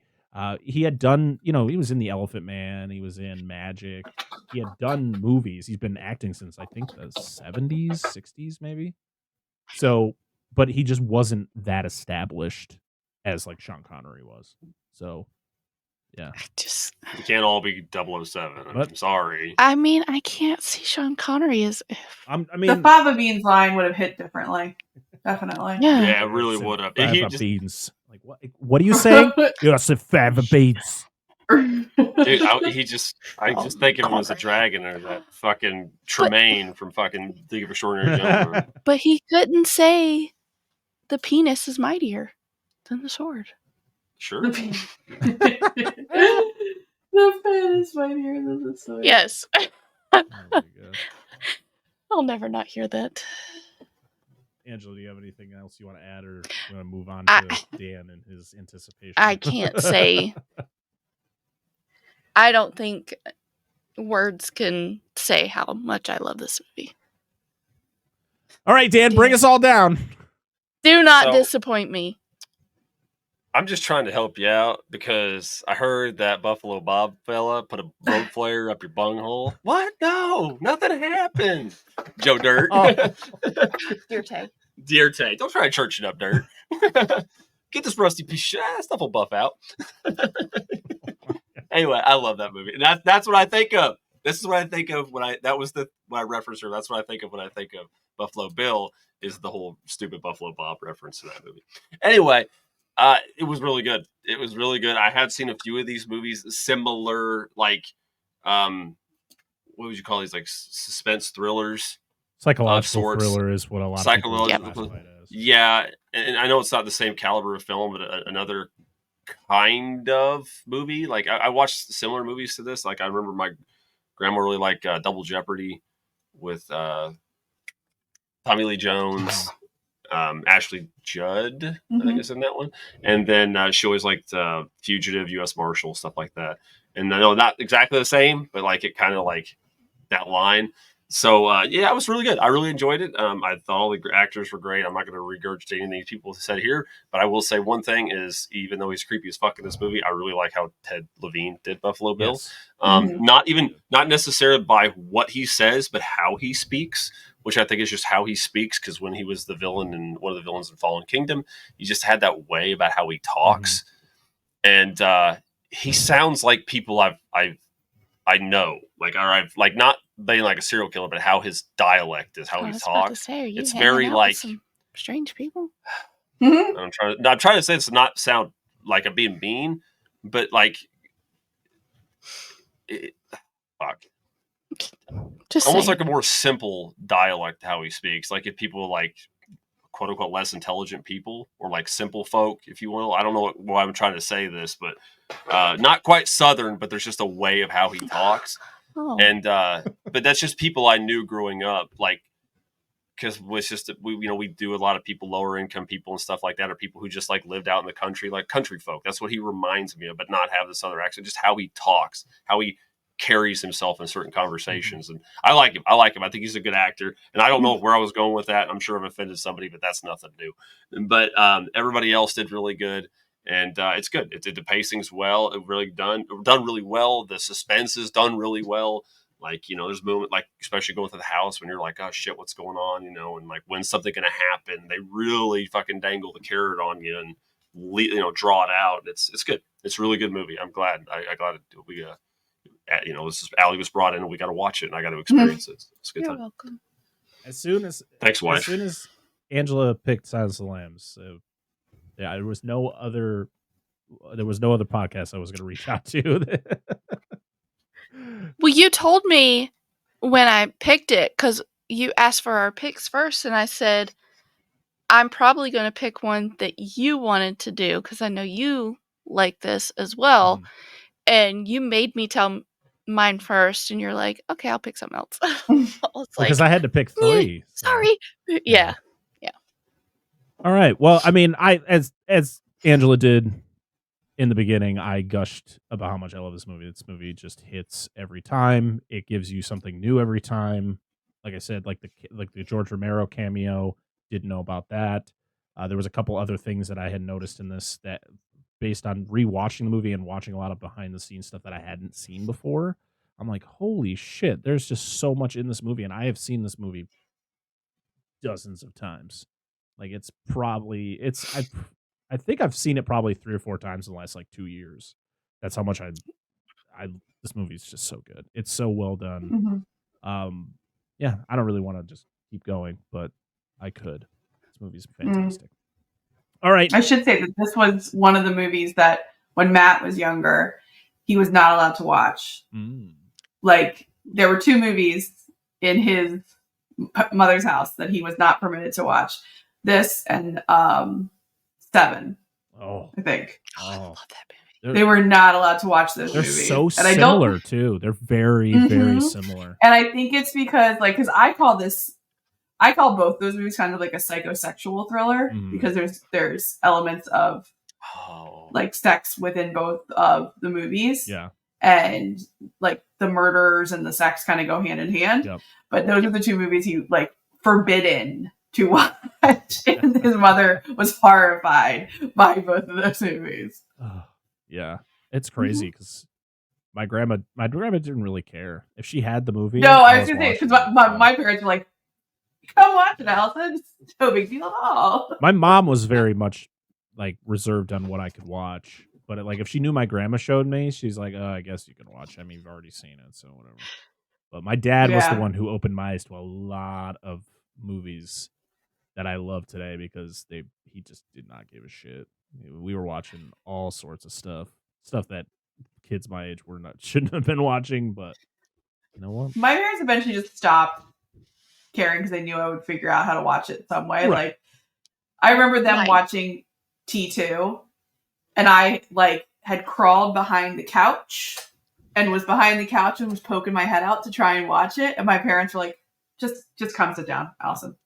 He had done, he was in The Elephant Man. He was in Magic. He had done movies. He's been acting since I think the 70s, 60s, maybe. So, but he just wasn't that established as like Sean Connery was. So, yeah. You can't all be 007. I'm sorry. I mean, I can't see Sean Connery as. The fava beans line would have hit differently. Definitely. Yeah, it really would have. Fava beans. Like what are you saying? You said fava beans. Dude, I just think of him as a dragon, or that fucking Tremaine from fucking League of Extraordinary Gentlemen. But he couldn't say the penis is mightier than the sword. Sure. The pen is mightier than the sword. Yes. Oh my God. I'll never not hear that. Angela, do you have anything else you want to add, or you want to move on to Dan and his anticipation? I can't say. I don't think words can say how much I love this movie. All right, Dan, bring us all down. Do not disappoint me. I'm just trying to help you out because I heard that Buffalo Bob fella put a road flare up your bunghole. What? No, nothing happened. Joe Dirt. Dear Tay. Don't try to church it up, Dirt. Get this rusty piece of shit. Stuff will buff out. Anyway, I love that movie. And that's what I think of. This is what I think of when I reference her. That's what I think of when I think of Buffalo Bill, is the whole stupid Buffalo Bob reference to that movie. Anyway, it was really good. It was really good. I had seen a few of these movies, similar, like, what would you call these, like suspense thrillers? Psychological thriller is what a lot of people classify it as. Yeah, and I know it's not the same caliber of film, but another kind of movie. Like I watched similar movies to this. Like I remember my grandma really liked Double Jeopardy with Tommy Lee Jones. Ashley Judd, I think is in that one. And then she always liked Fugitive, U.S. Marshal, stuff like that. And I know not exactly the same, but like it kind of like that line. So yeah, it was really good. I really enjoyed it. I thought all the actors were great. I'm not going to regurgitate anything people said here, but I will say one thing is, even though he's creepy as fuck in this movie, I really like how Ted Levine did Buffalo Bill. Yes. Not necessarily by what he says, but how he speaks, which I think is just how he speaks. Because when he was the villain and one of the villains in Fallen Kingdom, he just had that way about how he talks, and he sounds like people I know, like, or I've like not being like a serial killer, but how his dialect is, how he talks. It's very like some strange people. I'm trying to say this to not sound like I'm being mean, but like, Just almost saying. like a more simple dialect how he speaks. Like if people like quote unquote less intelligent people, or like simple folk, if you will. I don't know why I'm trying to say this, but not quite Southern, but there's just a way of how he talks. Oh. And but that's just people I knew growing up, like, because it's just we do a lot of people, lower income people and stuff like that, or people who just like lived out in the country, like country folk. That's what he reminds me of, but not have the Southern accent. Just how he talks, how he carries himself in certain conversations. And I like him. I think he's a good actor. And I don't know where I was going with that. I'm sure I've offended somebody, but that's nothing new. But everybody else did really good. And it's good. It did the pacing's well. It really done really well. The suspense is done really well. Like, there's a moment, like, especially going through the house when you're like, oh shit, what's going on? And like, when's something going to happen? They really fucking dangle the carrot on you and, draw it out. It's good. It's a really good movie. I'm glad. I glad we, Alli was brought in and we got to watch it and I got to experience it. It's a good time. You're welcome. Thanks, wife. As soon as Angela picked Silence of the Lambs, there was no other podcast I was going to reach out to. Well, you told me when I picked it, because you asked for our picks first, and I said, I'm probably going to pick one that you wanted to do, because I know you like this as well. Mm. And you made me tell mine first, and you're like, okay, I'll pick something else. Because I had to pick 3. So. Sorry. Yeah. All right. Well, I mean, as Angela did in the beginning, I gushed about how much I love this movie. This movie just hits every time. It gives you something new every time. Like I said, like the George Romero cameo, didn't know about that. There was a couple other things that I had noticed in this that, based on rewatching the movie and watching a lot of behind the scenes stuff that I hadn't seen before, I'm like, holy shit, there's just so much in this movie. And I have seen this movie dozens of times. Like, I think I've seen it probably 3 or 4 times in the last like 2 years. That's how much this movie is just so good. It's so well done. Mm-hmm. Yeah, I don't really want to just keep going, but I could. This movie's fantastic. All right. I should say that this was one of the movies that when Matt was younger, he was not allowed to watch. Like, there were 2 movies in his mother's house that he was not permitted to watch. This and 7. Oh, I think. Oh, I love that movie. They were not allowed to watch those movies. They're so and similar too. They're very, very similar. And I think it's because I call both those movies kind of like a psychosexual thriller because there's elements of like sex within both of the movies. Yeah. And like the murders and the sex kind of go hand in hand. Yep. But those are the 2 movies he like forbidden to watch. And his mother was horrified by both of those movies. Yeah. It's crazy because my grandma didn't really care if she had the movie. No, I was gonna say, because my parents were like, come watch it, Allison. It's no big deal at all. My mom was very much like reserved on what I could watch, but like if she knew my grandma showed me, she's like, "Oh, I guess you can watch. I mean, you've already seen it, so whatever." But my dad was the one who opened my eyes to a lot of movies that I love today because he just did not give a shit. We were watching all sorts of stuff that kids my age shouldn't have been watching, but you know what? My parents eventually just stopped caring because they knew I would figure out how to watch it some way. Right. Like, I remember them watching T2, and I like had crawled behind the couch and was behind the couch and was poking my head out to try and watch it. And my parents were like, just come sit down, Allison.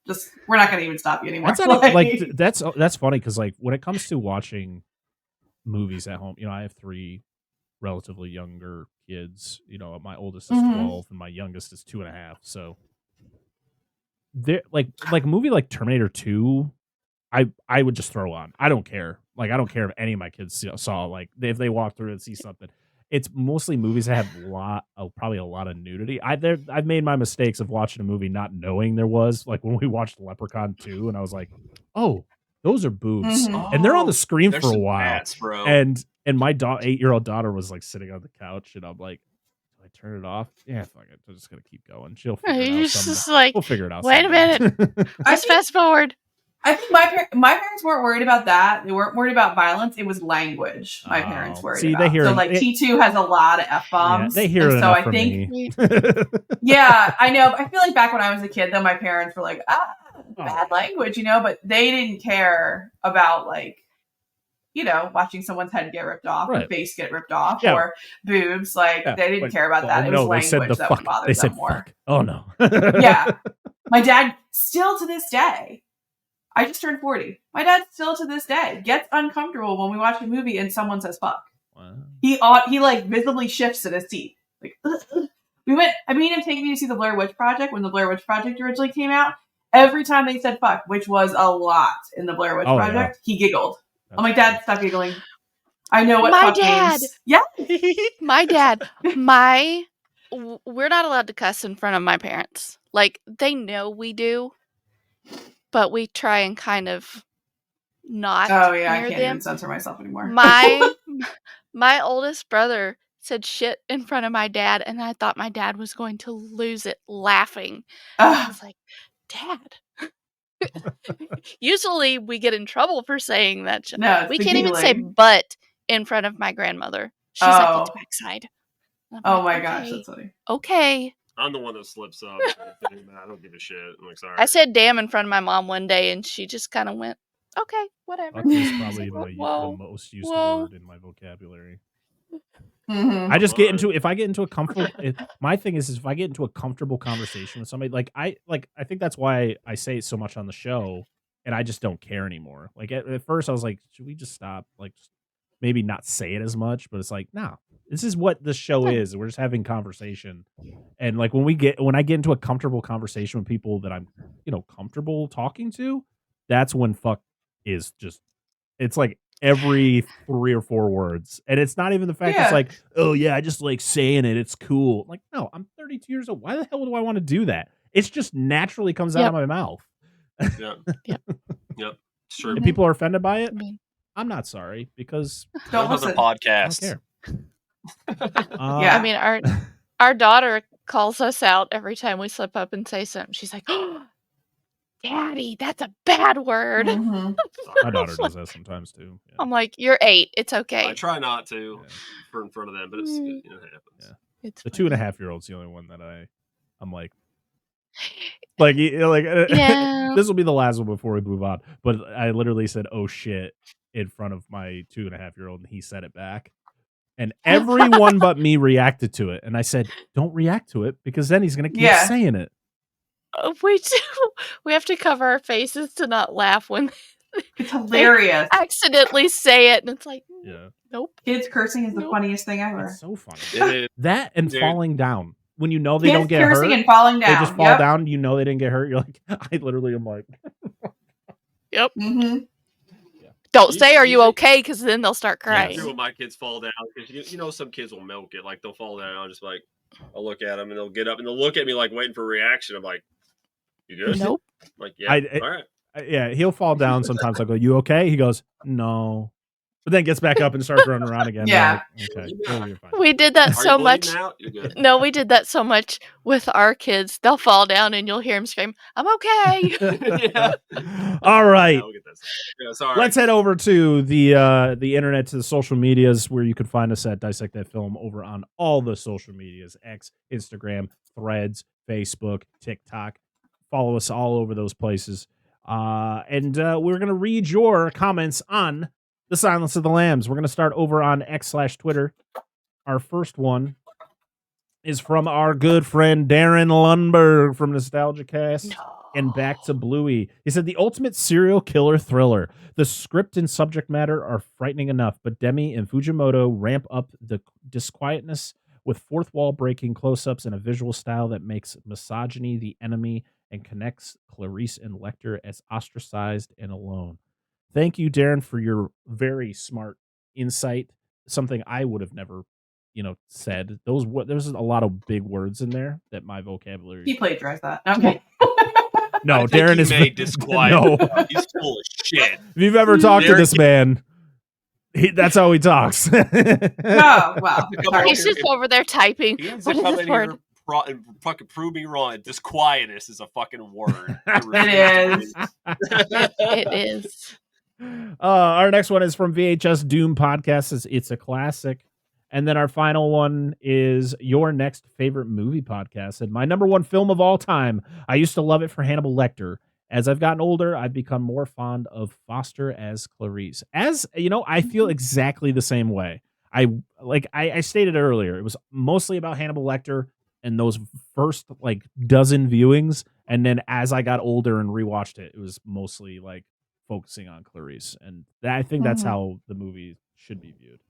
We're not going to even stop you anymore. That's funny because like when it comes to watching movies at home, I have 3 relatively younger kids. My oldest is 12 and my youngest is 2.5. So they're like a movie like Terminator 2, I would just throw on. I don't care. Like, I don't care if any of my kids saw, like, if they walk through and see something. It's mostly movies that have probably a lot of nudity. I've made my mistakes of watching a movie not knowing there was, like when we watched Leprechaun 2, and I was like, oh, those are boobs, and they're on the screen for a while. Bats, bro. And my 8-year-old daughter was like sitting on the couch, and I'm like, do I turn it off? Yeah, fuck it. I'm just gonna keep going. She'll figure it out. Just like, we'll figure it out. Wait a minute. Let's fast forward. I think my parents weren't worried about that. They weren't worried about violence. It was language. My parents worried about. They hear so like T2 has a lot of F-bombs. Yeah, they hear it. So I think. Yeah, I know. I feel like back when I was a kid, though, my parents were like, bad language, but they didn't care about like, watching someone's head get ripped off, or face get ripped off, or boobs. Like they didn't care about that. It was language that would bother them more. Fuck. Oh no. Yeah, my dad still to this day. I just turned 40. My dad still to this day gets uncomfortable when we watch a movie and someone says fuck. Wow. He like visibly shifts in his seat. Like, I made him take me to see the Blair Witch Project when the Blair Witch Project originally came out. Every time they said fuck, which was a lot in the Blair Witch Project, he giggled. I'm like, Dad, stop giggling. I know what fuck means. Yeah. My dad, my we're not allowed to cuss in front of my parents. Like, they know we do, but we try and kind of not Oh yeah, I near can't them. even censor myself anymore. My oldest brother said shit in front of my dad, and I thought my dad was going to lose it laughing. I was like, Dad. Usually we get in trouble for saying that shit. No, it's We the can't even say giggling. but in front of my grandmother. She's like, it's Oh. backside. I'm Oh like, my gosh, "Okay, that's funny. okay." I'm the one that slips up. I don't give a shit. I'm like, sorry. I said damn in front of my mom one day, and she just kind of went, okay, whatever. Fuck is I was probably like, the whoa, most used whoa. word in my vocabulary. Mhm. I just get into if I get into a comfortable. My thing is if I get into a comfortable conversation with somebody, I think that's why I say it so much on the show, and I just don't care anymore. Like at first, I was like, should we just stop? Like, maybe not say it as much, but it's like, nah, this is what the show is. We're just having conversation, and like when I get into a comfortable conversation with people that I'm, comfortable talking to, that's when fuck is just. It's like every 3 or 4 words. And it's not even the fact it's like, oh yeah, I just like saying it. It's cool. Like, no, I'm 32 years old. Why the hell do I want to do that? It's just naturally comes out of my mouth. Yeah. Yep. It's true. And people are offended by it. I mean, I'm not sorry because Don't Another listen. podcast. I don't care. Yeah. I mean, our daughter calls us out every time we slip up and say something. She's like, oh, Daddy, that's a bad word. Mhm. My daughter does that sometimes too. Yeah. I'm like, you're 8. It's okay. I try not to for in front of them, but it's it happens. Yeah. It's The funny. 2.5-year-old's the only one that I'm like, Yeah. this will be the last one before we move on. But I literally said, "Oh shit," in front of my 2.5-year-old, and he said it back, and everyone but me reacted to it. And I said, "Don't react to it because then he's gonna keep saying it." We do. We have to cover our faces to not laugh when It's hilarious. they accidentally say it, and it's like, Yeah, nope. Kids cursing is the Nope. funniest thing ever. it's so funny. It is. That and Dude. falling down when you know they Kids don't get cursing hurt. and falling down. They just fall Yep. down. You know they didn't get hurt. You're like, I literally am like, Yep. Mm-hmm. Don't say, "Are you You- okay?" Because then they'll start I crying. do when my kids fall down because you know some kids will milk it. Like they'll fall down. I'll just like I'll look at them and they'll get up and they'll look at me like waiting for a reaction. I'm like, you good? Nope. I'm like, yeah, all right. yeah, he'll fall down sometimes. I go, "You okay?" He goes, "No," but then gets back up and starts running around again. Yeah. I'm like, okay, you're fine. We did that Are so you much. bleeding out? You're good. No, we did that so much with our kids. They'll fall down and you'll hear them scream, "I'm okay." Yeah. All right. Yeah, we'll get that. Yeah, sorry. Let's head over to the internet, to the social medias, where you can find us at Dissect That Film over on all the social medias: X, Instagram, Threads, Facebook, TikTok. Follow us all over those places. And we're going to read your comments on The Silence of the Lambs. We're going to start over on X/Twitter. Our first one is from our good friend Darren Lundberg from Nostalgia Cast. And Back to Bluey. He said, the ultimate serial killer thriller. The script and subject matter are frightening enough, but Demi and Fujimoto ramp up the disquietness with fourth wall breaking close-ups and a visual style that makes misogyny the enemy and connects Claurice and Lecter as ostracized and alone. Thank you, Darren, for your very smart insight. Something I would have never, said. There's a lot of big words in there that my vocabulary. He plagiarized that. Okay. No, I think Darren he is made disquiet. No. He's full of shit. If you've ever talked to Darren- this man, that's how he talks. Oh, wow. Sorry. He's just over there typing. He has What to is come this in word? here and fucking prove me wrong. Disquietness is a fucking word. It is. It is. Our next one is from VHS Doom Podcast. It's a classic. And then our final one is your next favorite movie podcast. And my number one film of all time. I used to love it for Hannibal Lecter. As I've gotten older, I've become more fond of Foster as Clarice. As you know, I feel exactly the same way. I stated earlier, it was mostly about Hannibal Lecter and those first dozen viewings. And then as I got older and rewatched it, it was mostly focusing on Clarice. And I think that's how the movie should be viewed.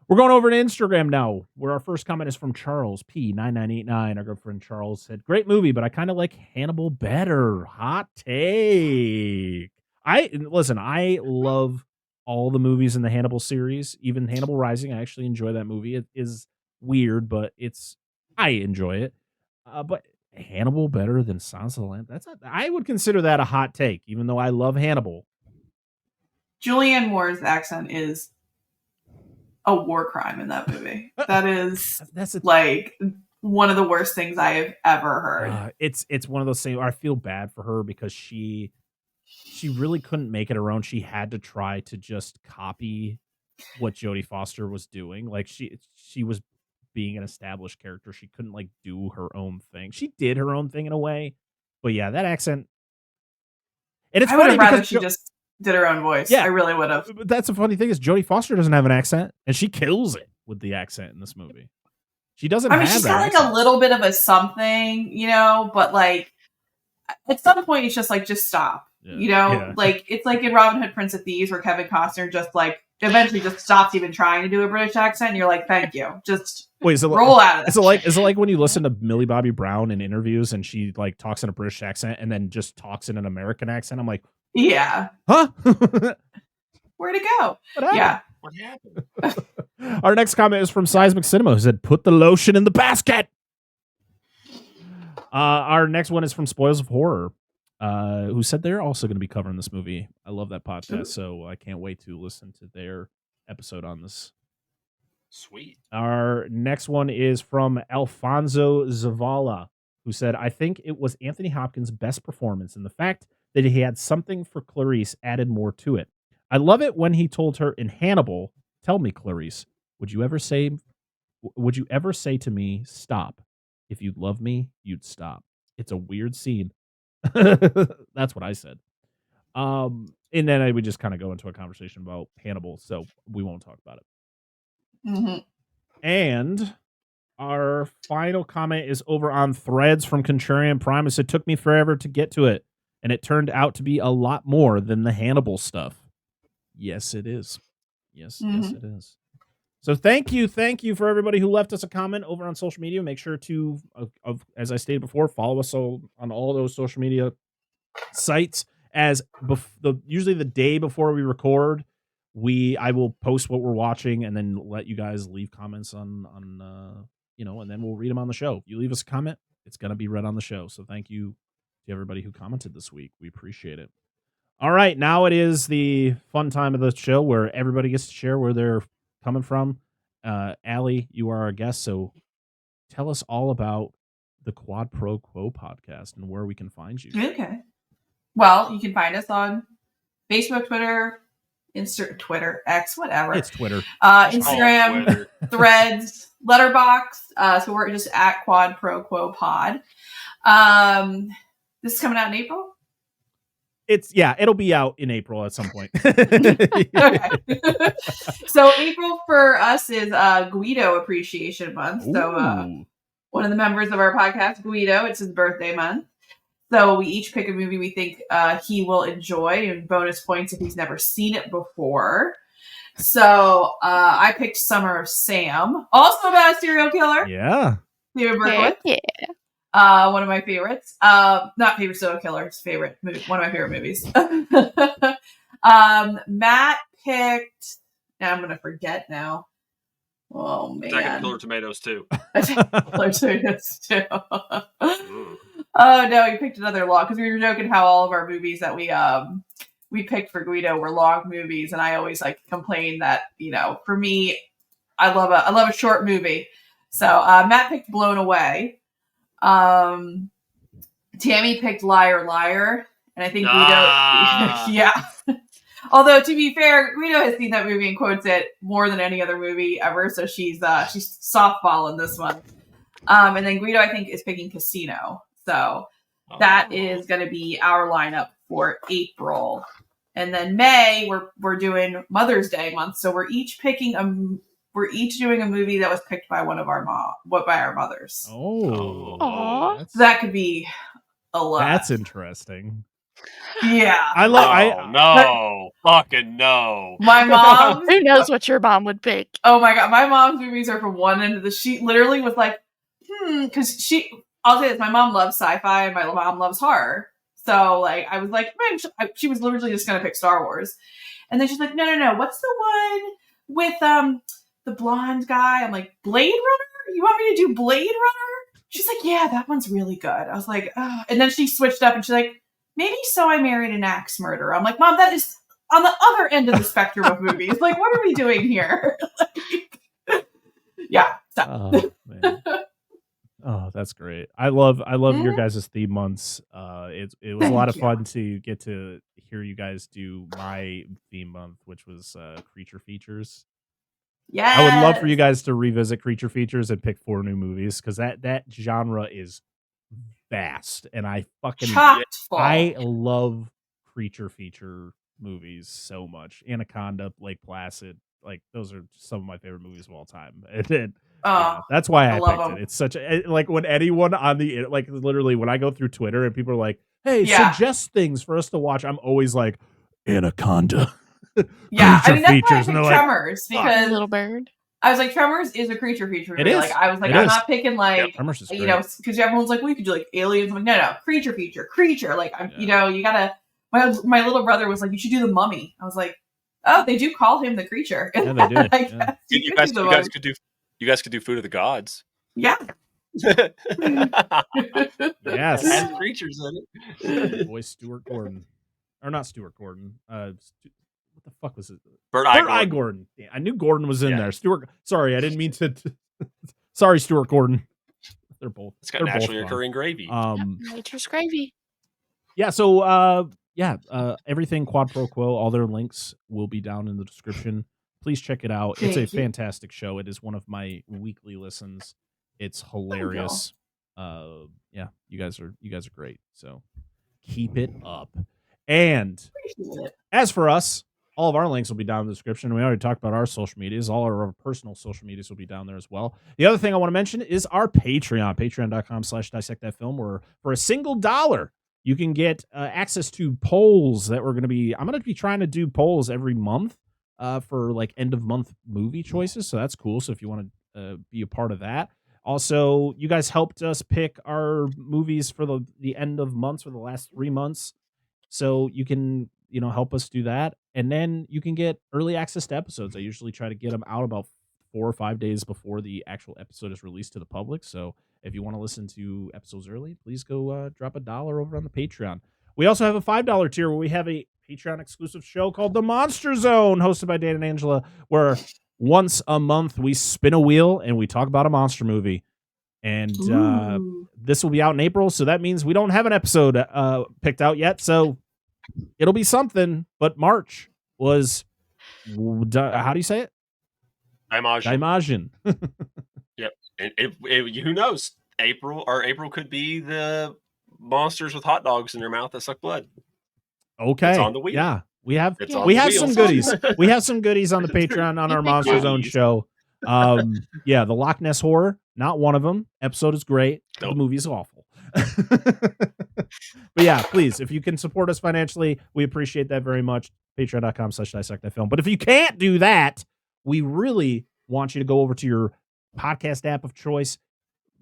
We're going over to Instagram now, where our first comment is from Charles P9989. Our good friend Charles said, great movie, but I kind of like Hannibal better. Hot take. I love all the movies in the Hannibal series, even Hannibal Rising. I actually enjoy that movie. It is weird, but it's I enjoy it. But Hannibal better than Silence of the Lambs? I would consider that a hot take, even though I love Hannibal. Julianne Moore's accent is a war crime in that movie. That is like one of the worst things I have ever heard. It's one of those things where I feel bad for her because she really couldn't make it her own. She had to try to just copy what Jodie Foster was doing. Like she was being an established character. She couldn't like do her own thing. She did her own thing in a way, but yeah, that accent. And it's I would have rather she just did her own voice. Yeah, I really would have. But that's the funny thing is Jodie Foster doesn't have an accent, and she kills it with the accent in this movie. She doesn't. I mean, she's got like a little bit of a something, you know, but like at some point, it's just like just stop. Yeah. You know, like it's like in Robin Hood, Prince of Thieves, where Kevin Costner just like eventually just stops even trying to do a British accent, and you're like, thank you, just roll out of it. Is it like when you listen to Millie Bobby Brown in interviews and she like talks in a British accent and then just talks in an American accent? I'm like, yeah, huh? Where'd it go? Yeah. What happened? Our next comment is from Seismic Cinema, who said, "Put the lotion in the basket." Our next one is from Spoils of Horror, who said they're also going to be covering this movie. I love that podcast, so I can't wait to listen to their episode on this. Sweet. Our next one is from Alfonso Zavala, who said, "I think it was Anthony Hopkins' best performance, and the fact that he had something for Clarice added more to it. I love it when he told her in Hannibal, 'Tell me, Clarice, would you ever say to me, stop? If you'd love me, you'd stop.' It's a weird scene." That's what I said. And then we just kind of go into a conversation about Hannibal, so we won't talk about it. Mm-hmm. And our final comment is over on Threads from Contrarian Prime. It said, "Took me forever to get to it, and it turned out to be a lot more than the Hannibal stuff." Yes, it is. Yes, yes, it is. So thank you for everybody who left us a comment over on social media. Make sure to, as I stated before, follow us on all those social media sites. As usually the day before we record, I will post what we're watching and then let you guys leave comments on and then we'll read them on the show. If you leave us a comment, it's going to be read on the show. So thank you to everybody who commented this week. We appreciate it. All right, now it is the fun time of the show where everybody gets to share where they're coming from. Alli, you are our guest, so tell us all about the Quad Pro Quo podcast and where we can find you. Okay. Well, you can find us on Facebook, Twitter, Twitter, X, whatever. It's Twitter. Instagram, Twitter. Threads, Letterboxd. So we're just at Quad Pro Quo Pod. This is coming out in April? It'll be out in April at some point. Okay. So April for us is Guido Appreciation Month. Ooh. So one of the members of our podcast, Guido, it's his birthday month. So we each pick a movie we think he will enjoy, and bonus points if he's never seen it before. So I picked Summer of Sam, also about a serial killer. Yeah. David Berkowitz. Yeah. One of my favorites. Not favorite serial killers, favorite movie, one of my favorite movies. Matt picked, now I'm gonna forget now. Oh man. Attack of the Killer Tomatoes 2. Attack of the Killer Tomatoes 2. Oh no, you picked another long, because we were joking how all of our movies that we picked for Guido were long movies, and I always like complain that, for me, I love a short movie. So Matt picked Blown Away. Tammy picked Liar Liar, and I think Guido yeah. Although to be fair, Guido has seen that movie and quotes it more than any other movie ever, so she's softballing this one. And then Guido, I think, is picking Casino. So that is going to be our lineup for April. And then May, we're doing Mother's Day month, so we're each doing a movie that was picked by one of our mothers. Oh, so that could be a lot. That's interesting. Yeah, Fucking no. My mom. Who knows what your mom would pick? Oh my god, my mom's movies are from one end of the sheet. Literally was like, because I'll say this: my mom loves sci-fi and my mom loves horror. So like, I was like, man, she was literally just gonna pick Star Wars, and then she's like, no, what's the one with the blonde guy? I'm like, Blade Runner? You want me to do Blade Runner? She's like, yeah, that one's really good. I was like, oh. And then she switched up and she's like, maybe So I Married an Axe Murderer. I'm like, Mom, that is on the other end of the spectrum of movies. Like, what are we doing here? Like, yeah. So. Oh, man. Oh, that's great. I love your guys' theme months. It was a lot of fun to get to hear you guys do my theme month, which was Creature Features. Yeah. I would love for you guys to revisit Creature Features and pick 4 new movies, because that genre is vast, and I love creature feature movies so much. Anaconda, Lake Placid, like those are some of my favorite movies of all time. And that's why I picked it. It's such a, like, when anyone on the, like, literally when I go through Twitter and people are like, hey, suggest things for us to watch, I'm always like, Anaconda. Yeah, I mean, that's features, why I picked Tremors, like, because Little Bird. I was like, Tremors is a creature feature movie. It is. Like, I was like, It I'm is. not picking like, Tremors is you know, because everyone's like, well, you could do like aliens. I'm like, no, creature feature, creature. Like, you know, you gotta. My little brother was like, you should do the Mummy. I was like, oh, they do call him the creature. Yeah, they do. You guys could do Food of the Gods. Yeah. Yes. Has creatures in it. Boy, Stuart Gordon, or not Stuart Gordon. What the fuck was it? Bert I. Gordon. Yeah, I knew Gordon was in there. Stuart. Sorry, I didn't mean to. Sorry, Stuart Gordon. They're both. It's got naturally occurring gravy. Nature's gravy. Yeah. So, everything Quad Pro Quo, all their links will be down in the description. Please check it out. It's a fantastic show. It is one of my weekly listens. It's hilarious. You guys are great. So keep it up. And as for us, all of our links will be down in the description. We already talked about our social medias. All our personal social medias will be down there as well. The other thing I want to mention is our Patreon, patreon.com/dissectthatfilm, where for a single $1, you can get access to polls that I'm going to be trying to do polls every month for like end of month movie choices. So that's cool. So if you want to be a part of that. Also, you guys helped us pick our movies for the end of months for the last 3 months. So you can, help us do that. And then you can get early access to episodes. I usually try to get them out about 4 or 5 days before the actual episode is released to the public. So if you want to listen to episodes early, please go drop $1 over on the Patreon. We also have a $5 tier where we have a Patreon exclusive show called The Monster Zone, hosted by Dan and Angela, where once a month we spin a wheel and we talk about a monster movie. And this will be out in April, so that means we don't have an episode picked out yet. So it'll be something. But March was, how do you say it? Daimajin. Yep. Who knows? April could be the monsters with hot dogs in their mouth that suck blood. Okay. It's on the wheel. Yeah. We have some wheels. goodies. We have some goodies on the Patreon on our Monster Zone show. The Loch Ness Horror, not one of them. Episode is great. Nope. The movie is awful. But yeah, please, if you can support us financially, we appreciate that very much. Patreon.com/dissectthatfilm. But if you can't do that, we really want you to go over to your podcast app of choice.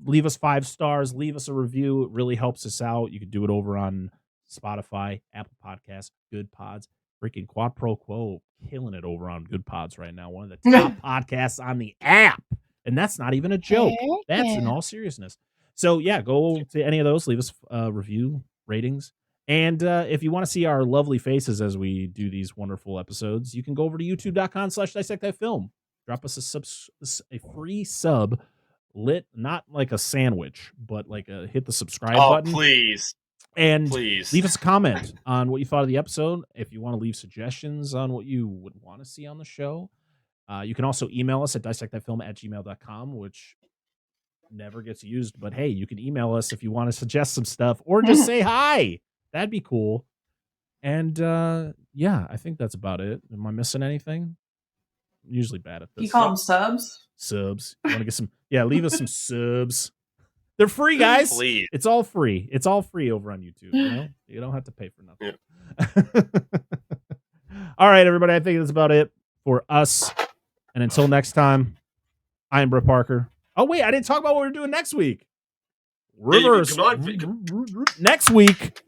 Leave us 5 stars. Leave us a review. It really helps us out. You can do it over on Spotify, Apple Podcasts, Good Pods. Freaking Quad Pro Quo killing it over on Good Pods right now. One of the top podcasts on the app. And that's not even a joke. That's in all seriousness. So yeah, go to any of those. Leave us review, ratings. And if you want to see our lovely faces as we do these wonderful episodes, you can go over to youtube.com/dissectthatfilm. Drop us a free sub. Lit, not like a sandwich, but like hit the subscribe button. Please. And leave us a comment on what you thought of the episode. If you want to leave suggestions on what you would want to see on the show, you can also email us at dissectthatfilm@gmail.com, which never gets used. But hey, you can email us if you want to suggest some stuff or just say hi. That'd be cool. And I think that's about it. Am I missing anything? I'm usually bad at this. You call them subs? Subs. You want to get some? Yeah, leave us some subs. They're free, guys. Please. It's all free. It's all free over on YouTube. You don't have to pay for nothing. Yeah. All right, everybody. I think that's about it for us. And until next time, I am Brett Parker. Oh, wait. I didn't talk about what we're doing next week. Reverse. Next week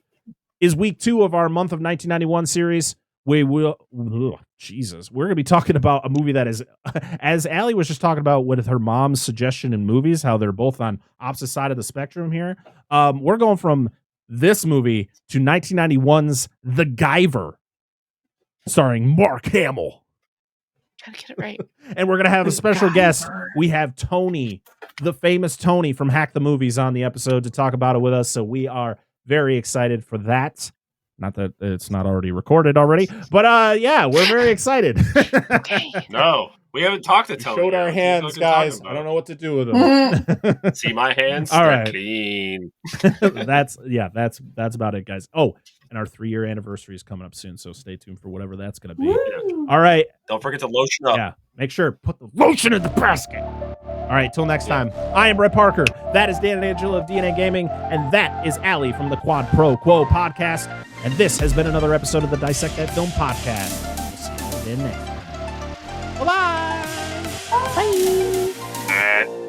is week 2 of our month of 1991 series. we will. Jesus, we're going to be talking about a movie that is, as Allie was just talking about with her mom's suggestion in movies, how they're both on opposite side of the spectrum here. We're going from this movie to 1991's The Guyver, starring Mark Hamill. Gotta get it right. And we're going to have a special guest. We have Tony, the famous Tony from Hack the Movies, on the episode to talk about it with us. So we are very excited for that. Not that it's not already recorded already, but yeah, we're very excited. Okay. No, we haven't talked to We Tony. showed our yet. hands, Let's guys. talk I about don't know what to do with them. it. See my hands? All They're right. clean. That's about it, guys. Oh, and our 3-year anniversary is coming up soon, so stay tuned for whatever that's going to be. Woo. All right. Don't forget to lotion up. Yeah. Make sure put the lotion in the basket. All right. Till next time. I am Brett Parker. That is Dan and Angela of DNA Gaming, and that is Allie from the Quad Pro Quo Podcast. And this has been another episode of the Dissect That Film Podcast. We'll see you all again next time. Bye-bye. Bye.